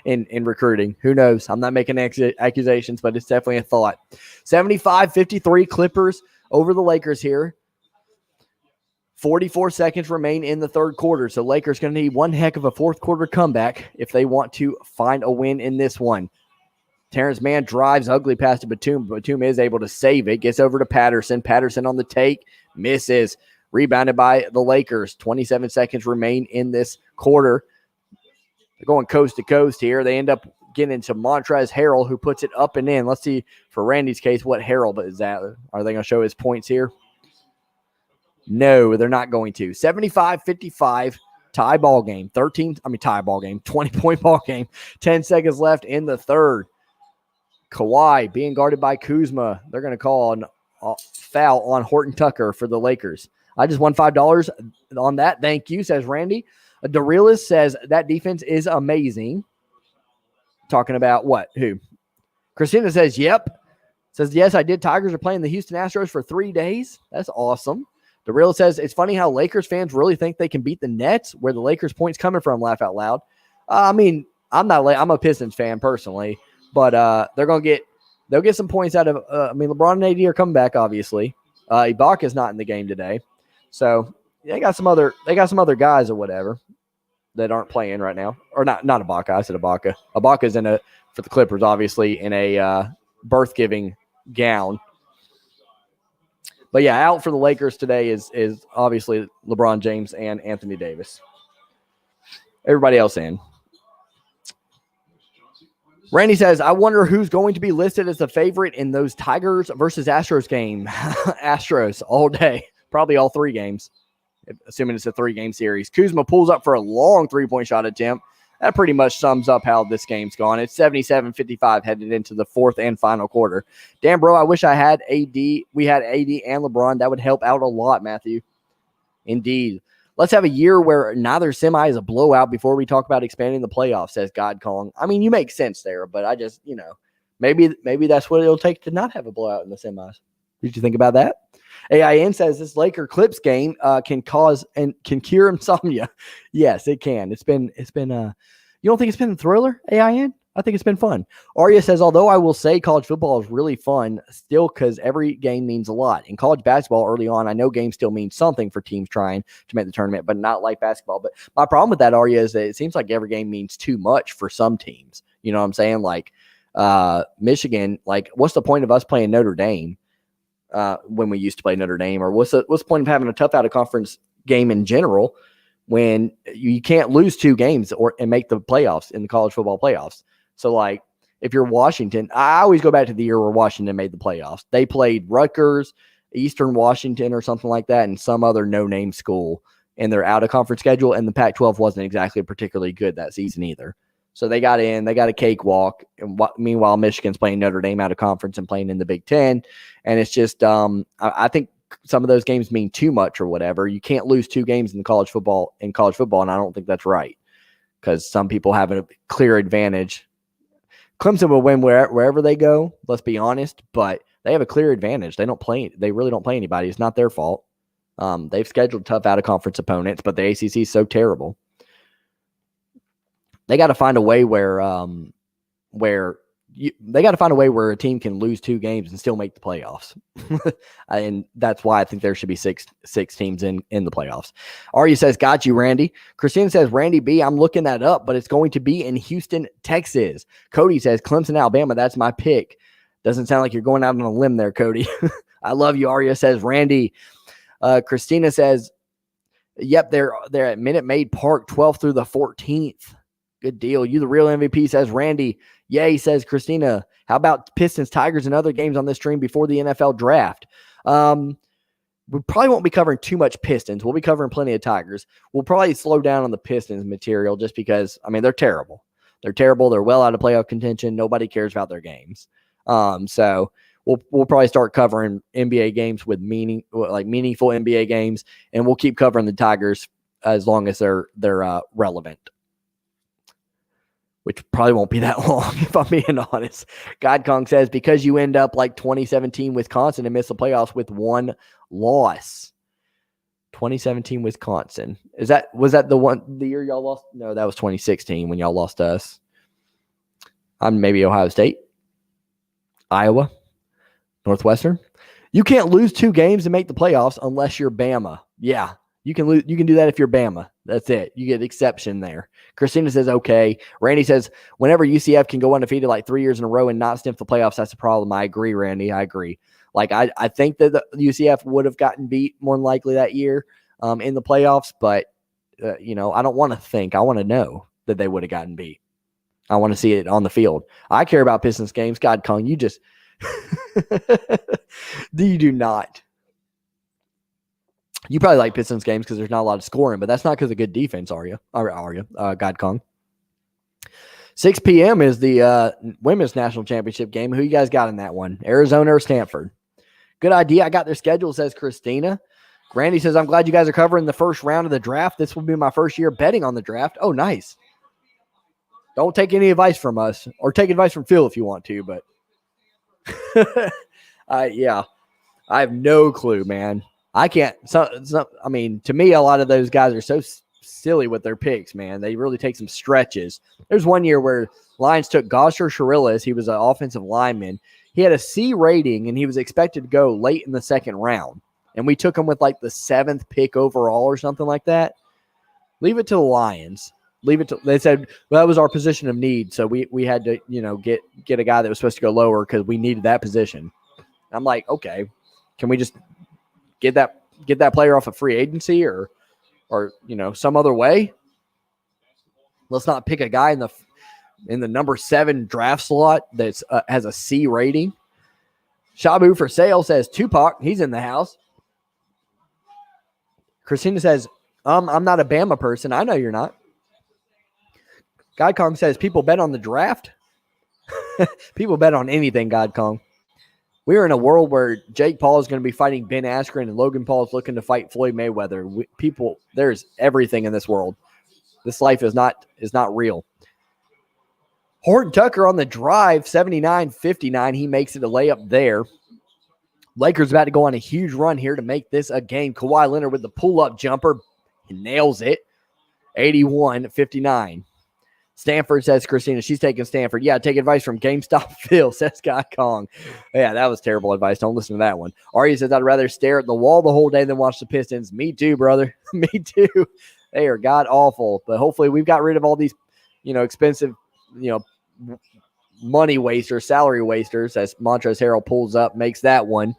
in recruiting. Who knows? I'm not making accusations, but it's definitely a thought. 75-53 Clippers over the Lakers here. 44 seconds remain in the third quarter. So Lakers going to need one heck of a fourth quarter comeback if they want to find a win in this one. Terrence Mann drives ugly past to Batum. Batum is able to save it. Gets over to Patterson. Patterson on the take. Misses. Rebounded by the Lakers. 27 seconds remain in this quarter. They're going coast to coast here. They end up getting into Montrezl Harrell, who puts it up and in. Let's see, for Randy's case, what Harrell is that. Are they going to show his points here? No, they're not going to. 75-55, tie ball game. 20-point ball game. 10 seconds left in the third. Kawhi being guarded by Kuzma. They're going to call a foul on Horton Tucker for the Lakers. I just won $5 on that. Thank you, says Randy. The realist says that defense is amazing. Talking about what? Who? Christina says, yep. Says, yes, I did. Tigers are playing the Houston Astros for 3 days. That's awesome. The real says, it's funny how Lakers fans really think they can beat the Nets. Where the Lakers points coming from, laugh out loud. I mean, I'm a Pistons fan personally, but they'll get some points out of, LeBron and AD are coming back, obviously. Ibaka's not in the game today. So they got some other guys or whatever that aren't playing right now. Or not Ibaka. I said Ibaka. Ibaka's for the Clippers, obviously, in a birth-giving gown. But yeah, out for the Lakers today is obviously LeBron James and Anthony Davis. Everybody else in. Randy says, I wonder who's going to be listed as the favorite in those Tigers versus Astros game. Astros all day. Probably all 3 games, assuming it's a 3-game series. Kuzma pulls up for a long 3-point shot attempt. That pretty much sums up how this game's gone. It's 77-55 headed into the fourth and final quarter. Damn, bro, I wish I had AD. We had AD and LeBron. That would help out a lot, Matthew. Indeed. Let's have a year where neither semi is a blowout before we talk about expanding the playoffs, says God Kong. I mean, you make sense there, but I just, maybe that's what it'll take to not have a blowout in the semis. Did you think about that? AIN says this Laker Clips game can cause and can cure insomnia. Yes, it can. It's been you don't think it's been a thriller, AIN? I think it's been fun. Arya says, although I will say college football is really fun still because every game means a lot. In college basketball early on, I know games still mean something for teams trying to make the tournament, but not like basketball. But my problem with that, Arya, is that it seems like every game means too much for some teams. You know what I'm saying? Like Michigan, like what's the point of us playing Notre Dame when we used to play Notre Dame? Or what's the point of having a tough out-of-conference game in general when you can't lose 2 games and make the playoffs in the college football playoffs? So, like, if you're Washington, I always go back to the year where Washington made the playoffs. They played Rutgers, Eastern Washington, or something like that, and some other no-name school in their out-of-conference schedule, and the Pac-12 wasn't exactly particularly good that season either. So they got in, they got a cakewalk, and meanwhile, Michigan's playing Notre Dame out-of-conference and playing in the Big Ten, and it's just I think some of those games mean too much or whatever. You can't lose 2 games in college football, and I don't think that's right because some people have a clear advantage. Clemson will win wherever they go, let's be honest, but they have a clear advantage. They really don't play anybody. It's not their fault. They've scheduled tough out-of-conference opponents, but the ACC is so terrible. They got to find a way where they got to find a way where a team can lose 2 games and still make the playoffs. And that's why I think there should be six teams in the playoffs. Arya says, got you, Randy. Christina says, Randy B, I'm looking that up, but it's going to be in Houston, Texas. Cody says, Clemson, Alabama. That's my pick. Doesn't sound like you're going out on a limb there, Cody. I love you. Arya says, Randy. Christina says, yep, they're at Minute Maid Park, 12th through the 14th. Good deal. You the real MVP, says Randy. Yay, says Christina. How about Pistons, Tigers, and other games on this stream before the NFL draft? We probably won't be covering too much Pistons. We'll be covering plenty of Tigers. We'll probably slow down on the Pistons material just because, I mean, they're terrible. They're terrible. They're well out of playoff contention. Nobody cares about their games. So we'll probably start covering NBA games with meaningful NBA games, and we'll keep covering the Tigers as long as they're relevant, which probably won't be that long if I'm being honest. God Kong says, because you end up like 2017 Wisconsin and miss the playoffs with 1 loss. 2017 Wisconsin. Was that the year y'all lost? No, that was 2016 when y'all lost to us. Maybe Ohio State, Iowa, Northwestern. You can't lose 2 games to make the playoffs unless you're Bama. Yeah, you can lose. You can do that if you're Bama. That's it. You get exception there. Christina says, okay. Randy says, whenever UCF can go undefeated like 3 years in a row and not sniff the playoffs, that's a problem. I agree, Randy. I agree. Like, I think that the UCF would have gotten beat more than likely that year in the playoffs, but, I don't want to think. I want to know that they would have gotten beat. I want to see it on the field. I care about Pistons games. God, Kong, you just – you do not. You probably like Pistons games because there's not a lot of scoring, but that's not because of good defense, are you? God Kong. 6 p.m. is the Women's National Championship game. Who you guys got in that one? Arizona or Stanford? Good idea. I got their schedule, says Christina. Randy says, I'm glad you guys are covering the first round of the draft. This will be my first year betting on the draft. Oh, nice. Don't take any advice from us, or take advice from Phil if you want to, but yeah, I have no clue, man. I can't. I mean, to me, a lot of those guys are so silly with their picks, man. They really take some stretches. There's one year where Lions took Gosher Shirillis. He was an offensive lineman. He had a C rating, and he was expected to go late in the second round. And we took him with like the 7th pick overall or something like that. Leave it to the Lions. They said, well, that was our position of need. So we had to, get a guy that was supposed to go lower because we needed that position. I'm like, okay, can we just get that player off of free agency or some other way? Let's not pick a guy in the number 7 draft slot that's has a C rating. Shabu for sale, says Tupac. He's in the house. Christina says, I'm not a Bama person. I know you're not. God Kong says, people bet on the draft. People bet on anything, God Kong. We're in a world where Jake Paul is going to be fighting Ben Askren and Logan Paul is looking to fight Floyd Mayweather. There's everything in this world. This life is not real. Horton Tucker on the drive, 79-59. He makes it a layup there. Lakers about to go on a huge run here to make this a game. Kawhi Leonard with the pull-up jumper. He nails it. 81-59. Stanford, says Christina. She's taking Stanford. Yeah, take advice from GameStop Phil, says Guy Kong. Yeah, that was terrible advice. Don't listen to that one. Arya says, I'd rather stare at the wall the whole day than watch the Pistons. Me too, brother. Me too. They are god awful. But hopefully we've got rid of all these, expensive, money wasters, salary wasters, as Montrezl Harrell pulls up, makes that one.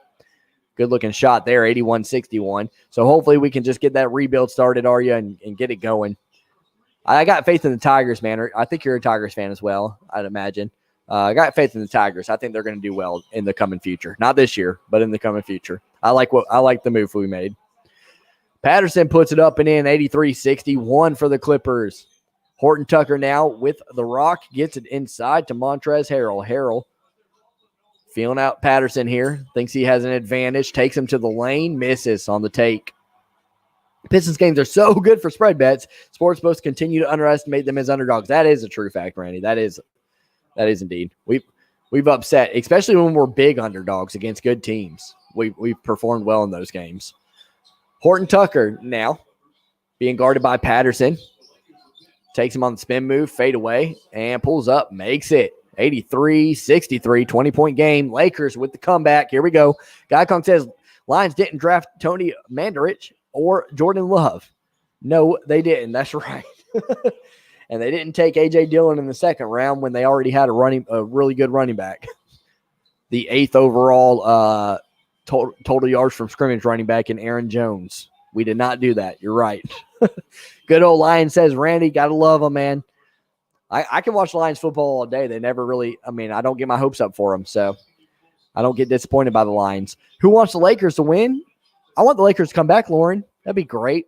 Good looking shot there, 81-61. So hopefully we can just get that rebuild started, Arya, and get it going. I got faith in the Tigers, man. I think you're a Tigers fan as well, I'd imagine. I got faith in the Tigers. I think they're going to do well in the coming future. Not this year, but in the coming future. I like the move we made. Patterson puts it up and in, 83-61 for the Clippers. Horton Tucker now with the rock, gets it inside to Montrezl Harrell. Harrell feeling out Patterson here, thinks he has an advantage, takes him to the lane, misses on the take. Pistons games are so good for spread bets. Sports books continue to underestimate them as underdogs. That is a true fact, Randy. That is indeed. We've upset, especially when we're big underdogs against good teams. We've performed well in those games. Horton Tucker now being guarded by Patterson. Takes him on the spin move, fade away, and pulls up, makes it. 83-63, 20-point game. Lakers with the comeback. Here we go. Guy Kong says Lions didn't draft Tony Mandarich or Jordan Love. No, they didn't. That's right. And they didn't take A.J. Dillon in the second round when they already had a really good running back. The 8th overall total yards from scrimmage running back in Aaron Jones. We did not do that. You're right. Good old Lion says, Randy, got to love them, man. I can watch Lions football all day. They never really, I don't get my hopes up for them, so I don't get disappointed by the Lions. Who wants the Lakers to win? I want the Lakers to come back, Lauren. That'd be great.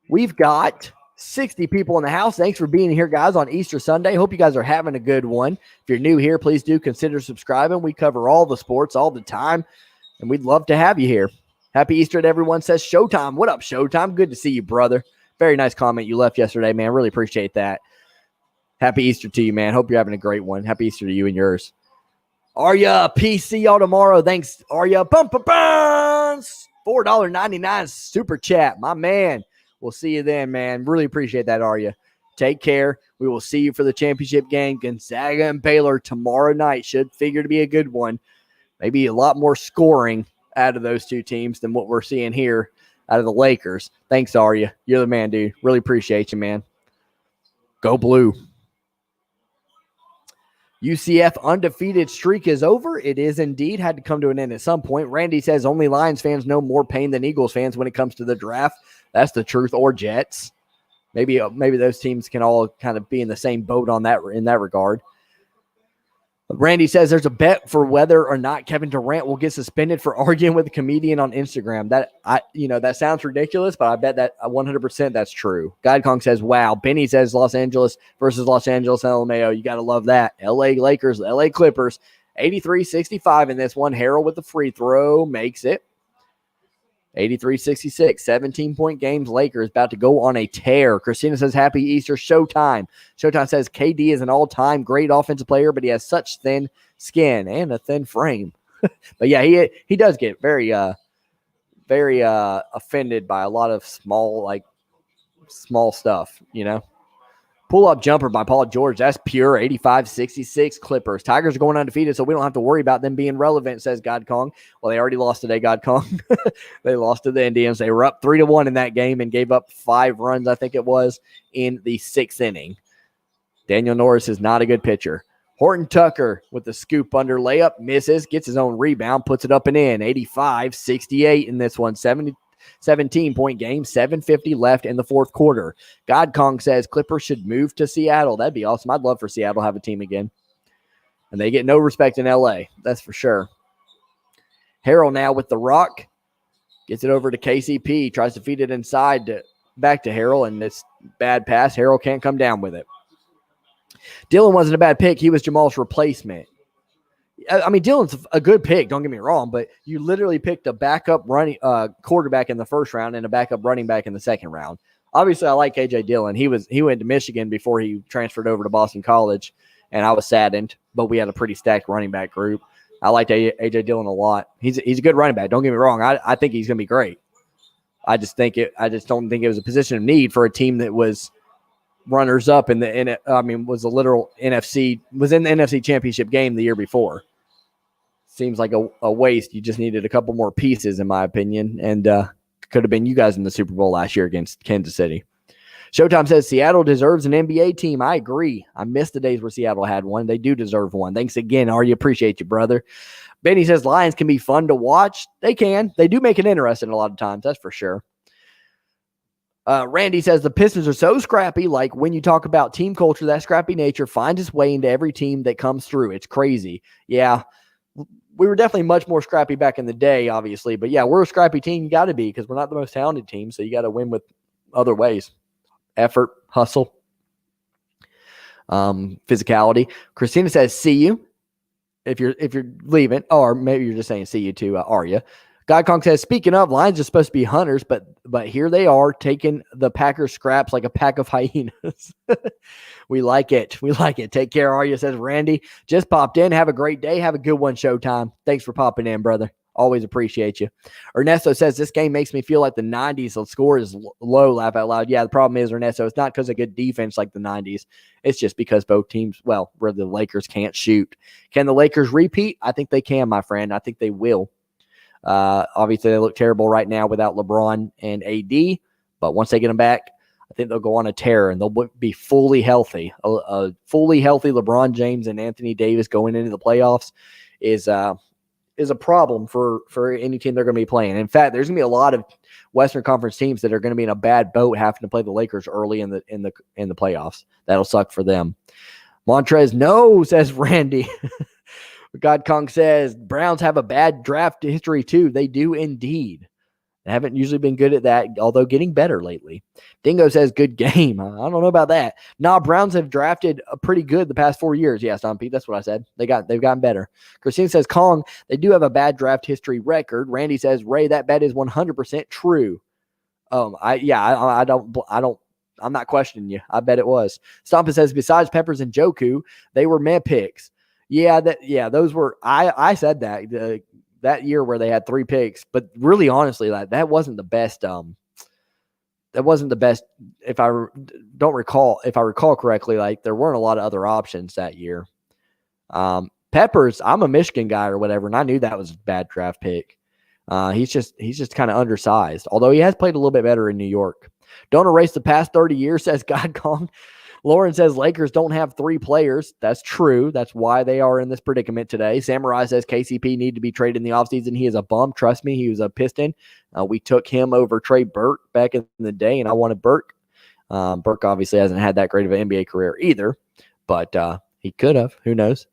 We've got 60 people in the house. Thanks for being here, guys, on Easter Sunday. Hope you guys are having a good one. If you're new here, please do consider subscribing. We cover all the sports all the time, and we'd love to have you here. Happy Easter to everyone, says Showtime. What up, Showtime? Good to see you, brother. Very nice comment you left yesterday, man. Really appreciate that. Happy Easter to you, man. Hope you're having a great one. Happy Easter to you and yours. Arya, PC y'all tomorrow. Thanks, Arya. Bumper Burns. $4.99 super chat. My man. We'll see you then, man. Really appreciate that, Arya. Take care. We will see you for the championship game. Gonzaga and Baylor tomorrow night. Should figure to be a good one. Maybe a lot more scoring out of those two teams than what we're seeing here out of the Lakers. Thanks, Arya. You're the man, dude. Really appreciate you, man. Go Blue. UCF undefeated streak is over. It is indeed. Had to come to an end at some point. Randy says only Lions fans know more pain than Eagles fans when it comes to the draft. That's the truth. Or Jets. Maybe those teams can all kind of be in the same boat on that in that regard. Randy says there's a bet for whether or not Kevin Durant will get suspended for arguing with a comedian on Instagram. That sounds ridiculous, but I bet that 100% that's true. Guide Kong says, wow. Benny says Los Angeles versus Los Angeles LMAO. You got to love that. LA Lakers, LA Clippers, 83-65 in this one. Harrell with the free throw makes it. 83-66, 17-point games. Lakers about to go on a tear. Christina says, happy Easter. Showtime. Showtime says, KD is an all-time great offensive player, but he has such thin skin and a thin frame. But yeah, he does get very offended by a lot of small stuff, you know. Pull-up jumper by Paul George. That's pure. 85-66 Clippers. Tigers are going undefeated, so we don't have to worry about them being relevant, says God Kong. Well, they already lost today, God Kong. They lost to the Indians. They were up 3-1 in that game and gave up 5 runs, I think it was, in the 6th inning. Daniel Norris is not a good pitcher. Horton Tucker with the scoop under layup. Misses. Gets his own rebound. Puts it up and in. 85-68 in this one. 17-point game, 7:50 left in the fourth quarter. God Kong says Clippers should move to Seattle. That'd be awesome. I'd love for Seattle to have a team again. And they get no respect in LA. That's for sure. Harrell now with the rock. Gets it over to KCP. Tries to feed it inside back to Harrell, and it's bad pass. Harrell can't come down with it. Dillon wasn't a bad pick. He was Jamal's replacement. I mean, Dillon's a good pick, don't get me wrong, but you literally picked a backup running quarterback in the first round and a backup running back in the second round. Obviously, I like A.J. Dillon. He went to Michigan before he transferred over to Boston College, and I was saddened, but we had a pretty stacked running back group. I liked A.J. Dillon a lot. He's a good running back. Don't get me wrong. I think he's going to be great. I just don't think it was a position of need for a team that was runners up was a literal NFC, was in the NFC Championship game the year before. Seems like a waste. You just needed a couple more pieces, in my opinion, and could have been you guys in the Super Bowl last year against Kansas City. Showtime says Seattle deserves an NBA team. I agree. I missed the days where Seattle had one. They do deserve one. Thanks again, Artie. Appreciate you, brother. Benny says Lions can be fun to watch. They can. They do make it interesting a lot of times. That's for sure. Randy says the Pistons are so scrappy. Like when you talk about team culture, that scrappy nature finds its way into every team that comes through. It's crazy. Yeah. We were definitely much more scrappy back in the day, obviously. But, yeah, we're a scrappy team. You got to be because we're not the most talented team, so you got to win with other ways. Effort, hustle, physicality. Christina says, see you if you're leaving. Or maybe you're just saying see you to Arya. God Kong says, speaking of, Lions are supposed to be hunters, but here they are taking the Packers scraps like a pack of hyenas. We like it. We like it. Take care, Arya, says Randy. Just popped in. Have a great day. Have a good one, Showtime. Thanks for popping in, brother. Always appreciate you. Ernesto says, this game makes me feel like the 90s. The score is low, laugh out loud. Yeah, the problem is, Ernesto, it's not because of good defense like the 90s. It's just because both teams, well, where the Lakers can't shoot. Can the Lakers repeat? I think they can, my friend. I think they will. Obviously, they look terrible right now without LeBron and AD, but once they get them back, I think they'll go on a tear and they'll be fully healthy. A fully healthy LeBron James and Anthony Davis going into the playoffs is a problem for any team they're going to be playing. In fact, there's going to be a lot of Western Conference teams that are going to be in a bad boat having to play the Lakers early in the playoffs. That'll suck for them. Montrez, no, says Randy. God Kong says Browns have a bad draft history too. They do indeed. They haven't usually been good at that, although getting better lately. Dingo says good game. I don't know about that. Nah, Browns have drafted pretty good the past 4 years. Yeah, Tom Pete, that's what I said. They've gotten better. Christine says Kong, they do have a bad draft history record. Randy says Ray, that bet is 100% true. I'm not questioning you. I bet it was. Stompin says besides Peppers and Joku, they were meh picks. Those were. I said that that year where they had 3 picks, but really, honestly, that wasn't the best. That wasn't the best. If I recall correctly, like there weren't a lot of other options that year. Peppers, I'm a Michigan guy or whatever, and I knew that was a bad draft pick. He's just kind of undersized, although he has played a little bit better in New York. Don't erase the past 30 years, says God Kong. Lauren says Lakers don't have 3 players. That's true. That's why they are in this predicament today. Samurai says KCP need to be traded in the offseason. He is a bum. Trust me, he was a Piston. We took him over Trey Burke back in the day, and I wanted Burke. Burke obviously hasn't had that great of an NBA career either, but he could have. Who knows?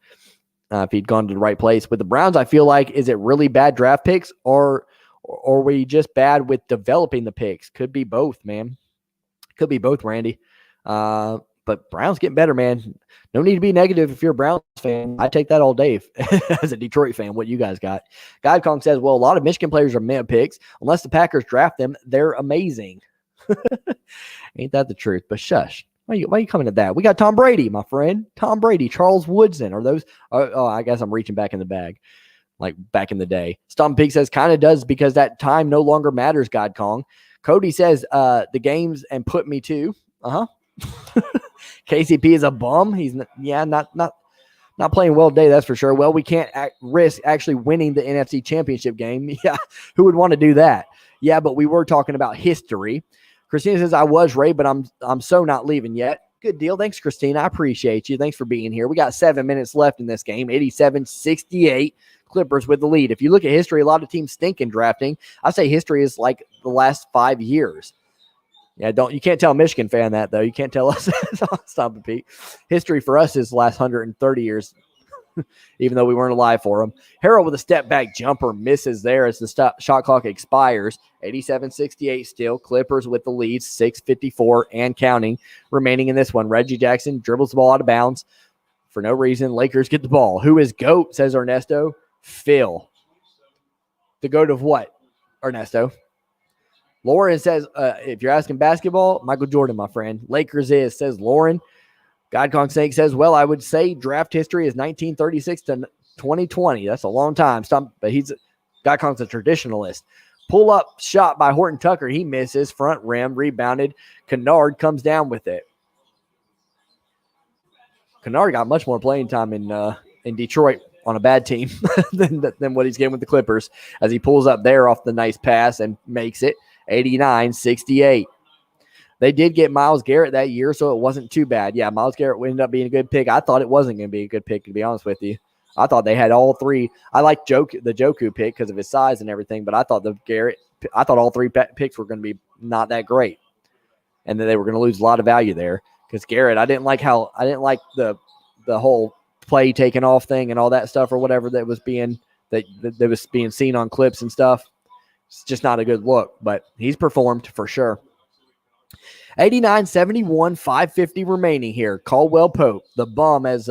If he'd gone to the right place. With the Browns, I feel like, is it really bad draft picks or were we just bad with developing the picks? Could be both, man. Could be both, Randy. But Browns getting better, man. No need to be negative if you're a Browns fan. I take that all day as a Detroit fan. What you guys got? God Kong says, well, a lot of Michigan players are meh picks. Unless the Packers draft them, they're amazing. Ain't that the truth? But shush. Why are you coming at that? We got Tom Brady, my friend. Tom Brady, Charles Woodson. Are those? Oh, I guess I'm reaching back in the bag. Like back in the day. Stomp Pig says, kind of does because that time no longer matters, God Kong. Cody says, the games and put me to. Uh-huh. KCP is a bum. He's not playing well today, that's for sure. Well, we can't risk actually winning the NFC Championship game. Yeah, who would want to do that? Yeah, but we were talking about history. Christina says, I was Ray, but I'm so not leaving yet. Good deal. Thanks, Christina. I appreciate you. Thanks for being here. We got 7 minutes left in this game. 87-68. Clippers with the lead. If you look at history, a lot of teams stink in drafting. I say history is like the last 5 years. Yeah, you can't tell a Michigan fan that, though. You can't tell us. Stop it, Pete. History for us is the last 130 years, even though we weren't alive for them. Harrell with a step-back jumper misses there as the shot clock expires. 87-68 still. Clippers with the lead, 6:54 and counting remaining in this one. Reggie Jackson dribbles the ball out of bounds for no reason. Lakers get the ball. Who is GOAT, says Ernesto? Phil. The GOAT of what, Ernesto? Lauren says, if you're asking basketball, Michael Jordan, my friend. Lakers is, says Lauren. Godkong Snake says, well, I would say draft history is 1936 to 2020. That's a long time. But Godkong's a traditionalist. Pull-up shot by Horton Tucker. He misses. Front rim, rebounded. Kennard comes down with it. Kennard got much more playing time in Detroit on a bad team than what he's getting with the Clippers as he pulls up there off the nice pass and makes it. 89-68. They did get Myles Garrett that year, so it wasn't too bad. Yeah, Myles Garrett ended up being a good pick. I thought it wasn't going to be a good pick, to be honest with you. I thought they had all 3. I like the Joku pick because of his size and everything, but I thought all 3 picks were going to be not that great, and that they were going to lose a lot of value there because Garrett. I didn't like the whole play taking off thing and all that stuff or whatever that was being seen on clips and stuff. It's just not a good look, but he's performed for sure. 89-71, 5:50 remaining here. Caldwell Pope, the bum, as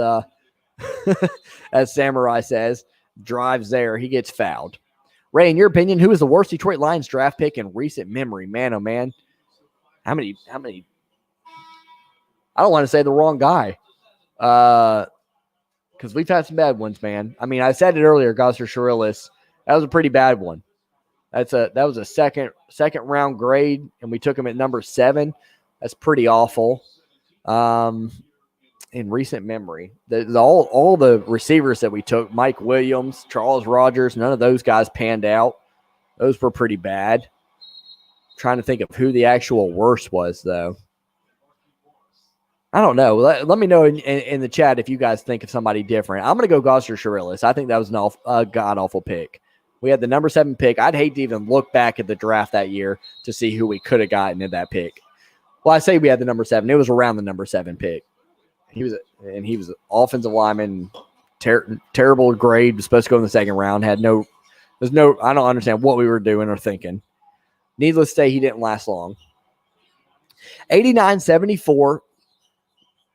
Samurai says, drives there. He gets fouled. Ray, in your opinion, who is the worst Detroit Lions draft pick in recent memory? Man, oh man. How many? I don't want to say the wrong guy. Because we've had some bad ones, man. I mean, I said it earlier, Gosser Shirillis. That was a pretty bad one. That was a second round grade, and we took him at number 7. That's pretty awful. In recent memory, all the receivers that we took, Mike Williams, Charles Rogers, none of those guys panned out. Those were pretty bad. Trying to think of who the actual worst was, though. I don't know. Let me know in the chat if you guys think of somebody different. I'm going to go Gosser Shirillis. I think that was a god-awful pick. We had the number 7 pick. I'd hate to even look back at the draft that year to see who we could have gotten in that pick. Well, I say we had the number 7. It was around the number 7 pick. He was an offensive lineman, terrible grade, was supposed to go in the second round. I don't understand what we were doing or thinking. Needless to say, he didn't last long. 89-74.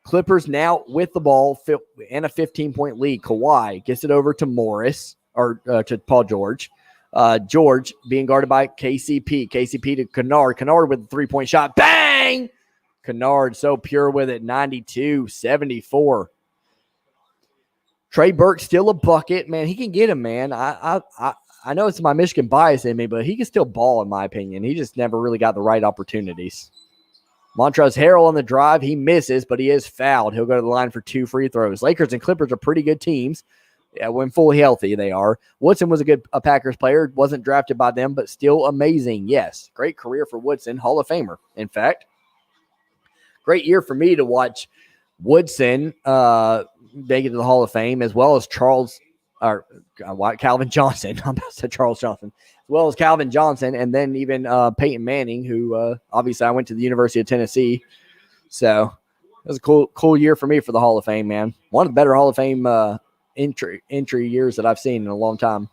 Clippers now with the ball and a 15-point lead. Kawhi gets it over to Morris or to Paul George. George being guarded by KCP. KCP to Kennard. Kennard with a 3-point shot. Bang! Kennard so pure with it. 92-74. Trey Burke still a bucket. Man, he can get him, man. I know it's my Michigan bias in me, but he can still ball, in my opinion. He just never really got the right opportunities. Montrezl Harrell on the drive. He misses, but he is fouled. He'll go to the line for 2 free throws. Lakers and Clippers are pretty good teams. Yeah, when fully healthy, they are. Woodson was a Packers player. Wasn't drafted by them, but still amazing. Yes, great career for Woodson. Hall of Famer, in fact. Great year for me to watch Woodson make it to the Hall of Fame, as well as Calvin Johnson. I'm about to say Charles Johnson. As well as Calvin Johnson, and then even Peyton Manning, who obviously I went to the University of Tennessee. So it was a cool year for me for the Hall of Fame, man. One of the better Hall of Fame entry years that I've seen in a long time.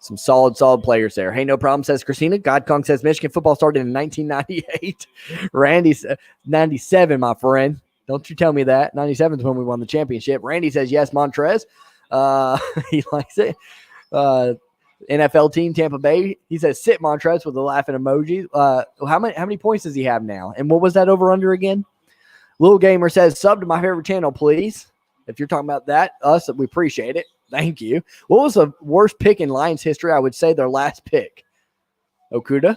Some solid players there. Hey, no problem, says Christina. Godkong says Michigan football started in 1998. Randy, 97, my friend. Don't you tell me that. 97 is when we won the championship. Randy says, yes, Montrez. He likes it. NFL team, Tampa Bay. He says, sit Montrez with a laughing emoji. How many points does he have now? And what was that over under again? Little Gamer says, sub to my favorite channel, please. If you're talking about that, we appreciate it. Thank you. What was the worst pick in Lions history? I would say their last pick. Okuda.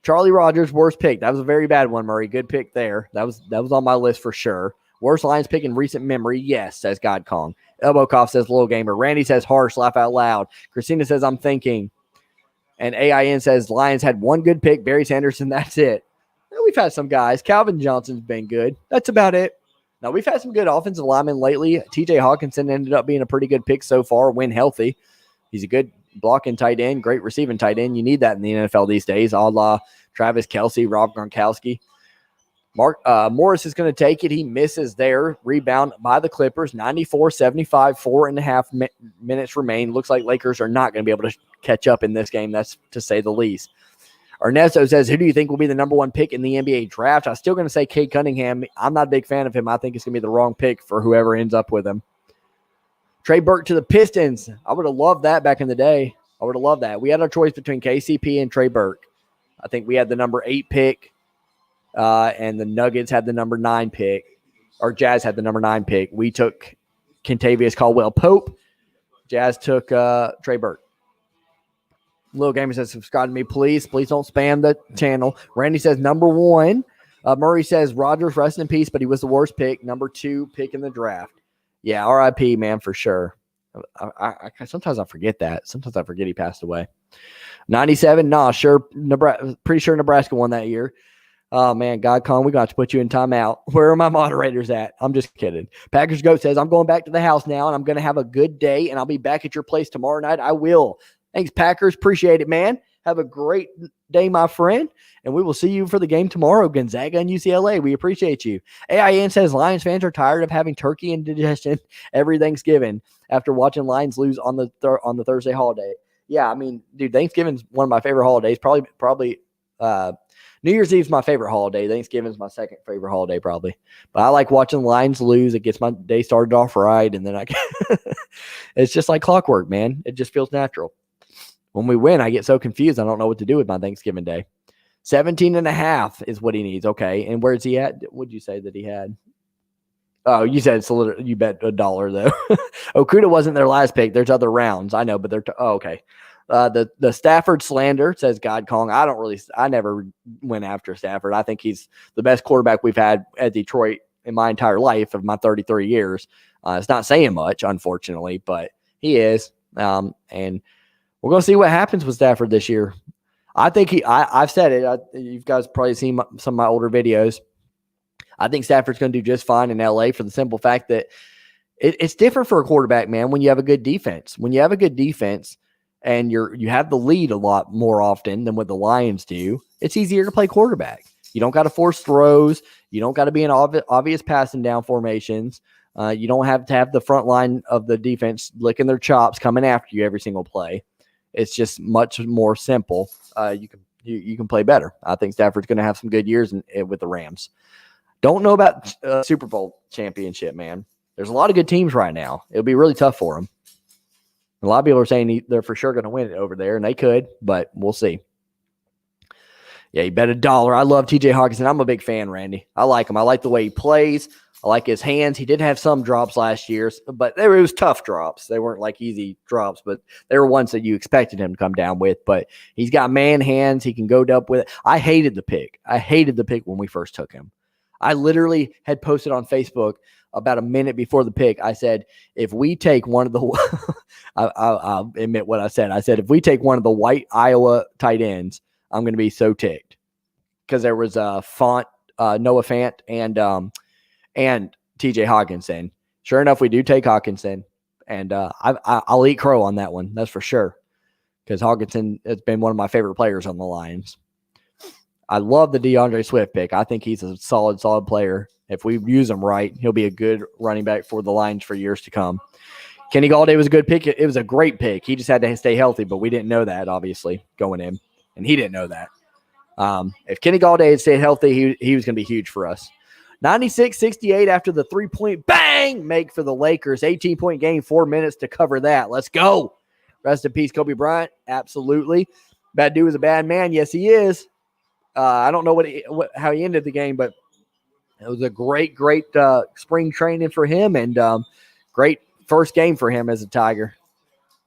Charlie Rogers, worst pick. That was a very bad one, Murray. Good pick there. That was on my list for sure. Worst Lions pick in recent memory? Yes, says God Kong. Elbow Cough says Little Gamer. Randy says harsh, laugh out loud. Christina says I'm thinking. And AIN says Lions had one good pick. Barry Sanderson, that's it. We've had some guys. Calvin Johnson's been good. That's about it. Now, we've had some good offensive linemen lately. TJ Hawkinson ended up being a pretty good pick so far when healthy. He's a good blocking tight end, great receiving tight end. You need that in the NFL these days, a la Travis Kelce, Rob Gronkowski. Morris is going to take it. He misses there. Rebound by the Clippers, 94-75, 4.5 minutes remain. Looks like Lakers are not going to be able to catch up in this game, that's to say the least. Ernesto says, who do you think will be the number 1 pick in the NBA draft? I'm still going to say Cade Cunningham. I'm not a big fan of him. I think it's going to be the wrong pick for whoever ends up with him. Trey Burke to the Pistons. I would have loved that back in the day. I would have loved that. We had our choice between KCP and Trey Burke. I think we had the number 8 pick, and the Nuggets had the number 9 pick, or Jazz had the number 9 pick. We took Kentavious Caldwell-Pope. Jazz took Trey Burke. Little Gamer says, subscribe to me, please. Please don't spam the channel. Randy says, number 1. Murray says, Rogers, rest in peace, but he was the worst pick. Number 2 pick in the draft. Yeah, RIP, man, for sure. I sometimes I forget that. Sometimes I forget he passed away. 97, sure. Pretty sure Nebraska won that year. Oh, man, Godcon, we got to put you in timeout. Where are my moderators at? I'm just kidding. Packers Goat says, I'm going back to the house now, and I'm going to have a good day, and I'll be back at your place tomorrow night. I will. Thanks, Packers. Appreciate it, man. Have a great day, my friend, and we will see you for the game tomorrow, Gonzaga and UCLA. We appreciate you. AIN says Lions fans are tired of having turkey indigestion every Thanksgiving after watching Lions lose on the Thursday holiday. Yeah, I mean, dude, Thanksgiving's one of my favorite holidays. Probably New Year's Eve's my favorite holiday. Thanksgiving's my second favorite holiday, probably. But I like watching the Lions lose. It gets my day started off right, and then it's just like clockwork, man. It just feels natural. When we win, I get so confused. I don't know what to do with my Thanksgiving day. 17.5 is what he needs. Okay. And where's he at? What'd you say that he had? Oh, you said it's you bet $1 though. Okuda wasn't their last pick. There's other rounds. I know, but okay. The Stafford slander, says God Kong. I never went after Stafford. I think he's the best quarterback we've had at Detroit in my entire life of my 33 years. It's not saying much, unfortunately, but he is. And we're going to see what happens with Stafford this year. I think I've said it. You guys probably seen some of my older videos. I think Stafford's going to do just fine in LA for the simple fact that it's different for a quarterback, man, when you have a good defense. When you have a good defense and you have the lead a lot more often than what the Lions do, it's easier to play quarterback. You don't got to force throws. You don't got to be in obvious passing down formations. You don't have to have the front line of the defense licking their chops coming after you every single play. It's just much more simple. You can play better. I think Stafford's going to have some good years with the Rams. Don't know about Super Bowl championship, man. There's a lot of good teams right now. It'll be really tough for them. A lot of people are saying they're for sure going to win it over there, and they could, but we'll see. Yeah, you bet $1. I love TJ Hawkinson. I'm a big fan, Randy. I like him. I like the way he plays. I like his hands. He did have some drops last year, but it was tough drops. They weren't like easy drops, but they were ones that you expected him to come down with. But he's got man hands. He can go up with it. I hated the pick. When we first took him. I literally had posted on Facebook about a minute before the pick. I said, if we take one of the I'll admit what I said. I said, if we take one of the white Iowa tight ends, I'm going to be so ticked. Because there was Noah Fant and TJ Hawkinson. Sure enough, we do take Hawkinson. And I'll eat crow on that one. That's for sure. Because Hawkinson has been one of my favorite players on the Lions. I love the DeAndre Swift pick. I think he's a solid player. If we use him right, he'll be a good running back for the Lions for years to come. Kenny Galladay was a good pick. It was a great pick. He just had to stay healthy, but we didn't know that, obviously, going in. And he didn't know that. If Kenny Galladay had stayed healthy, he was going to be huge for us. 96-68 after the three-point bang make for the Lakers. 18-point game, 4 minutes to cover that. Let's go. Rest in peace, Kobe Bryant. Absolutely. Bad dude is a bad man. Yes, he is. I don't know how he ended the game, but it was a great spring training for him and great first game for him as a Tiger.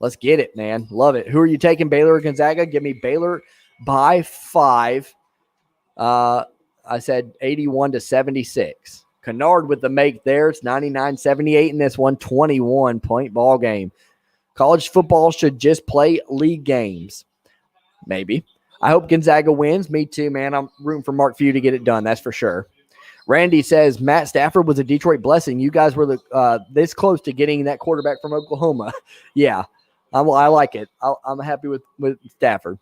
Let's get it, man. Love it. Who are you taking, Baylor or Gonzaga? Give me Baylor by 5. I said 81-76. Kennard with the make there. It's 99-78 in this one. 21-point ball game. College football should just play league games. Maybe. I hope Gonzaga wins. Me too, man. I'm rooting for Mark Few to get it done. That's for sure. Randy says, Matt Stafford was a Detroit blessing. You guys were this close to getting that quarterback from Oklahoma. Yeah, I like it. I'm happy with Stafford.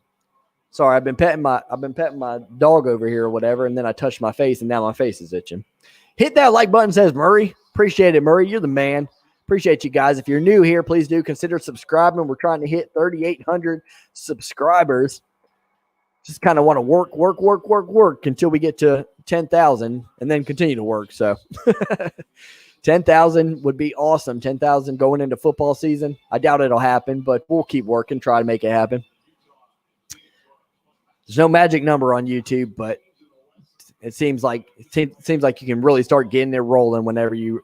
Sorry, I've been petting my dog over here or whatever, and then I touched my face, and now my face is itching. Hit that like button, says Murray. Appreciate it, Murray. You're the man. Appreciate you guys. If you're new here, please do consider subscribing. We're trying to hit 3,800 subscribers. Just kind of want to work until we get to 10,000 and then continue to work. So 10,000 would be awesome. 10,000 going into football season. I doubt it'll happen, but we'll keep working, try to make it happen. There's no magic number on YouTube, but it seems like you can really start getting it rolling whenever you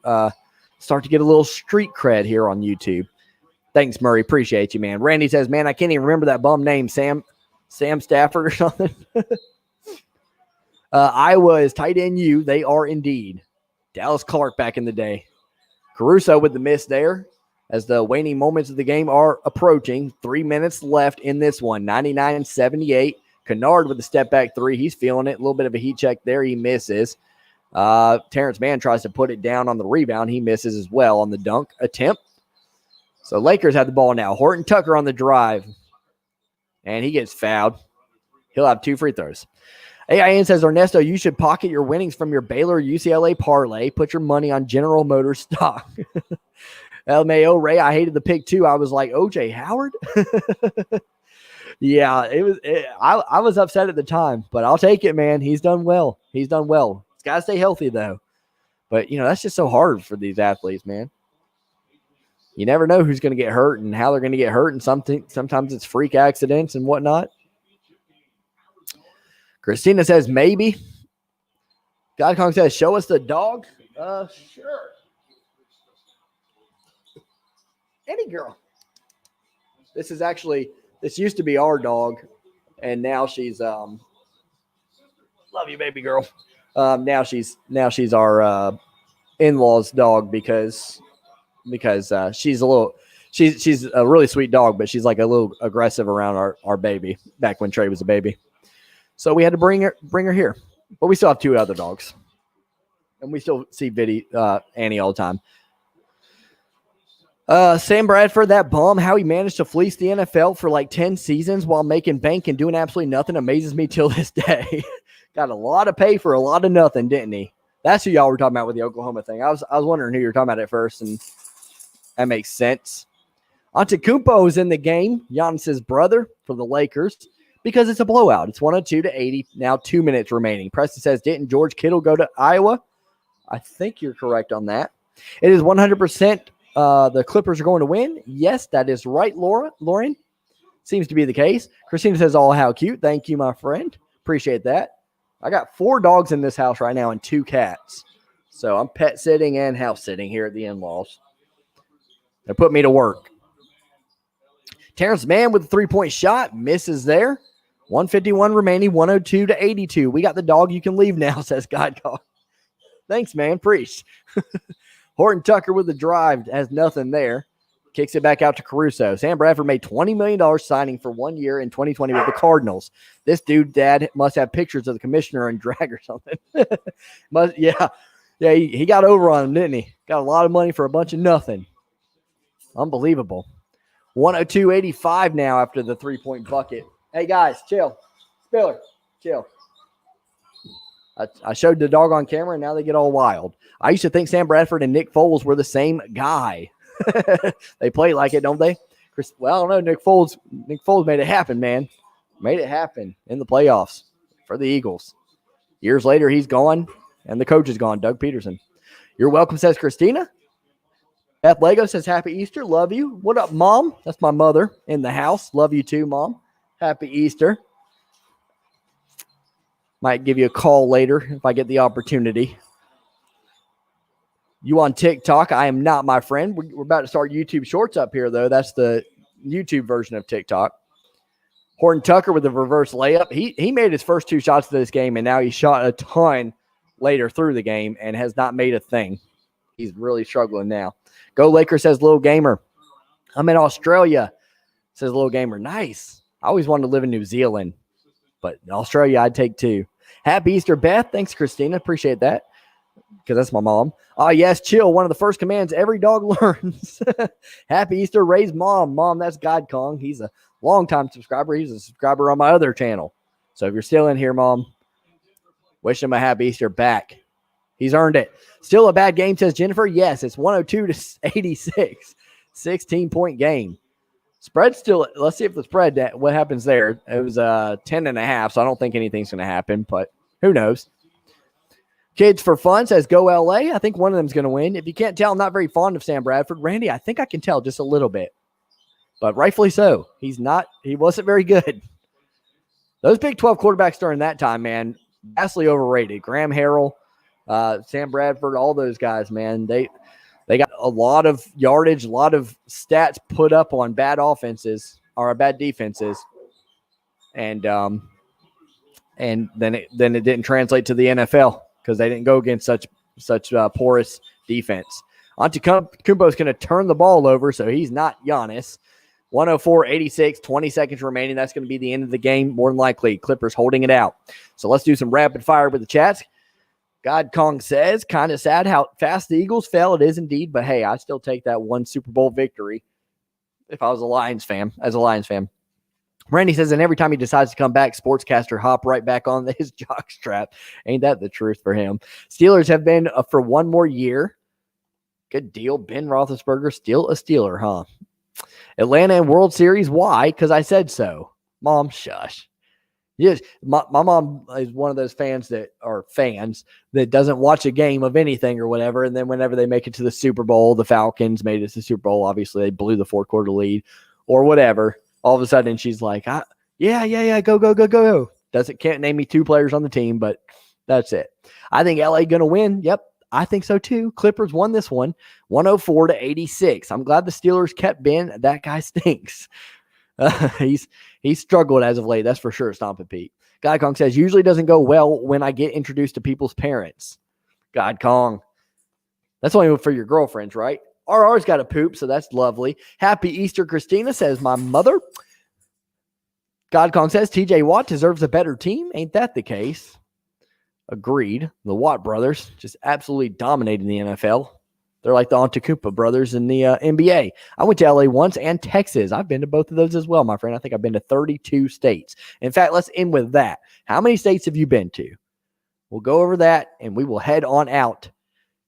start to get a little street cred here on YouTube. Thanks, Murray. Appreciate you, man. Randy says, man, I can't even remember that bum name, Sam Stafford or something. Iowa is tight end U. They are indeed. Dallas Clark back in the day. Caruso with the miss there as the waning moments of the game are approaching. 3 minutes left in this one. 99-78. Kennard with the step back three. He's feeling it. A little bit of a heat check there. He misses. Terrence Mann tries to put it down on the rebound. He misses as well on the dunk attempt. So Lakers have the ball now. Horton Tucker on the drive. And he gets fouled. He'll have 2 free throws. AIN says, Ernesto, you should pocket your winnings from your Baylor UCLA parlay. Put your money on General Motors stock. LMAO Ray, I hated the pick too. I was like, OJ Howard? Yeah, I was upset at the time, but I'll take it, man. He's done well. He's got to stay healthy, though. But, that's just so hard for these athletes, man. You never know who's going to get hurt and how they're going to get hurt, and sometimes it's freak accidents and whatnot. Christina says, maybe. God Kong says, show us the dog. Sure. Any girl. This is actually This used to be our dog, and now she's love you, baby girl. Now she's our in-laws dog because she's a really sweet dog, but she's like a little aggressive around our baby back when Trey was a baby. So we had to bring her here. But we still have 2 other dogs. And we still see Annie all the time. Sam Bradford, that bum, how he managed to fleece the NFL for like 10 seasons while making bank and doing absolutely nothing amazes me till this day. Got a lot of pay for a lot of nothing, didn't he? That's who y'all were talking about with the Oklahoma thing. I was wondering who you were talking about at first, and that makes sense. Antetokounmpo is in the game, Giannis's brother for the Lakers, because it's a blowout. It's 102-80. Now 2 minutes remaining. Preston says, didn't George Kittle go to Iowa? I think you're correct on that. It is 100% the Clippers are going to win. Yes, that is right, Lauren. Seems to be the case. Christina says, oh, how cute. Thank you, my friend. Appreciate that. I got 4 dogs in this house right now and 2 cats. So I'm pet sitting and house sitting here at the in-laws. They put me to work. Terrence Mann with a 3-point shot. Misses there. 151 remaining, 102-82. We got the dog. You can leave now, says God. Thanks, man. Preach. Horton Tucker with the drive. Has nothing there. Kicks it back out to Caruso. Sam Bradford made $20 million signing for 1 year in 2020 with the Cardinals. This dude, dad, must have pictures of the commissioner and drag or something. Yeah, he got over on him, didn't he? Got a lot of money for a bunch of nothing. Unbelievable. 102-85 now after the 3-point bucket. Hey, guys, chill. Spiller, chill. I showed the dog on camera, and now they get all wild. I used to think Sam Bradford and Nick Foles were the same guy. They play like it, don't they? Well, I don't know. Nick Foles made it happen, man. Made it happen in the playoffs for the Eagles. Years later, he's gone, and the coach is gone, Doug Peterson. You're welcome, says Christina. Beth Lego says, happy Easter. Love you. What up, Mom? That's my mother in the house. Love you too, Mom. Happy Easter. Might give you a call later if I get the opportunity. You on TikTok? I am not, my friend. We're about to start YouTube Shorts up here, though. That's the YouTube version of TikTok. Horton Tucker with the reverse layup. He made his first 2 shots of this game, and now he shot a ton later through the game and has not made a thing. He's really struggling now. Go Lakers, says Little Gamer. I'm in Australia, says Little Gamer. Nice. I always wanted to live in New Zealand, but in Australia I'd take 2. Happy Easter, Beth. Thanks, Christina. Appreciate that. Because that's my mom. Oh, yes, chill. One of the first commands every dog learns. Happy Easter, Ray's mom. Mom, that's God Kong. He's a longtime subscriber. He's a subscriber on my other channel. So if you're still in here, Mom, wish him a happy Easter back. He's earned it. Still a bad game, says Jennifer. Yes, it's 102-86. 16-point game. Spread still. Let's see if the spread, what happens there. It was 10.5, so I don't think anything's going to happen, but who knows. Kids for Fun says, go LA. I think one of them's going to win. If you can't tell, I'm not very fond of Sam Bradford. Randy, I think I can tell just a little bit. But rightfully so. He wasn't very good. Those Big 12 quarterbacks during that time, man, vastly overrated. Graham Harrell, Sam Bradford, all those guys, man, they got a lot of yardage, a lot of stats put up on bad offenses or bad defenses. And then it didn't translate to the NFL. Because they didn't go against such porous defense. Antetokounmpo is going to turn the ball over, so he's not Giannis. 104-86, 20 seconds remaining. That's going to be the end of the game, more than likely. Clippers holding it out. So let's do some rapid fire with the chats. God Kong says, kind of sad how fast the Eagles fell. It is indeed, but hey, I still take that one Super Bowl victory if I was a Lions fan, Randy says, and every time he decides to come back, sportscaster hop right back on his jock strap. Ain't that the truth for him? Steelers have been for one more year. Good deal. Ben Roethlisberger, still a Steeler, huh? Atlanta and World Series. Why? Because I said so. Mom, shush. Yes, my mom is one of those fans that doesn't watch a game of anything or whatever. And then whenever they make it to the Super Bowl, the Falcons made it to the Super Bowl. Obviously, they blew the 4-quarter lead or whatever. All of a sudden, she's like, yeah, go. Can't name me 2 players on the team, but that's it. I think LA going to win. Yep, I think so too. Clippers won this one, 104-86. I'm glad the Steelers kept Ben. That guy stinks. He's struggled as of late. That's for sure. Stompin' Pete. God Kong says, usually doesn't go well when I get introduced to people's parents. God Kong. That's only for your girlfriends, right? RR's got a poop, so that's lovely. Happy Easter, Christina, says my mother. God Kong says, TJ Watt deserves a better team. Ain't that the case? Agreed. The Watt brothers just absolutely dominating the NFL. They're like the Antetokounmpo brothers in the NBA. I went to LA once and Texas. I've been to both of those as well, my friend. I think I've been to 32 states. In fact, let's end with that. How many states have you been to? We'll go over that, and we will head on out.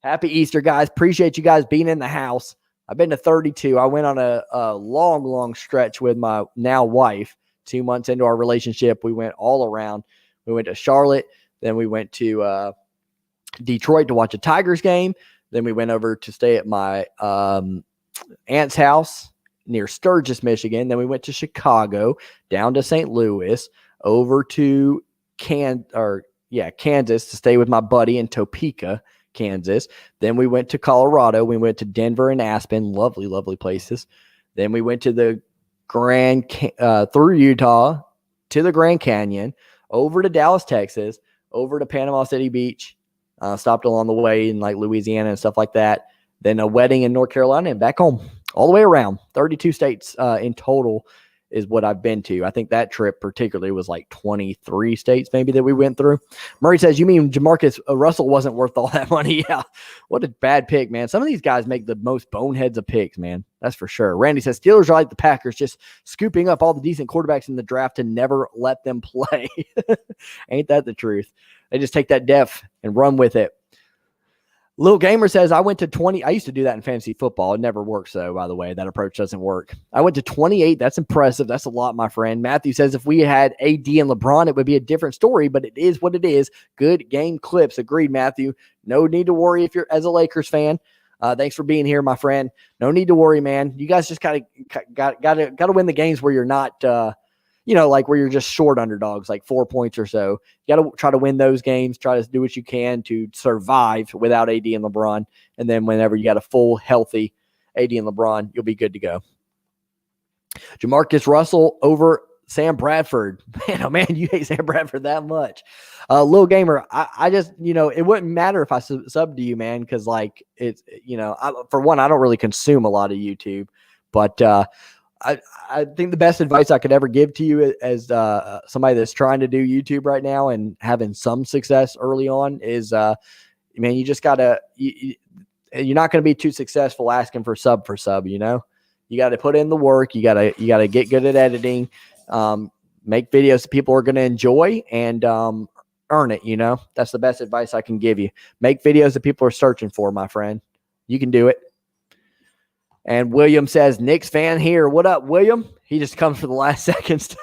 Happy Easter, guys. Appreciate you guys being in the house. I've been to 32. I went on a long, long stretch with my now wife. 2 months into our relationship, we went all around. We went to Charlotte. Then we went to Detroit to watch a Tigers game. Then we went over to stay at my aunt's house near Sturgis, Michigan. Then we went to Chicago, down to St. Louis, over to Kansas to stay with my buddy in Topeka, Kansas. Then we went to Colorado. We went to Denver and Aspen. Lovely, lovely places. Then we went to the through Utah to the Grand Canyon, over to Dallas, Texas, over to Panama City Beach. Stopped along the way in like Louisiana and stuff like that. Then a wedding in North Carolina and back home. All the way around. 32 states in total is what I've been to. I think that trip particularly was like 23 states maybe that we went through. Murray says, you mean Jamarcus Russell wasn't worth all that money? Yeah. What a bad pick, man. Some of these guys make the most boneheads of picks, man. That's for sure. Randy says, Steelers are like the Packers, just scooping up all the decent quarterbacks in the draft to never let them play. Ain't that the truth? They just take that def and run with it. Lil Gamer says, I went to 20. I used to do that in fantasy football. It never works, though, by the way. That approach doesn't work. I went to 28. That's impressive. That's a lot, my friend. Matthew says, if we had AD and LeBron, it would be a different story, but it is what it is. Good game clips. Agreed, Matthew. No need to worry if you're as a Lakers fan. Thanks for being here, my friend. No need to worry, man. You guys just gotta win the games where you're not like where you're just short underdogs, like 4 points or so. You got to try to win those games, try to do what you can to survive without AD and LeBron. And then whenever you got a full, healthy AD and LeBron, you'll be good to go. Jamarcus Russell over Sam Bradford. Man, oh man, you hate Sam Bradford that much. Lil Gamer, I just, it wouldn't matter if I sub to you, man, because like it's, for one, I don't really consume a lot of YouTube, but I think the best advice I could ever give to you as somebody that's trying to do YouTube right now and having some success early on is, man, you just gotta, you're not going to be too successful asking for sub. You got to put in the work. You got to get good at editing, make videos that people are going to enjoy and earn it. That's the best advice I can give you. Make videos that people are searching for, my friend. You can do it. And William says, Knicks fan here. What up, William? He just comes for the last seconds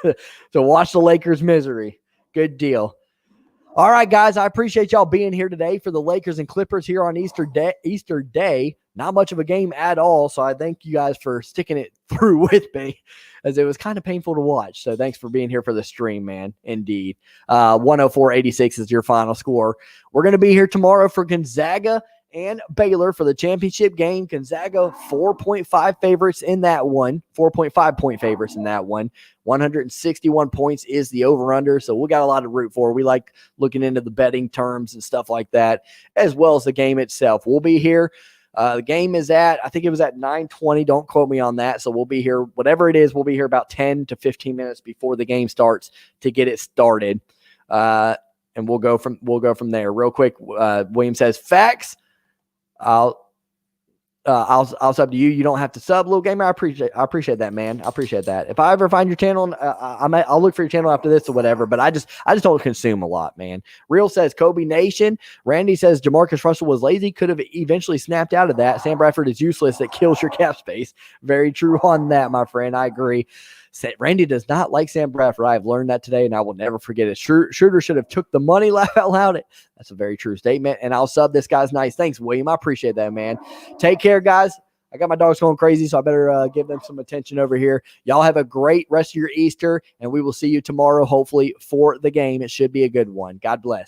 to watch the Lakers' misery. Good deal. All right, guys, I appreciate y'all being here today for the Lakers and Clippers here on Easter Day. Not much of a game at all, so I thank you guys for sticking it through with me as it was kind of painful to watch. So thanks for being here for the stream, man. Indeed. 104-86 is your final score. We're going to be here tomorrow for Gonzaga and Baylor for the championship game. Gonzaga 4.5 favorites in that one. 4.5 point favorites in that one. 161 points is the over-under, so we got a lot to root for. We like looking into the betting terms and stuff like that, as well as the game itself. We'll be here. The game is I think it was at 9:20. Don't quote me on that. So we'll be here, whatever it is, we'll be here about 10 to 15 minutes before the game starts to get it started. And we'll go from there. Real quick, William says, facts. I'll sub to you. You don't have to sub, Little Gamer. I appreciate that, man. I appreciate that. If I ever find your channel, I'll look for your channel after this or whatever. But I just don't consume a lot, man. Real says Kobe Nation. Randy says Jamarcus Russell was lazy. Could have eventually snapped out of that. Sam Bradford is useless. That kills your cap space. Very true on that, my friend. I agree. Randy does not like Sam Bradford. I have learned that today, and I will never forget it. Schroder should have took the money. Laugh out loud. That's a very true statement, and I'll sub this guy's nice. Thanks, William. I appreciate that, man. Take care, guys. I got my dogs going crazy, so I better give them some attention over here. Y'all have a great rest of your Easter, and we will see you tomorrow, hopefully, for the game. It should be a good one. God bless.